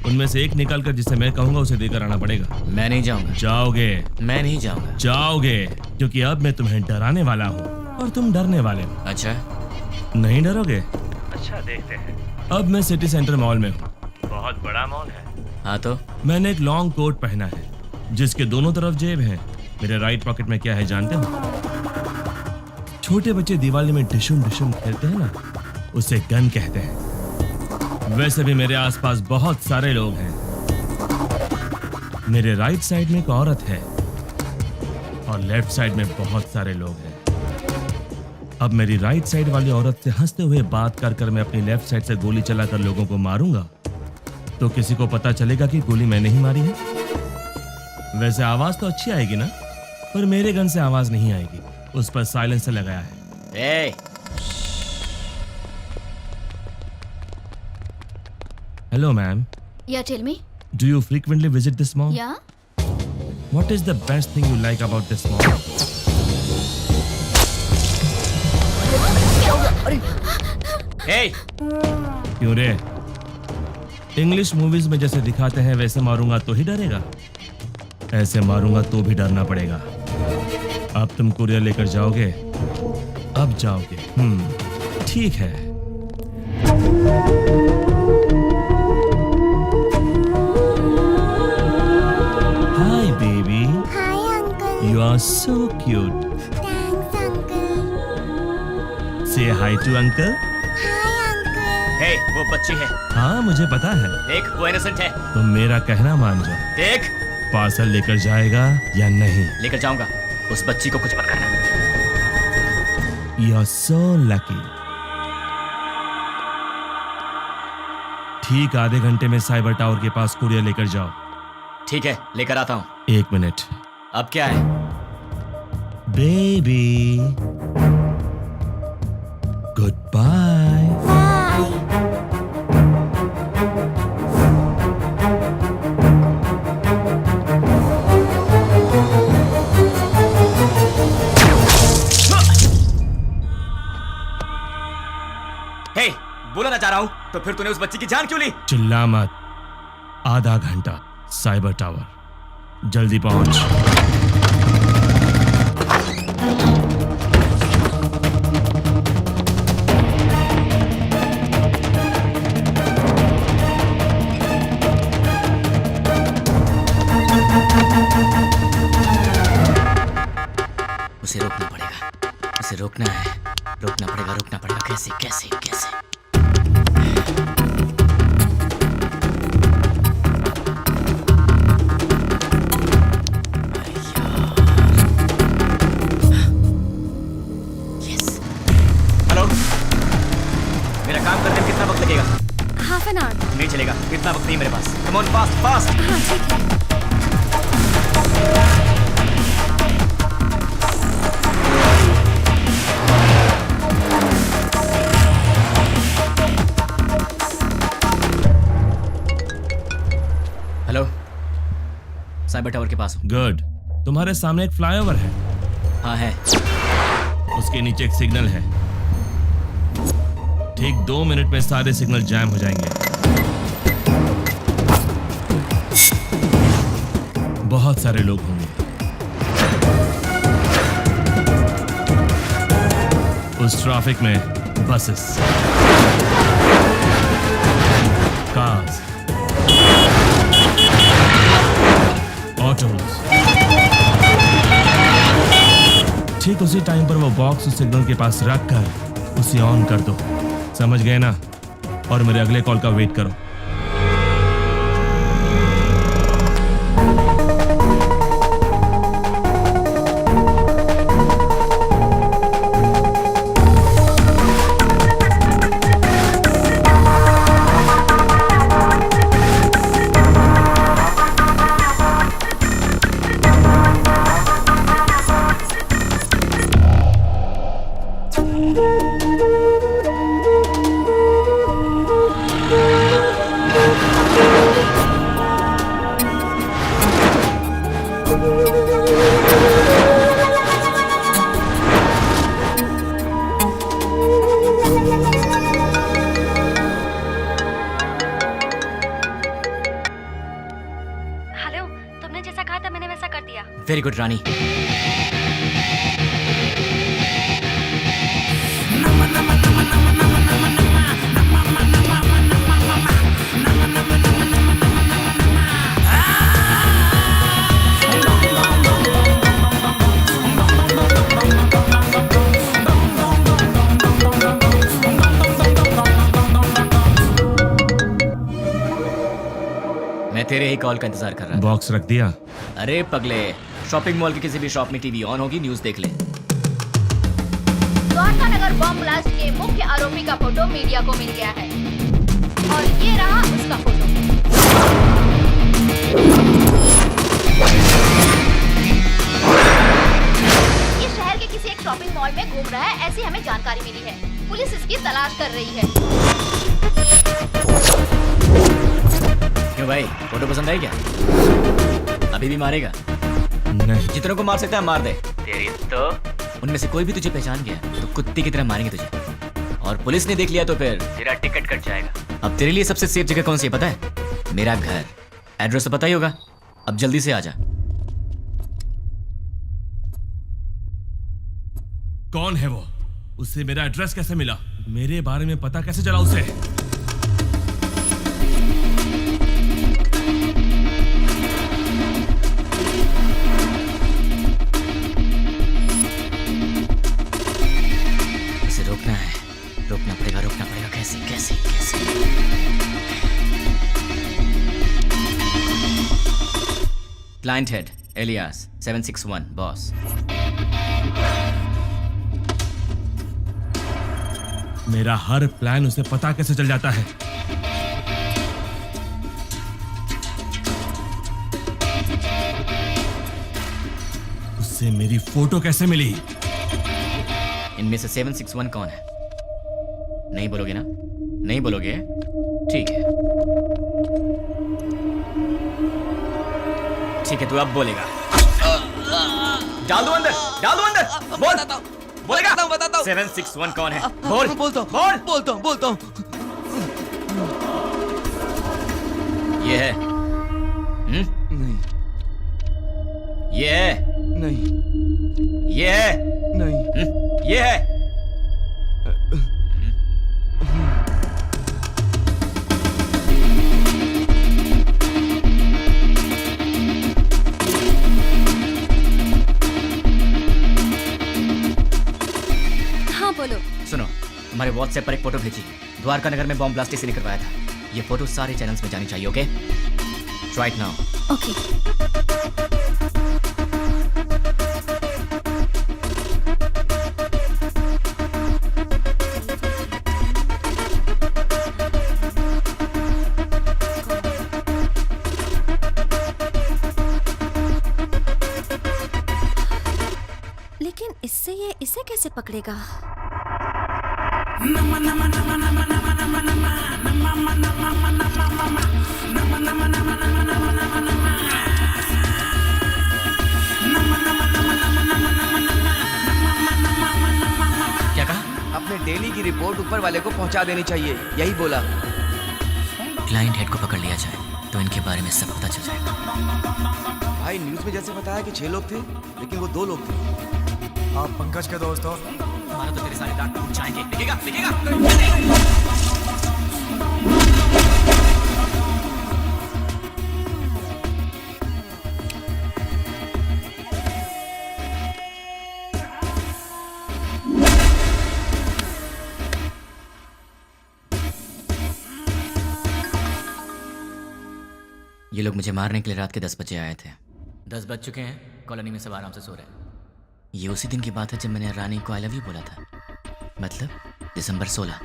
उनमें से एक निकाल कर जिसे मैं कहूंगा उसे देकर आना पड़ेगा। मैं नहीं जाऊंगा। जाओगे? मैं नहीं जाऊंगा। जाओगे, क्योंकि अब मैं तुम्हें डराने वाला हूँ और तुम डरने वाले हो। अच्छा, नहीं डरोगे? अच्छा, देखते हैं। अब मैं सिटी सेंटर मॉल में हूँ। बहुत बड़ा मॉल है। हाँ तो? मैंने एक लॉन्ग कोट पहना है जिसके दोनों तरफ जेब है। मेरे राइट पॉकेट में क्या है जानते हो? छोटे बच्चे दिवाली में डिशुम डिशुम खेलते हैं ना, उसे गन कहते हैं। वैसे भी मेरे आसपास बहुत सारे लोग हैं। मेरे राइट साइड में एक औरत है और लेफ्ट साइड में बहुत सारे लोग हैं। अब मेरी राइट साइड वाली औरत से हंसते हुए बात कर कर मैं अपनी लेफ्ट साइड से गोली चलाकर लोगों को मारूंगा तो किसी को पता चलेगा कि गोली मैंने ही मारी है। वैसे आवाज तो अच्छी आएगी ना, पर मेरे गन से आवाज नहीं आएगी, उस पर साइलेंसर लगाया है। Hello, ma'am. Yeah, tell me. Do you frequently visit this mall? Yeah. What is the best thing you like about this mall? Hey! क्यों रे? इंग्लिश मूवीज में जैसे दिखाते हैं वैसे मारूंगा तो ही डरेगा? ऐसे मारूंगा तो भी डरना पड़ेगा। अब तुम कुरियर लेकर जाओगे? अब जाओगे? ठीक है। Hi baby. Hi uncle. You are so cute. Thanks uncle. Say hi to uncle. Hi uncle. Hey, वो बच्ची है। हाँ मुझे पता है। देख, वो इनोसेंट है। तुम मेरा कहना मान जाओ। देख, पार्सल लेकर जाएगा या नहीं? लेकर जाऊंगा। उस बच्ची को कुछ मत करना। You are so lucky. ठीक आधे घंटे में साइबर टावर के पास कुरियर लेकर जाओ। ठीक है, लेकर आता हूँ। 1 मिनट। अब क्या है? Baby good bye. हे, बोला ना जा रहा हूँ, तो फिर तूने उस बच्ची की जान क्यों ली? चिल्ला मत। आधा घंटा साइबर टावर, जल्दी पहुंच। उसे रोकना पड़ेगा। उसे रोकना है। रोकना पड़ेगा, रोकना पड़ेगा। कैसे कैसे कैसे? हेलो, मेरा काम करने में कितना वक्त लगेगा? Half an hour. नहीं चलेगा, इतना वक्त नहीं मेरे पास। Come on, fast fast. हाँ ठीक है। हेलो, साइबर टावर के पास हूँ। गुड। तुम्हारे सामने एक फ्लाईओवर है। हाँ है। उसके नीचे एक सिग्नल है। ठीक 2 मिनट में सारे सिग्नल जैम हो जाएंगे। बहुत सारे लोग होंगे। उस ट्रैफिक में बसेस, कार्स, ऑटोज। ठीक उसी टाइम पर वो बॉक्स उस सिग्नल के पास रख कर उसे ऑन कर दो। समझ गए ना? और मेरे अगले कॉल का वेट करो। हेलो, तुमने जैसा कहा था मैंने वैसा कर दिया। वेरी गुड रानी। मैं तेरे ही कॉल का इंतजार कर रहा था। बॉक्स रख दिया? अरे पगले, शॉपिंग मॉल की किसी भी शॉप में टीवी ऑन होगी, न्यूज़ देख ले। द्वारका नगर बॉम्ब ब्लास्ट के मुख्य आरोपी का फोटो मीडिया को मिल गया है और ये रहा उसका फोटो। ये शहर के किसी एक शॉपिंग मॉल में घूम रहा है, ऐसी हमें जानकारी मिली है। पुलिस इसकी तलाश कर रही है। क्यों भाई, फोटो पसंद आई क्या? अभी भी मारेगा? नहीं। जितनों को मार सकता है मार दे। तेरी तो उनमें से कोई भी तुझे पहचान गया तो कुत्ते की तरह मारेंगे तुझे। और पुलिस ने देख लिया तो फिर तेरा टिकट कट जाएगा। अब तेरे लिए सबसे सेफ जगह कौन सी है पता है? मेरा घर। एड्रेस तो पता ही होगा। अब जल्दी से आ जा। कौन है वो? उससे मेरा एड्रेस कैसे मिला? मेरे बारे में पता कैसे चला उसे? उसे रोकना है, रोकना पड़ेगा। कैसे कैसे कैसे? Client head alias 761 boss. मेरा हर प्लान उसे पता कैसे चल जाता है? उससे मेरी फोटो कैसे मिली? इनमें से 761 कौन है? नहीं बोलोगे ना? नहीं बोलोगे? ठीक है, ठीक है, तू अब बोलेगा। डाल दो अंदर। बोल, बोलेगा। बताता हूँ। 761 कौन है? बोल। बोलता हूँ। ये है। नहीं। ये है। नहीं। ये है। नहीं। ये है। हाँ बोलो। सुनो, तुम्हारे व्हाट्सएप पर एक फोटो भेजी। द्वारका नगर में बॉम्ब ब्लास्ट इसी ने करवाया था। ये फोटो सारे चैनल्स में जानी चाहिए। Okay, try it now. Okay. लेकिन इससे ये इसे कैसे पकड़ेगा? क्या कहा? अपने डेली की रिपोर्ट ऊपर वाले को पहुंचा देनी चाहिए, यही बोला। क्लाइंट हेड को पकड़ लिया जाए तो इनके बारे में सब पता चल जाएगा। भाई न्यूज में जैसे बताया कि 6 लोग थे, लेकिन वो 2 लोग थे। आप पंकज के दोस्त हो? हमारा तो तेरे सारे दांत टूट जाएंगे। दिखेगा? ये लोग मुझे मारने के लिए रात के 10 बजे आए थे। 10 बज चुके हैं, कॉलोनी में सब आराम से सो रहे हैं। ये उसी दिन की बात है जब मैंने रानी को आई लव यू बोला था, मतलब दिसंबर 16।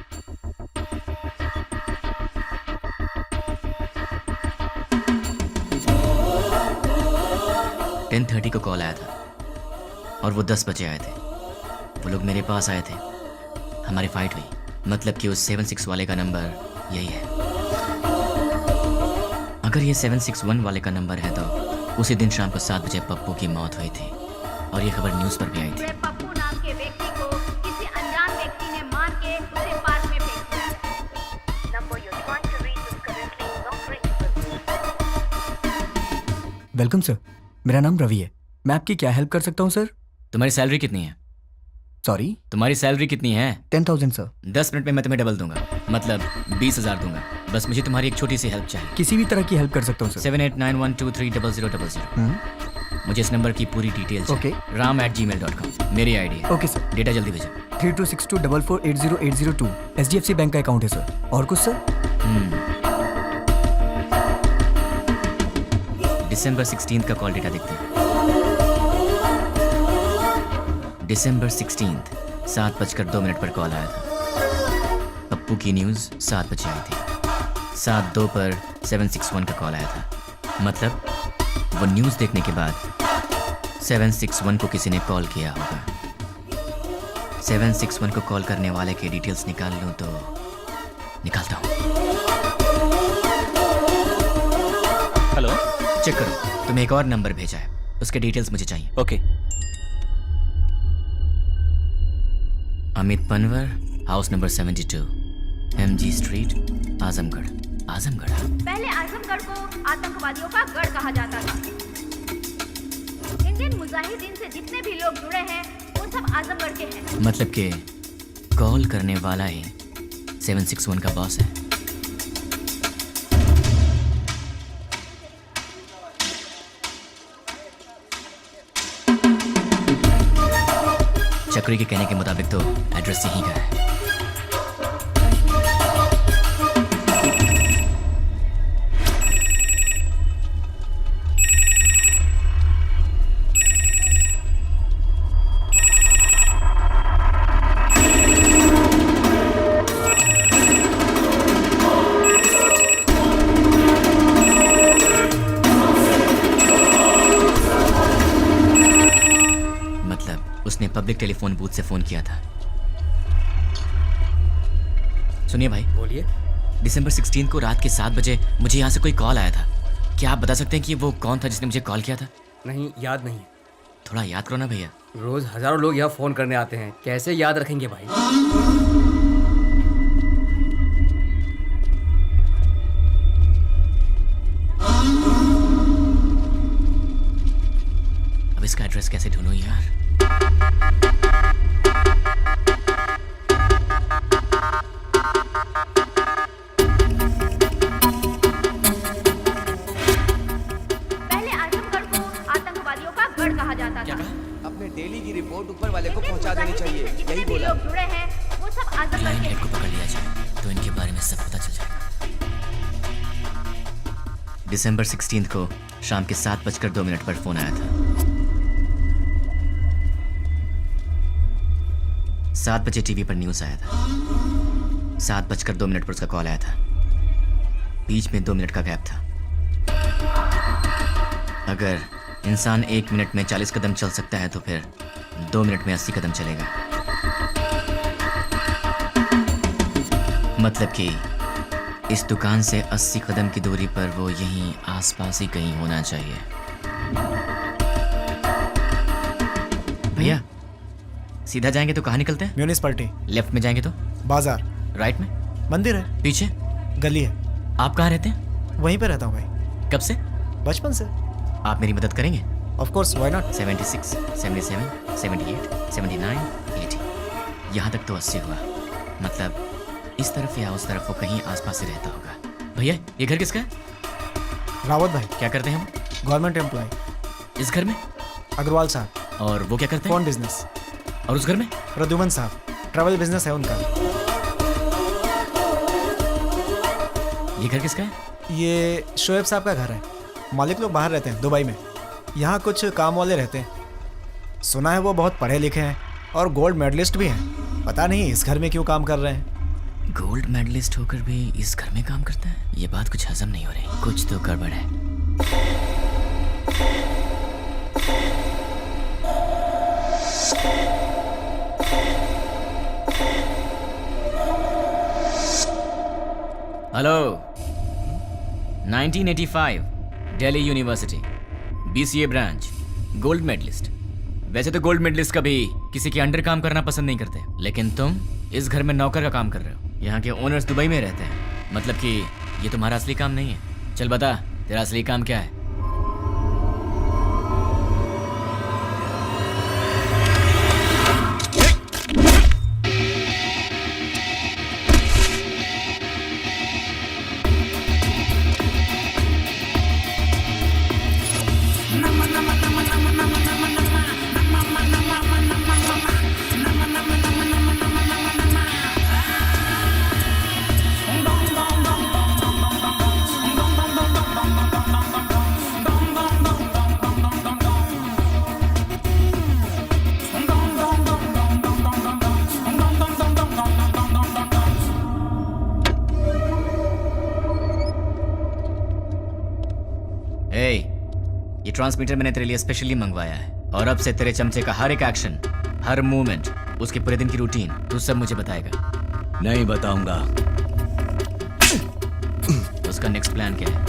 टेन 10:30 को कॉल आया था और वो 10 बजे आए थे। वो लोग मेरे पास आए थे, हमारी फाइट हुई। मतलब कि उस 76 वाले का नंबर यही है। अगर ये 761 वाले का नंबर है तो उसी दिन शाम को 7 बजे पप्पू की मौत हुई थी और ये खबर न्यूज़ पर भी आई थी। पप्पू नाम के व्यक्ति को किसी अनजान व्यक्ति ने मार के उसे पार्क में फेंक दिया है। Number you trying to reach is currently not reachable. Welcome sir, मेरा नाम रवि है। मैं आपकी क्या हेल्प कर सकता हूँ सर? तुम्हारी सैलरी कितनी है? सॉरी, तुम्हारी सैलरी कितनी है? 10,000 सर। 10 मिनट में मैं तुम्हें डबल दूंगा, मतलब 20,000 दूंगा। बस मुझे तुम्हारी एक छोटी सी हेल्प चाहिए। किसी भी तरह की हेल्प कर सकता हूँ सर। 7891230000। मुझे इस नंबर की पूरी डिटेल ओके। ram@gmail.com मेरी आईडी है। Okay sir. डेटा जल्दी भेजो। 326244800802 HDFC बैंक का अकाउंट है सर। और कुछ सर? दिसंबर 16 का कॉल डेटा देखते हैं। दिसंबर 16 7:02 पर कॉल आया था। पप्पू की न्यूज़ 7 बजे आई थी। 7:02 पर 761 का कॉल आया था। मतलब वो न्यूज़ देखने के बाद 761 को किसी ने कॉल किया होगा। 761 को कॉल करने वाले के डिटेल्स निकाल लूँ तो निकालता हूँ। हेलो, चेक करो, तुम्हें एक और नंबर भेजा है, उसके डिटेल्स मुझे चाहिए। Okay. Amit Panwar, house number 72, MG street, Azamgarh. Azamgarh? पहले आजमगढ़ को आतंकवादियों का गढ़ कहा जाता था। इंडियन मुजाहिदीन से जितने भी लोग जुड़े हैं वो सब आजमगढ़ के हैं। मतलब कि कॉल करने वाला ही 761 का बॉस है। चक्री के कहने के मुताबिक तो एड्रेस यहीं का है। उसने पब्लिक टेलीफोन बूथ से फोन किया था। सुनिए भाई। बोलिए। दिसंबर 16 को रात के 7 बजे मुझे यहाँ से कोई कॉल आया था। क्या आप बता सकते हैं कि वो कौन था जिसने मुझे कॉल किया था? नहीं, याद नहीं। थोड़ा याद करो ना भैया। रोज हजारों लोग यहाँ फोन करने आते हैं, कैसे याद रखेंगे भाई? अब इसका एड्रेस कैसे ढूंढूं यार? पहले आजमगढ़ को आतंकवादियों का गढ़ कहा जाता था। अपने डेली की रिपोर्ट ऊपर वाले को पहुंचा देनी चाहिए, जितने यही भी बोला। लोग जुड़े हैं वो सब आजमगढ़ लाइन के हेड को हैं। पकड़ लिया जाए तो इनके बारे में सब पता चल जाएगा। दिसंबर 16 को शाम के 7:02 पर फोन आया था। 7 बजे टीवी पर न्यूज आया था। 7:02 पर उसका कॉल आया था। बीच में 2 मिनट का गैप था। अगर इंसान 1 मिनट में 40 कदम चल सकता है तो फिर 2 मिनट में 80 कदम चलेगा। मतलब कि इस दुकान से 80 कदम की दूरी पर वो यहीं आसपास ही कहीं होना चाहिए। भैया सीधा जाएंगे तो कहाँ निकलते हैं? म्यूनिसिपैलिटी। लेफ्ट में जाएंगे तो? बाजार। राइट में? मंदिर है। पीछे? गली है। आप कहाँ रहते हैं? वहीं पे रहता हूँ भाई। कब से? बचपन से। आप मेरी मदद करेंगे? Of course, why not. 76, 77, 78, 79, 80, यहाँ तक तो 80 हुआ। मतलब इस तरफ या उस तरफ वो कहीं आसपास ही रहता होगा। भैया ये घर किसका है? रावत भाई। क्या करते हैं हम? Government employ. इस घर में? अग्रवाल साहब। और वो क्या करते हैं? Phone business. और उस घर में? प्रद्युमन साहब, ट्रैवल बिजनेस है उनका। ये घर किसका है? ये शोएब साहब का घर है। मालिक लोग बाहर रहते हैं, दुबई में। यहाँ कुछ काम वाले रहते हैं। सुना है वो बहुत पढ़े लिखे हैं और गोल्ड मेडलिस्ट भी हैं। पता नहीं इस घर में क्यों काम कर रहे हैं। गोल्ड मेडलिस्ट होकर भी इस घर में काम करता है? ये बात कुछ हजम नहीं हो रही। कुछ तो गड़बड़ है। Hello. 1985 Delhi university, BCA branch, gold medalist. वैसे तो गोल्ड मेडलिस्ट कभी किसी के अंडर काम करना पसंद नहीं करते, लेकिन तुम इस घर में नौकर का काम कर रहे हो। यहाँ के ओनर्स दुबई में रहते हैं। मतलब कि ये तुम्हारा असली काम नहीं है। चल बता, तेरा असली काम क्या है? ये ट्रांसमीटर मैंने तेरे लिए स्पेशली मंगवाया है और अब से तेरे चमचे का हर एक एक्शन, हर मूवमेंट, उसके पूरे दिन की रूटीन तू सब मुझे बताएगा। नहीं बताऊंगा। उसका नेक्स्ट प्लान क्या है?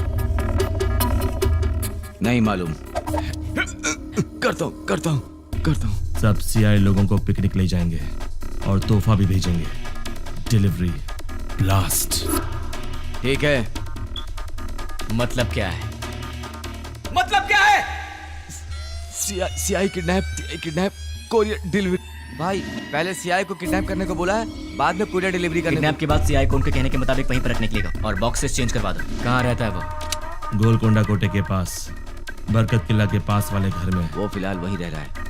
नहीं मालूम। करता हूँ। सब CI लोगों को पिकनिक ले जाएंगे और तोहफा भी भेजेंगे। Delivery blast. ठीक है, मतलब क्या है? मतलब क्या है? CI kidnap courier delivery. भाई पहले सीआई को किडनैप करने को बोला है, बाद में कोरियर डिलीवरी करने किडनैप के बाद सीआई को उनके कहने के मुताबिक वहीं पर रखने के लिए और बॉक्सेस चेंज करवा दो। कहाँ रहता है वो? गोलकोंडा कोटे के पास, बरकत किला के पास वाले घर में। वो फिलहाल वहीं रह रहा है।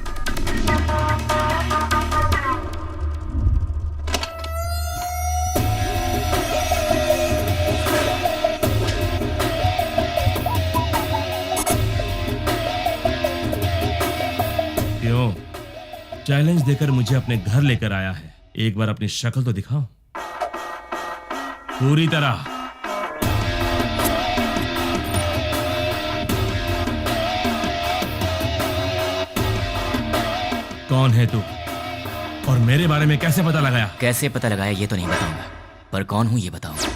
क्यों? चैलेंज देकर मुझे अपने घर लेकर आया है, एक बार अपनी शक्ल तो दिखाओ पूरी तरह। कौन है तू और मेरे बारे में कैसे पता लगाया? कैसे पता लगाया ये तो नहीं बताऊंगा, पर कौन हूं ये बताऊंगा।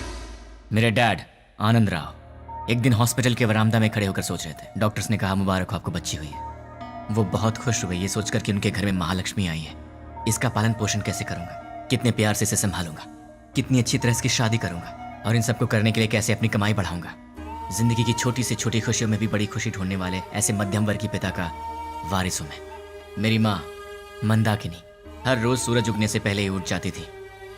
मेरे डैड आनंद राव एक दिन हॉस्पिटल के वरामदा में खड़े होकर सोच रहे थे। डॉक्टर्स ने कहा मुबारक हो, आपको बच्ची हुई है। वो बहुत खुश हुए ये सोचकर कि उनके घर में महालक्ष्मी आई है। इसका पालन पोषण कैसे करूंगा, कितने प्यार से इसे संभालूंगा, कितनी अच्छी तरह इसकी शादी करूंगा और इन सबको करने के लिए कैसे अपनी कमाई बढ़ाऊंगा। जिंदगी की छोटी से छोटी खुशियों में भी बड़ी खुशी ढूंढने वाले ऐसे मध्यम वर्ग के पिता का वारिस हूं मैं। मेरी माँ मंदाकिनी हर रोज सूरज उगने से पहले ही उठ जाती थी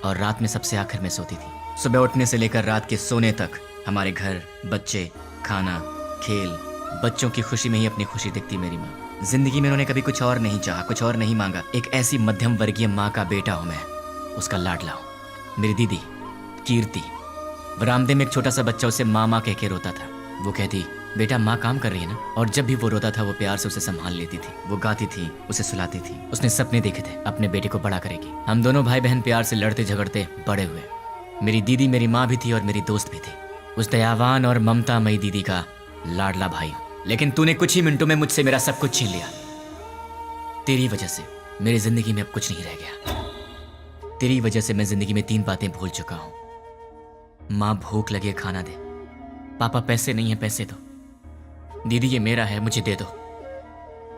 और रात में सबसे आखिर में सोती थी। सुबह उठने से लेकर रात के सोने तक हमारे घर, बच्चे, खाना, खेल, बच्चों की खुशी में ही अपनी खुशी दिखती मेरी माँ। जिंदगी में उन्होंने कभी कुछ और नहीं चाहा, कुछ और नहीं मांगा। एक ऐसी मध्यम वर्गीय माँ का बेटा हूं मैं, उसका लाडला हूं। मेरी दीदी कीर्ति बरामदे में एक छोटा सा बच्चा उसे माँ माँ कह के रोता था। वो कहती बेटा माँ काम कर रही है ना, और जब भी वो रोता था वो प्यार से उसे संभाल लेती थी। वो गाती थी, उसे सुलाती थी। उसने सपने देखे थे अपने बेटे को बड़ा करेगी। हम दोनों भाई बहन प्यार से लड़ते झगड़ते बड़े हुए। मेरी दीदी मेरी माँ भी थी और मेरी दोस्त भी थी। उस दयावान और ममता मई दीदी का लाडला भाई हूं। लेकिन तूने कुछ ही मिनटों में मुझसे मेरा सब कुछ छीन लिया। तेरी वजह से मेरी जिंदगी में अब कुछ नहीं रह गया। तेरी वजह से मैं जिंदगी में 3 बातें भूल चुका हूं। माँ भूख लगे खाना दे, पापा पैसे नहीं है पैसे दो, दीदी ये मेरा है मुझे दे दो।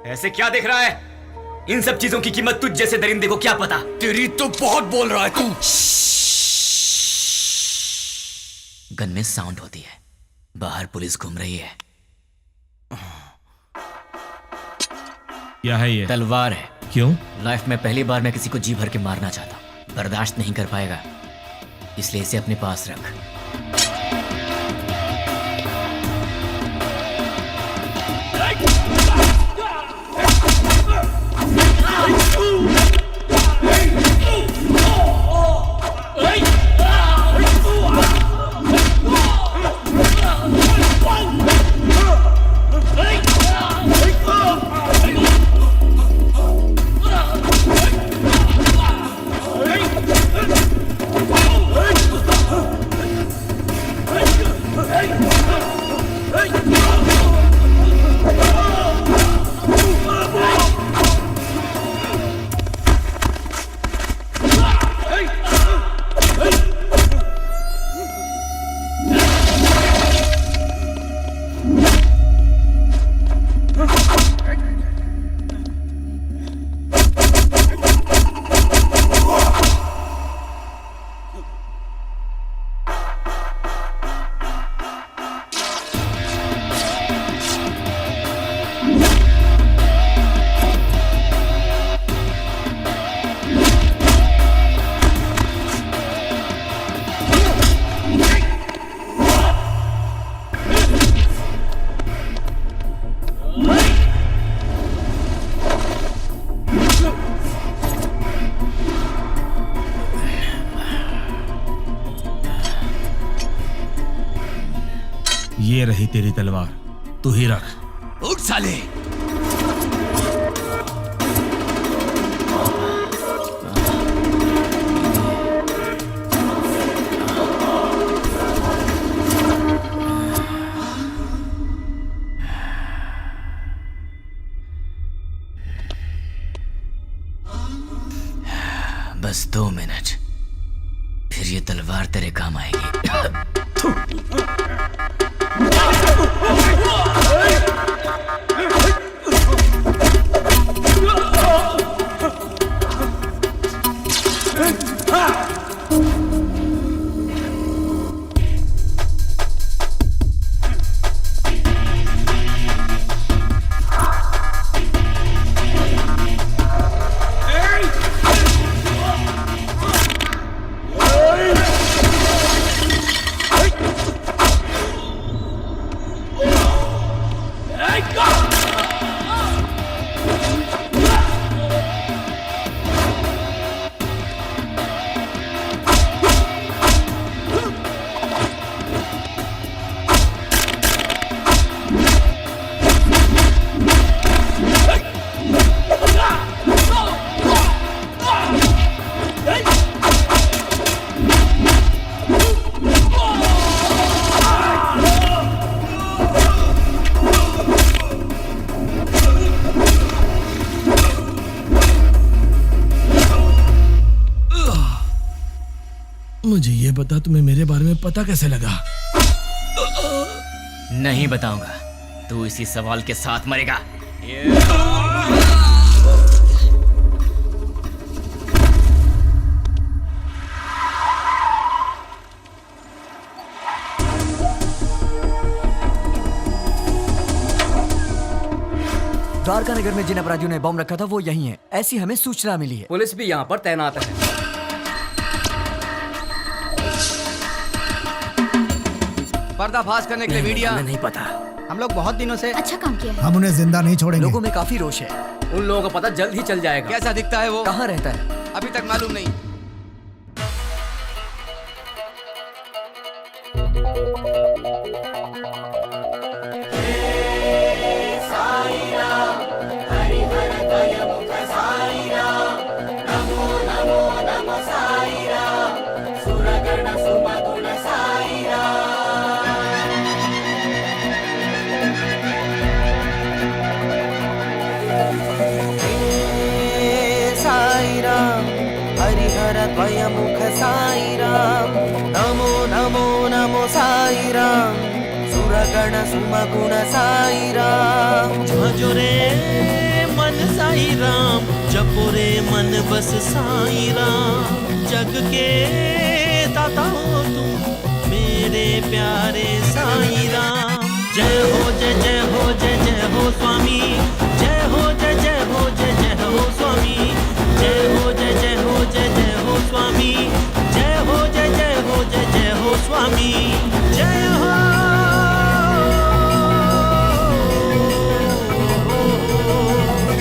ऐसे क्या देख रहा है? इन सब चीजों की कीमत तुझ जैसे दरिंदे को क्या पता? तेरी तो बहुत बोल रहा है तू। गन में साउंड होती है, बाहर पुलिस घूम रही है। क्या है ये? तलवार है। क्यों? लाइफ में पहली बार मैं किसी को जी भर के मारना चाहता हूं। बर्दाश्त नहीं कर पाएगा, इसलिए इसे अपने पास रख। ये रही तेरी तलवार, तू ही रख। उठ साले। बस 2 मिनट, फिर ये तलवार तेरे काम आएगी। मुझे ये बता, तुम्हें मेरे बारे में पता कैसे लगा? नहीं बताऊंगा, तू इसी सवाल के साथ मरेगा। द्वारका नगर में जिन अपराधियों ने बम रखा था वो यही है, ऐसी हमें सूचना मिली है। पुलिस भी यहाँ पर तैनात है। पर्दाफाश करने के लिए मीडिया। नहीं पता। हम लोग बहुत दिनों से अच्छा काम किया है। हम उन्हें जिंदा नहीं छोड़ेंगे। लोगों में काफी रोष है। उन लोगों को पता जल्द ही चल जाएगा। कैसा दिखता है वो? कहाँ रहता है? अभी तक मालूम नहीं। द्वयमुख साई राम, नमो नमो नमो साई राम, सुरगण सुमगुण साई राम। भजो रे मन साई राम, जपो रे मन बस साई राम। जग के दाता हो तुम मेरे प्यारे साई राम। जय हो जय जय हो जय जय हो स्वामी, जय हो जय जय हो जय जय हो स्वामी, जय हो जय जय हो जय जय हो स्वामी, जय हो जय जय हो जय जय हो स्वामी, जय हो।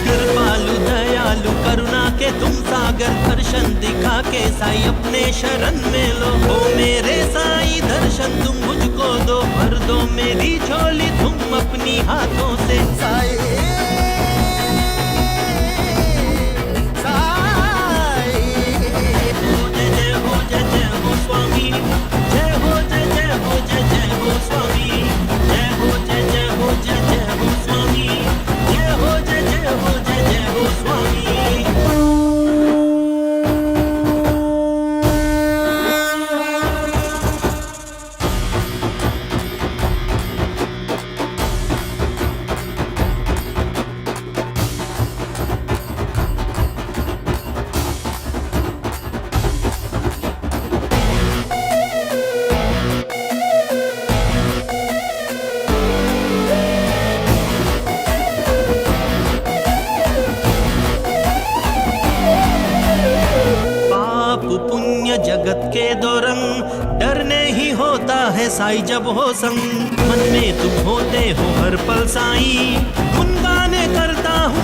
कृपालु दयालु करुणा के तुम सागर, दर्शन दिखा के साई अपने शरण में लो। हो मेरे साई दर्शन तुम मुझको दो, भर दो मेरी झोली तुम अपनी हाथों से। साई स्वामी, जय हो जय जय हो जय जय हो स्वामी, जय हो जय जय हो जय जय हो स्वामी, जय हो जय जय हो जय जय हो स्वामी। जगत के दो रंग, डरने ही होता है साई जब हो संग। मन में तुम होते हो हर पल साई, गुनगाने करता हूँ